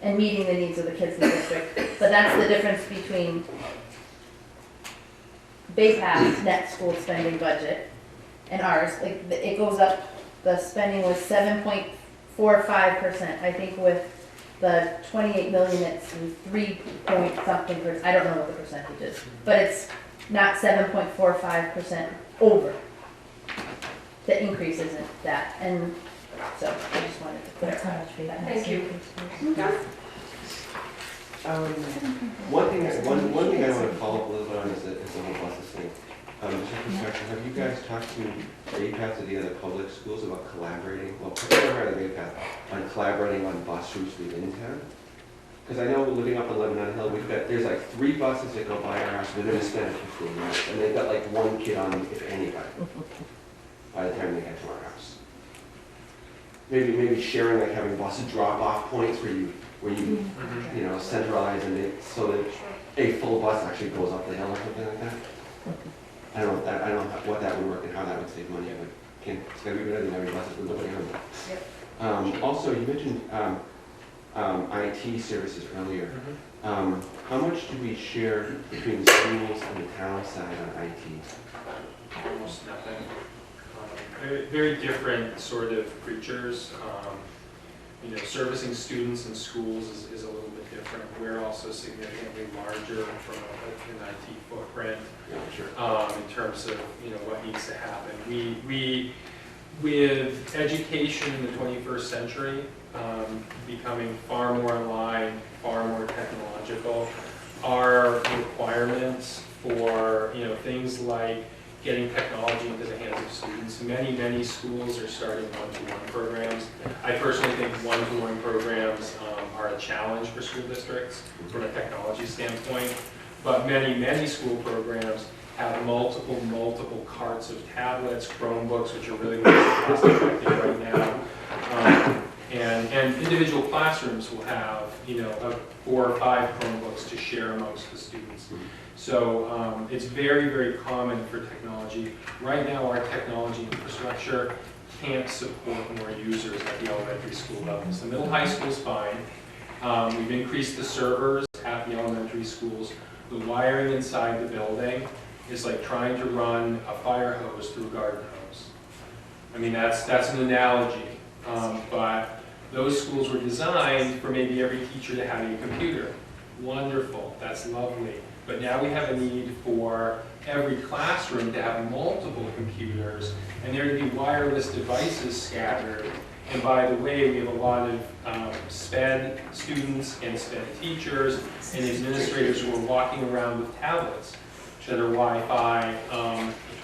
and meeting the needs of the kids in the district. But that's the difference between Bay Path's net school spending budget and ours. Like, it goes up, the spending was 7.45%. I think with the 28 million, it's 3 point something percent. I don't know what the percentage is, but it's not 7.45% over. The increase isn't that, and so I just wanted to clarify.
Thank you.
One thing I want to follow up a little bit on is the whole buses thing. Just a perspective, have you guys talked to Bay Path or the other public schools about collaborating, well, particularly the Bay Path, on collaborating on bus routes within town? Because I know living up on Lebanon Hill, there's like 3 buses that go by our house, they're going to spend 15 minutes, and they've got like 1 kid on them, if anybody, by the time they get to our house. Maybe sharing, like having bus drop-off points where you centralize and so that a full bus actually goes up the hill or something like that. I don't know what that would work and how that would save money, but it's going to be better than having buses with nobody on them. Also, you mentioned IT services earlier. How much do we share between the schools and the town side on IT?
Almost nothing. Very different sort of creatures. Servicing students in schools is a little bit different. We're also significantly larger from an IT footprint in terms of what needs to happen. We with education in the 21st century becoming far more online, far more technological, our requirements for things like getting technology into the hands of students. Many schools are starting one-to-one programs. I personally think one-to-one programs are a challenge for school districts from a technology standpoint, but many school programs have multiple carts of tablets, Chromebooks, which are really cost effective right now. And individual classrooms will have 4 or 5 Chromebooks to share amongst the students. So it's very common for technology. Right now, our technology infrastructure can't support more users at the elementary school levels. The middle high school is fine. We've increased the servers at the elementary schools. The wiring inside the building is like trying to run a fire hose through a garden hose. I mean, that's an analogy, but those schools were designed for maybe every teacher to have a computer. Wonderful, that's lovely. But now we have a need for every classroom to have multiple computers and there to be wireless devices scattered. And by the way, we have a lot of SPED students and SPED teachers and administrators who are walking around with tablets that are Wi-Fi.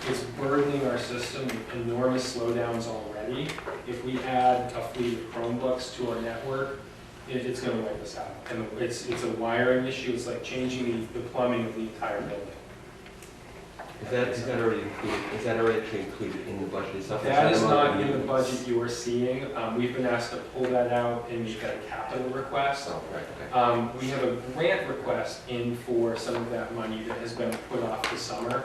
It's burdening our system with enormous slowdowns already. already. If we add a fleet of Chromebooks to our network, it's going to wipe us out. And it's a wiring issue. It's like changing the plumbing of the entire building.
Is that already included? Is that already included in the budget itself?
That is not in the budget you are seeing. We've been asked to pull that out and make that a capital request.
Oh, right, okay.
We have a grant request in for some of that money that has been put off this summer.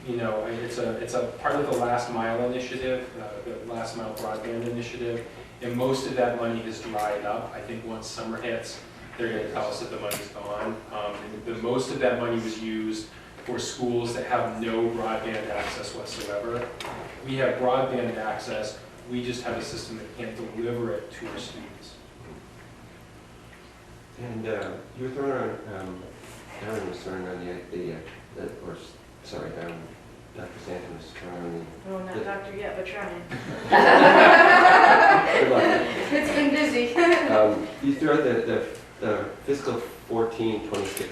You know, it's a part of the last mile initiative, the last mile broadband initiative, and most of that money has dried up. I think once summer hits, they're going to tell us that the money's gone. Most of that money was used for schools that have no broadband access whatsoever. We have broadband access, we just have a system that can't deliver it to our students.
And you were throwing around, Aaron was throwing around Dr. Stanton was throwing
Oh, not doctor yet, but trying.
Good luck.
It's been busy.
You threw out the fiscal 14-26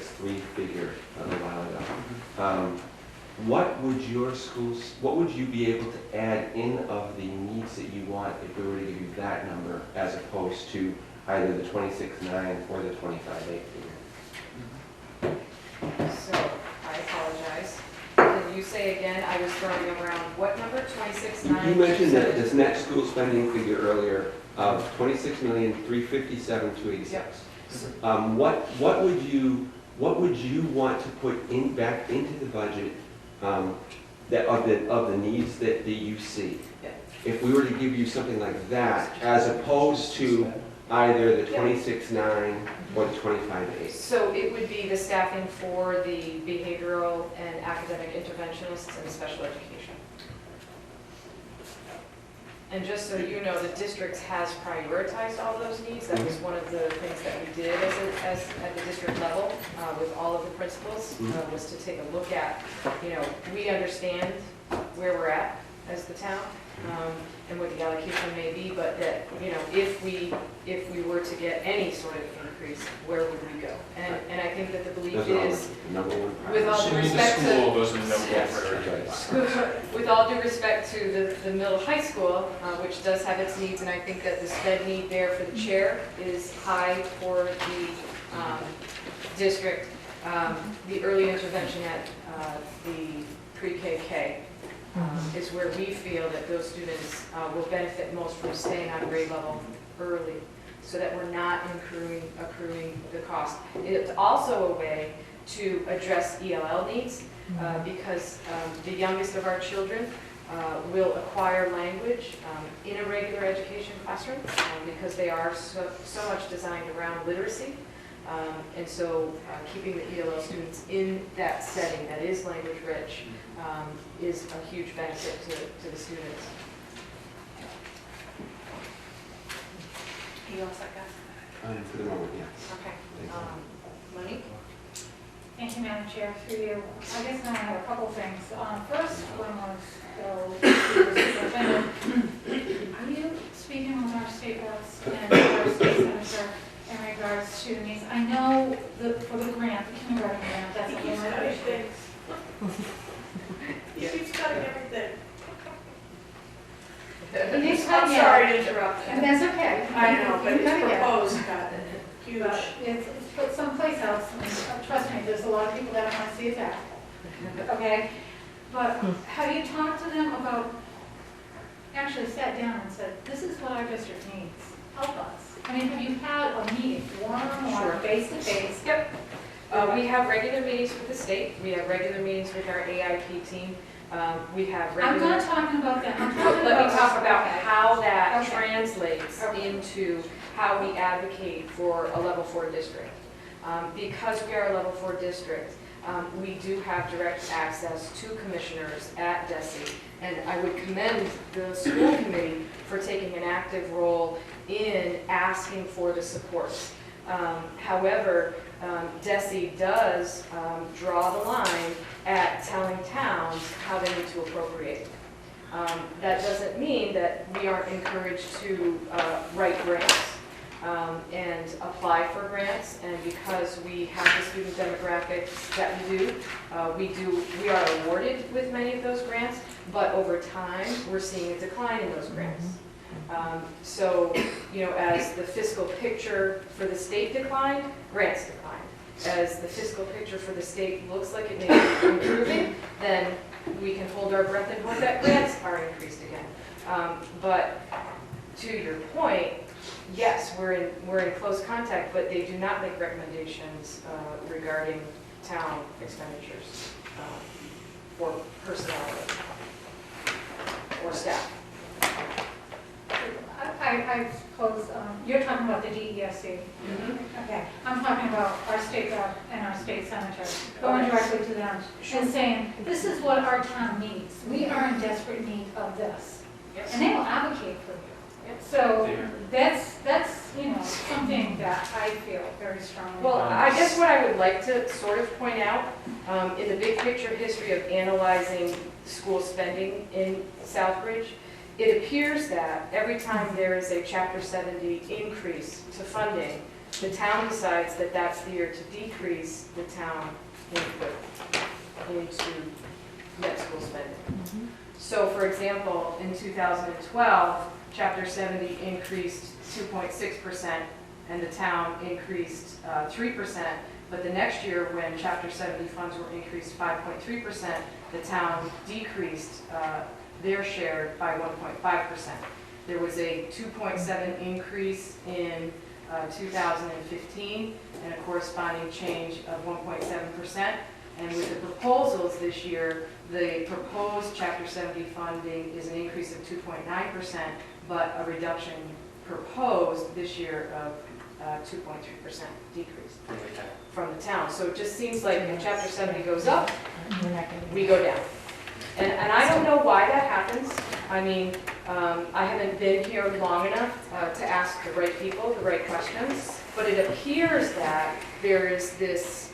figure a little while ago. What would you be able to add in of the needs that you want if we were to give you that number as opposed to either the 26.9 or the 25.8 figure?
So, I apologize. Did you say again, I was throwing around what number, 26.9?
You mentioned that this net school spending figure earlier of $26,357,286.
Yep.
What would you want to put back into the budget that of the needs that you see?
Yeah.
If we were to give you something like that, as opposed to either the 26.9 or the 25.8.
So it would be the staffing for the behavioral and academic interventionists and special education. And just so you know, the district has prioritized all those needs. That was one of the things that we did as at the district level with all of the principals, was to take a look at, you know, we understand where we're at as the town and what the allocation may be, but that, you know, if we were to get any sort of increase, where would we go? And I think that the belief is, with all due respect to with all due respect to the middle high school, which does have its needs, and I think that the sped need there for the chair is high for the district. The early intervention at the pre-KK is where we feel that those students will benefit most from staying on grade level early, so that we're not accruing the cost. It's also a way to address ELL needs, because the youngest of our children will acquire language in a regular education classroom, because they are so much designed around literacy. And so keeping the ELL students in that setting that is language rich is a huge benefit to the students. You all set, guys?
For the moment, yes.
Okay. Monique?
Thank you, Madam Chair, through you. I guess now I have a couple things. First, are you speaking with our state reps and our state senator in regards to needs? I know for the grant, the kindergarten grant, that's a little bit.
He keeps cutting everything.
I'm
sorry to interrupt.
That's okay.
I know, but
You gotta
it's
get it.
proposed got huge.
But it's put someplace else, and trust me, there's a lot of people that want to see it back. Okay? But have you talked to them about, actually sat down and said, this is what our district needs, help us? I mean, have you had a meeting, one-on-one, face-to-face?
Yep. We have regular meetings with the state. We have regular meetings with our AIP team. We have regular...
I'm not talking about that. I'm talking
Let
about...
me talk about how that
Okay.
translates into how we advocate for a level 4 district. Because we are a level 4 district, we do have direct access to commissioners at DESE, and I would commend the school committee for taking an active role in asking for the support. However, DESE does draw the line at telling towns how they need to appropriate. That doesn't mean that we aren't encouraged to write grants and apply for grants, and because we have the student demographics that we are awarded with many of those grants,
but over time, we're seeing a decline in those grants. So, you know, as the fiscal picture for the state declined, grants declined. As the fiscal picture for the state looks like it may be improving, then we can hold our breath and hope that grants are increased again. But to your point, yes, we're in close contact, but they do not make recommendations regarding town expenditures for personnel or staff.
I suppose, you're talking about the DESC. Okay, I'm talking about our state rep and our state senator, going directly to them and saying, this is what our town needs. We are in desperate need of this. And they will advocate for you. So that's, you know, something that I feel very strongly.
Well, I guess what I would like to sort of point out, in the big picture history of analyzing school spending in Southbridge, it appears that every time there is a Chapter 70 increase to funding, the town decides that that's the year to decrease the town input into net school spending. So for example, in 2012, Chapter 70 increased 2.6% and the town increased 3%, but the next year when Chapter 70 funds were increased 5.3%, the town decreased their share by 1.5%. There was a 2.7 increase in 2015 and a corresponding change of 1.7%. And with the proposals this year, the proposed Chapter 70 funding is an increase of 2.9%, but a reduction proposed this year of 2.3% decrease from the town. So it just seems like if Chapter 70 goes up, we go down. And I don't know why that happens. I mean, I haven't been here long enough to ask the right people the right questions, but it appears that there is this,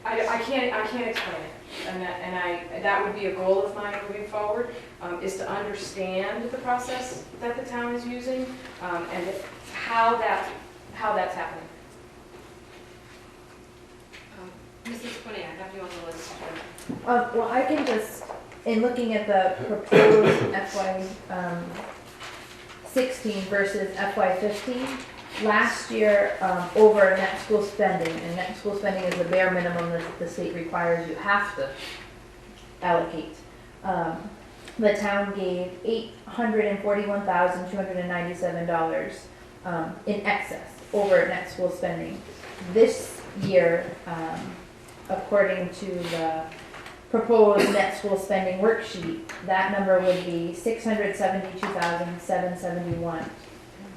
I can't explain it. And that would be a goal of mine moving forward, is to understand the process that the town is using and how that's happening.
Mrs. Quinney, I have you on the list.
Well, I can just, in looking at the proposed FY 16 versus FY 15, last year, over net school spending, and net school spending is the bare minimum that the state requires you have to allocate. The town gave $841,297 in excess over net school spending. This year, according to the proposed net school spending worksheet, that number would be $672,771.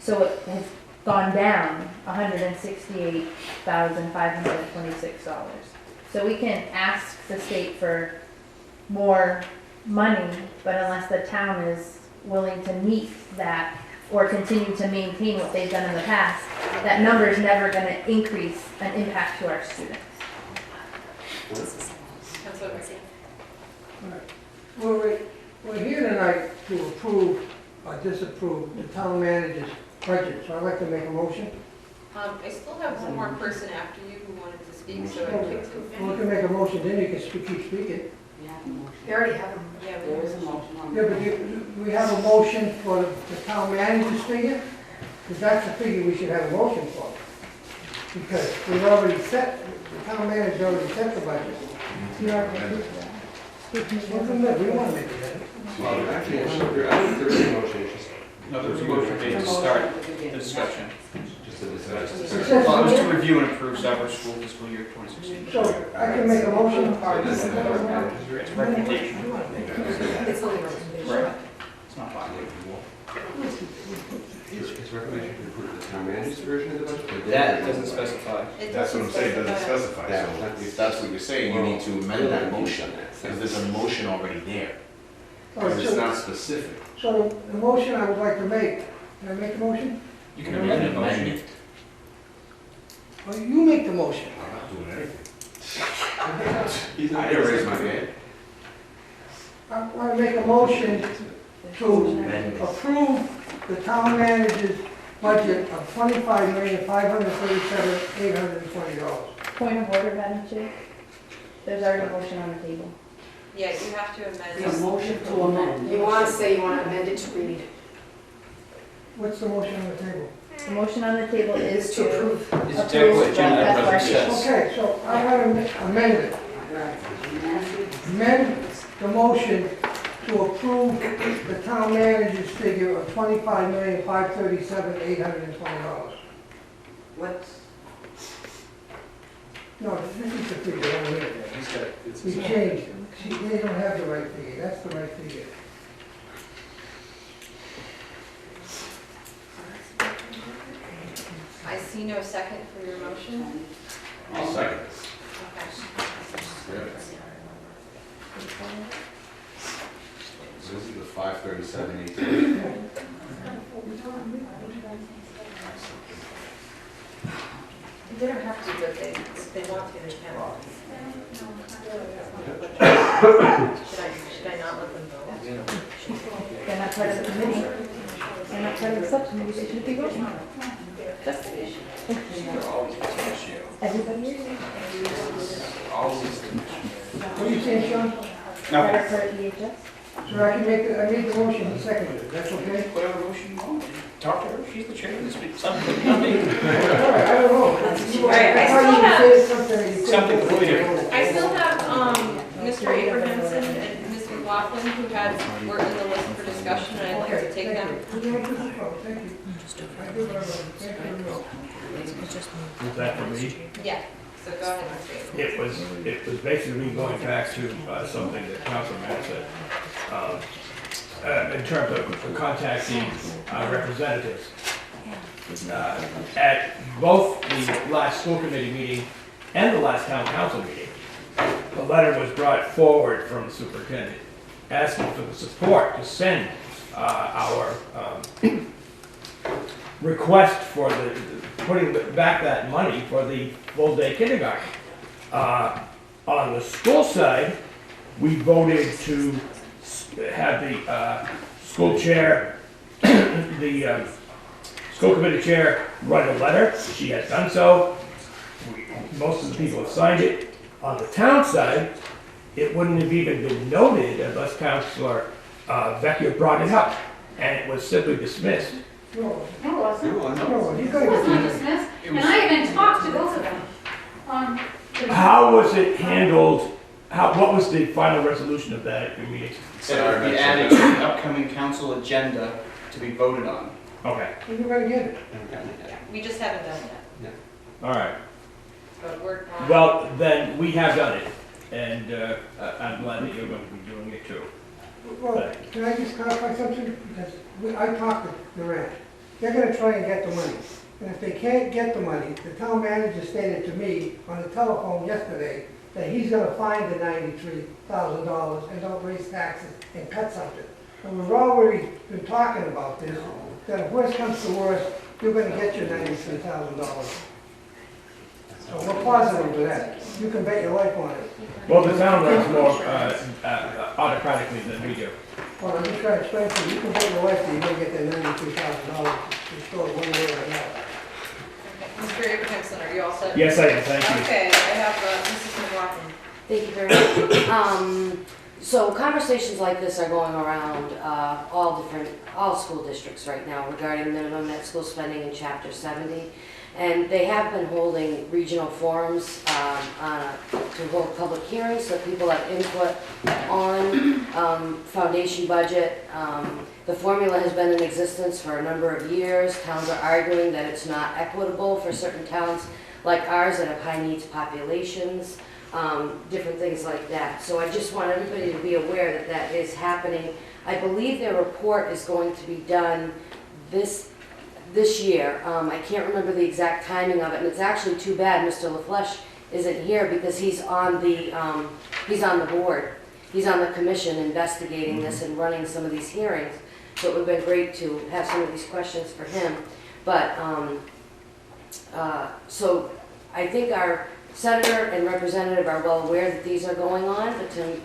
So it has gone down $168,526. So we can ask the state for more money, but unless the town is willing to meet that or continue to maintain what they've done in the past, that number is never going to increase an impact to our students.
Councilor Garcia.
We're here tonight to approve or disapprove the town manager's budget, so I'd like to make a motion.
I still have one more person after you who wanted to speak, so I'd like to.
Well, we can make a motion, then you can keep speaking.
You already have them. Yeah,
There is a motion on
Yeah, but we have a motion for the town manager's figure, because that's the figure we should have a motion for. Because we've already set, the town manager already set the budget. We want to make it better.
Well, actually, I think there is a motion, it's just.
No, there's a motion made to start the discussion.
Just a discussion.
Well, it was to review and approve Southbridge School fiscal year 2016.
So I can make a motion.
It's a recommendation.
It's only recommendation.
Right. It's not binding.
It's recommendation to approve the town manager's version of the budget? or
That
their
doesn't specify.
That's what I'm saying, it doesn't specify.
That-
So if that's what you're saying, you need to amend that motion, because there's a motion already there. Because it's not specific.
So the motion I would like to make, can I make the motion?
You can amend the motion.
Well, you make the motion.
I'm not doing anything.
He's
I didn't raise my hand.
I want to make a motion to approve the town manager's budget of $25,537,820.
Point of order, Madam Chair. There's already a motion on the table.
Yeah, you have to amend.
A motion to amend.
You want to say you want to amend it to read,
What's the motion on the table?
The motion on the table is
is to approve.
Is exactly what agenda
That's
item
why-
says.
Okay, so I want to amend it. Amend the motion to approve the town manager's figure of $25,537,820.
What's,
No, this is the figure over here.
He's got, it's.
We changed it. They don't have the right figure, that's the right figure.
I see no second for your motion.
I'll second.
Okay.
So this is the 537.8.
They don't have to, but if they want to, they can. Should I not let them vote?
They're not part of the committee. They're not part of the subcommittee, so should be voting. Just everybody is.
What do you say, Sean?
Better part of EHS.
So I can make, I made the motion, he seconded it, that's okay?
Whatever motion you want. Talk to her, she's the chair of this meeting. Something, not me.
All right, I don't know.
All right, I
thought
still
you
have-
said something that you
Something
couldn't-
completely different.
I still have, Mr. Abrahamson and Mr. McLaughlin who were in the list for discussion, and I'd like to take them.
Thank you. Thank you very much. Thank you very much.
Was that for me?
Yeah, so go ahead, Mr. Abrahamson.
It was basically going back to something that Councilman said, in terms of contacting representatives. At both the last school committee meeting and the last town council meeting, a letter was brought forward from the superintendent asking for the support to send our request for the putting back that money for the full-day kindergarten. On the school side, we voted to have the school chair, the school committee chair write a letter. She has done so. Most of the people have signed it. On the town side, it wouldn't have even been noted unless Councilor Vecchia brought it up, and it was simply dismissed.
No,
No, it wasn't.
no, you gotta
It was
get
not
this.
dismissed, and I even talked to both of them.
How was it handled? What was the final resolution of that at your meeting?
So it would be added to the upcoming council agenda to be voted on.
Okay,
You're gonna get it.
We just haven't done it
all right.
yet, but we're on.
Well, then, we have done it, and I'm glad that you're going to be doing it too.
Well, can I just clarify something? Because I talked to the ranch. They're gonna try and get the money. And if they can't get the money, the town manager stated to me on the telephone yesterday that he's gonna find the $93,000 and don't raise taxes and cut something. And we've already been talking about this, that if worse comes to worse, you're gonna get your $93,000. So we're positive with that. You can bet your life on it.
Well, the town runs more autocratically than we do.
Well, I'm just trying to explain to you, you can bet your life that you're gonna get that $93,000 restored one way or another.
Mr. Abrahamson, are you all set?
Yes, I am, thank you.
Okay, I have Mrs. McLaughlin.
thank you very much. So conversations like this are going around all school districts right now regarding minimum net school spending in Chapter 70. And they have been holding regional forums to hold public hearings so people have input on foundation budget. The formula has been in existence for a number of years. Towns are arguing that it's not equitable for certain towns like ours that have high needs populations, different things like that. So I just want everybody to be aware that that is happening. I believe their report is going to be done this year. I can't remember the exact timing of it, and it's actually too bad Mr. LaFleche isn't here because he's on the board. He's on the commission investigating this and running some of these hearings. So it would have been great to have some of these questions for him. But, so I think our senator and representative are well aware that these are going on, but to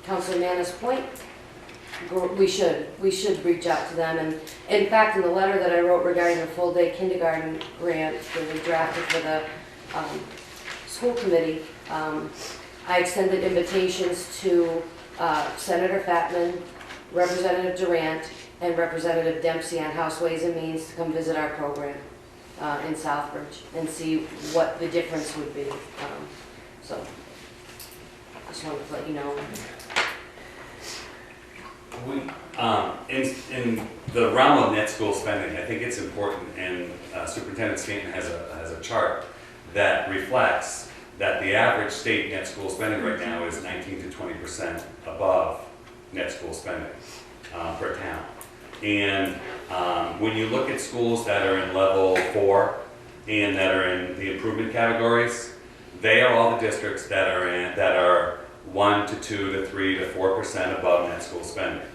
Councilor Nana's point, we should reach out to them. And in fact, in the letter that I wrote regarding the full-day kindergarten grant that we drafted for the school committee, I extended invitations to Senator Fatman, Representative Durant, and Representative Dempsey on House Ways and Means to come visit our program in Southbridge and see what the difference would be. So, just wanted to let you know.
In the realm of net school spending, I think it's important, and Superintendent Stanton has a chart that reflects that the average state net school spending right now is 19 to 20% above net school spending per town. And when you look at schools that are in level 4 and that are in the improvement categories, they are all the districts that are 1 to 2 to 3 to 4% above net school spending.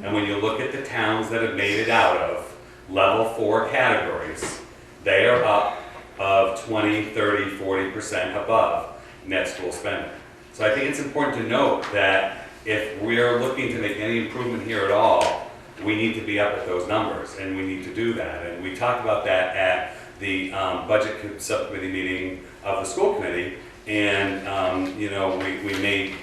And when you look at the towns that have made it out of level 4 categories, they are up of 20, 30, 40% above net school spending. So I think it's important to note that if we're looking to make any improvement here at all, we need to be up at those numbers, and we need to do that. And we talked about that at the budget subcommittee meeting of the school committee, and we made,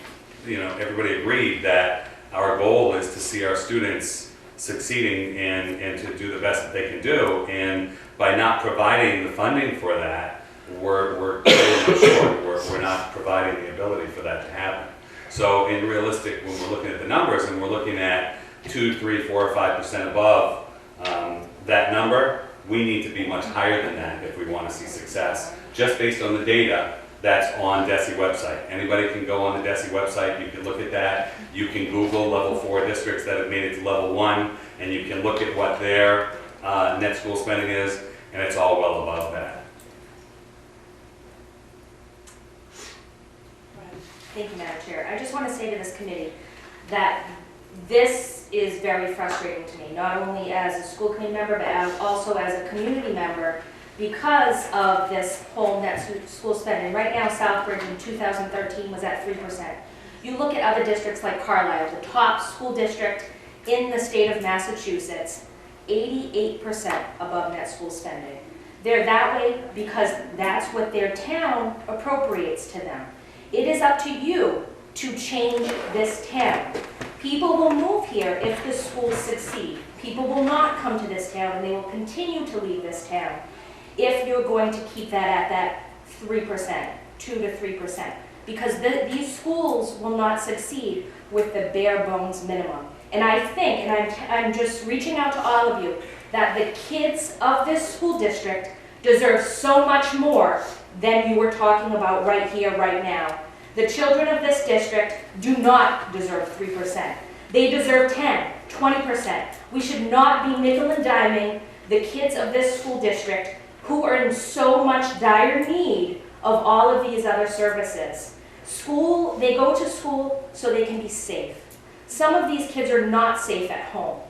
everybody agreed that our goal is to see our students succeeding and to do the best that they can do. And by not providing the funding for that, we're cutting short. We're not providing the ability for that to happen. So in realistic, when we're looking at the numbers and we're looking at 2, 3, 4, or 5% above that number, we need to be much higher than that if we want to see success, just based on the data that's on DESE website. Anybody can go on the DESE website, you can look at that, you can Google level 4 districts that have made it to level 1, and you can look at what their net school spending is, and it's all well above that.
Thank you, Madam Chair. I just want to say to this committee that this is very frustrating to me, not only as a school committee member, but also as a community member, because of this whole net school spending. Right now, Southbridge in 2013 was at 3%. You look at other districts like Carlisle, the top school district in the state of Massachusetts, 88% above net school spending. They're that way because that's what their town appropriates to them. It is up to you to change this town. People will move here if the schools succeed. People will not come to this town, and they will continue to leave this town if you're going to keep that at that 3%, 2 to 3%. Because these schools will not succeed with the bare bones minimum. And I think, and I'm just reaching out to all of you, that the kids of this school district deserve so much more than you were talking about right here, right now. The children of this district do not deserve 3%. They deserve 10, 20%. We should not be nickel and diming the kids of this school district who are in so much dire need of all of these other services. They go to school so they can be safe. Some of these kids are not safe at home.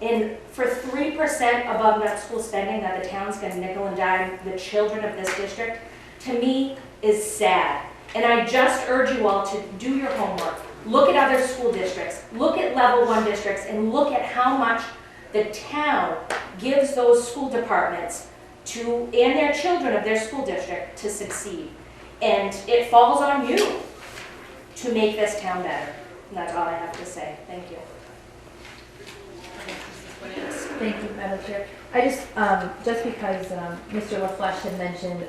And for 3% above net school spending that the town's going to nickel and dime the children of this district, to me, is sad. And I just urge you all to do your homework. Look at other school districts. Look at level 1 districts and look at how much the town gives those school departments and their children of their school district to succeed. And it falls on you to make this town better. And that's all I have to say. Thank you. Thank you, Madam Chair. I just because Mr. LaFleche had mentioned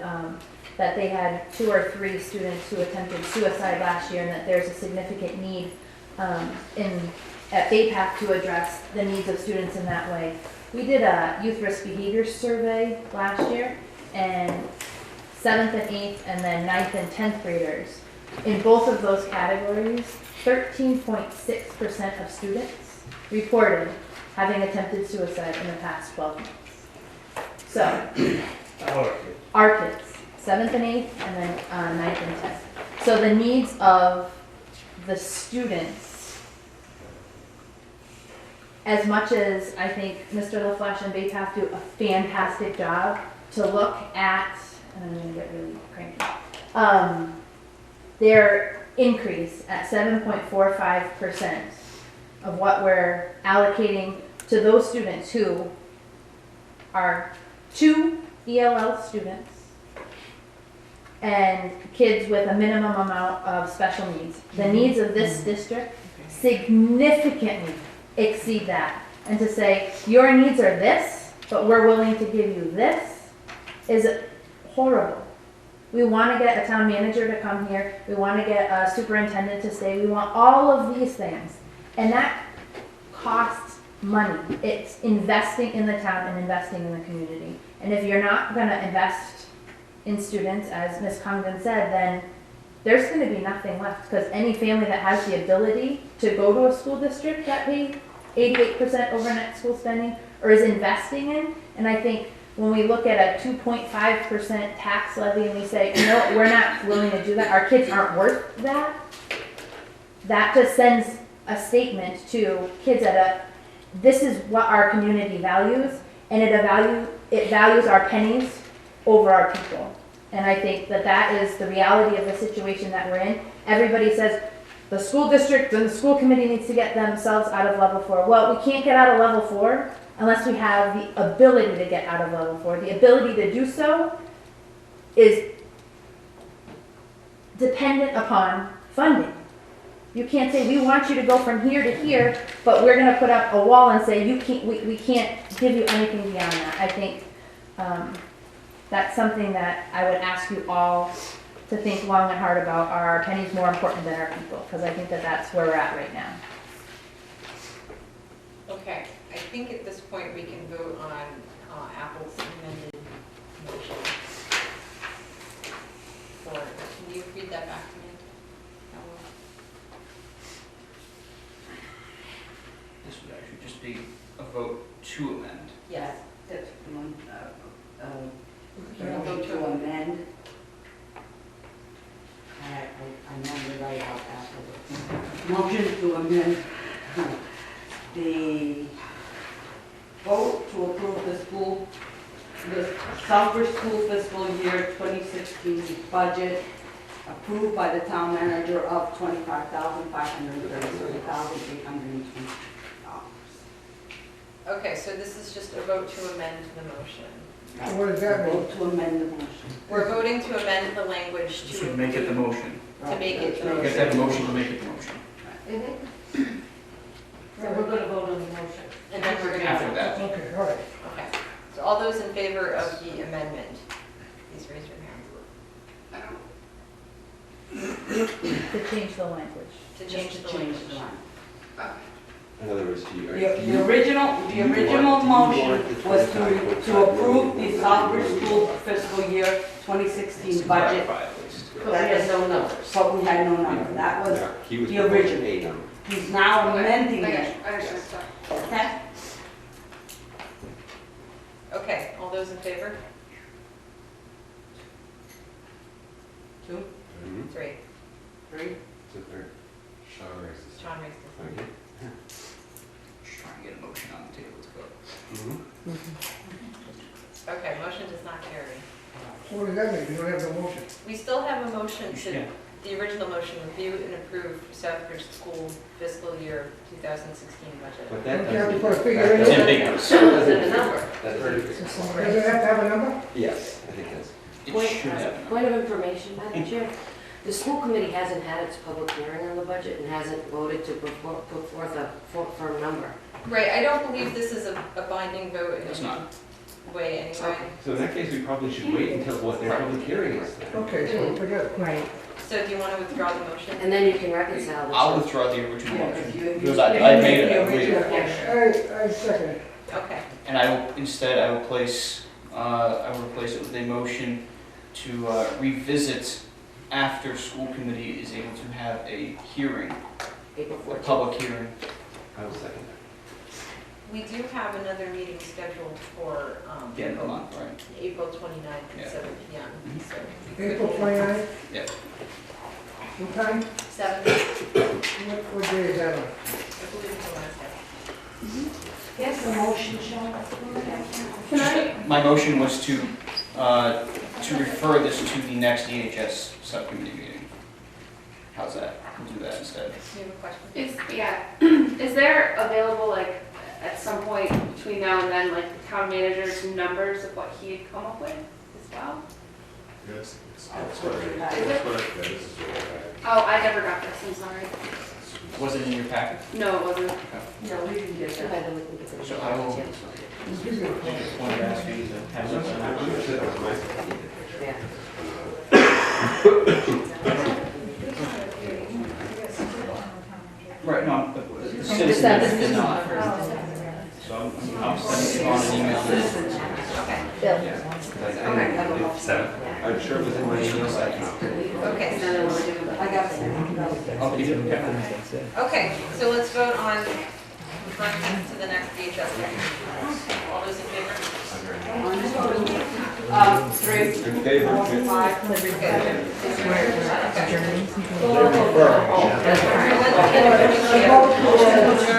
that they had 2 or 3 students who attempted suicide last year, and that there's a significant need at BayPath to address the needs of students in that way. We did a youth risk behavior survey last year, and 7th and 8th and then 9th and 10th graders, in both of those categories, 13.6% of students reported having attempted suicide in the past 12 months. So, our kids, 7th and 8th, and then 9th and 10th. So the needs of the students, as much as I think Mr. LaFleche and BayPath do a fantastic job to look at, and I'm going to get really cranky, their increase at 7.45% of what we're allocating to those students who are 2 ELL students and kids with a minimum amount of special needs. The needs of this district significantly exceed that. And to say, your needs are this, but we're willing to give you this, is horrible. We want to get a town manager to come here. We want to get a superintendent to stay. We want all of these things. And that costs money. It's investing in the town and investing in the community. And if you're not going to invest in students, as Ms. Congdon said, then there's going to be nothing left. Because any family that has the ability to go to a school district that pays 88% over net school spending or is investing in, and I think when we look at a 2.5% tax levy and we say, no, we're not willing to do that, our kids aren't worth that, that just sends a statement to kids this is what our community values, and it values our pennies over our people. And I think that is the reality of the situation that we're in. Everybody says the school district and the school committee needs to get themselves out of level 4. Well, we can't get out of level 4 unless we have the ability to get out of level 4. The ability to do so is dependent upon funding. You can't say, we want you to go from here to here, but we're going to put up a wall and say, we can't give you anything beyond that. I think that's something that I would ask you all to think long and hard about. Are our pennies more important than our people? Because I think that's where we're at right now.
Okay, I think at this point we can vote on Apple's amended motion. Can you read that back to me?
This would actually just be a vote to amend.
Yes.
That's one, vote to amend. I'm on the right out afterwards. Motion to amend the vote to approve the Southbridge School fiscal year 2016 budget approved by the town manager of $25,533,820.
Okay, so this is just a vote to amend the motion.
What does that mean?
Vote to amend the motion.
We're voting to amend the language to.
So make it the motion.
To make it the
You
motion.
have to have a motion to make it the motion.
So we're going to vote on the motion.
And then we're going to.
After that.
Okay, all right.
Okay, so all those in favor of the amendment, please raise your hand.
To change the language.
To change the
Change
language.
the line.
In other words, do you?
The original motion was to approve the Southbridge School fiscal year 2016 budget. That is no number, so we had no number. That was
He was
the
proposing
original.
a number.
He's now amending it.
I understand.
Okay?
Okay, all those in favor? 2?
Mhm.
3. 3?
So third. Sean raised his
John raised his hand.
hand.
Just trying to get a motion on the table to vote.
Okay, motion does not carry.
What does that mean? You don't have the motion?
We still have a motion to,
Yeah.
the original motion, review and approve Southbridge School fiscal year 2016 budget.
But
Don't
that
you have to
doesn't.
put a figure in
It's
there?
ambiguous.
Shows in the number.
That's very.
Does it have to have a number?
Yes, I think that's.
It should have. a number.
Point of information, Madam Chair. The school committee hasn't had its public hearing on the budget and hasn't voted to put forth a firm number.
Right, I don't believe this is a binding vote in
It's
any
not.
way anyway.
So in that case, we probably should wait until what their public hearing is then.
Okay, so forget it.
Right.
So do you want to withdraw the motion?
And then you can reconcile the
I'll
two.
withdraw the original
Yeah,
motion.
if you-
Because I made it, I
The
believe.
original motion.
I second it.
Okay,
And I will, instead, I will replace it with a motion to revisit after school committee is able to have a hearing,
April
a
14th.
public hearing.
I will second
we do have another meeting scheduled for
The end of the month, right?
April 29th
Yeah.
at 7 p.m.
Mhm.
So we could
April
hold-
29th,
Yep.
what time?
7,
What day is that on?
I believe it's a Wednesday.
Yes, the motion, Sean.
Can I?
My motion was to refer this to the next EHS subcommittee meeting. How's that? We'll do that instead.
Do you have a question?
Is there available, like, at some point between now and then, like, the town manager's numbers of what he had come up with as well?
That's what we got.
Is it? Oh, I never got this, I'm sorry.
Was it in your packet?
No, it wasn't.
No, we didn't get that.
So I will, just wanted to ask you to have something.
Yeah.
Right, no, the citizen did not. So I'm sending on an email.
Okay.
Bill.
Seven?
I'm sure it was in my email section.
Okay.
I got it.
I'll keep it.
Okay, so let's vote on referring to the next VHS meeting. All those in favor?
3, 4, 5.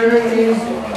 Okay.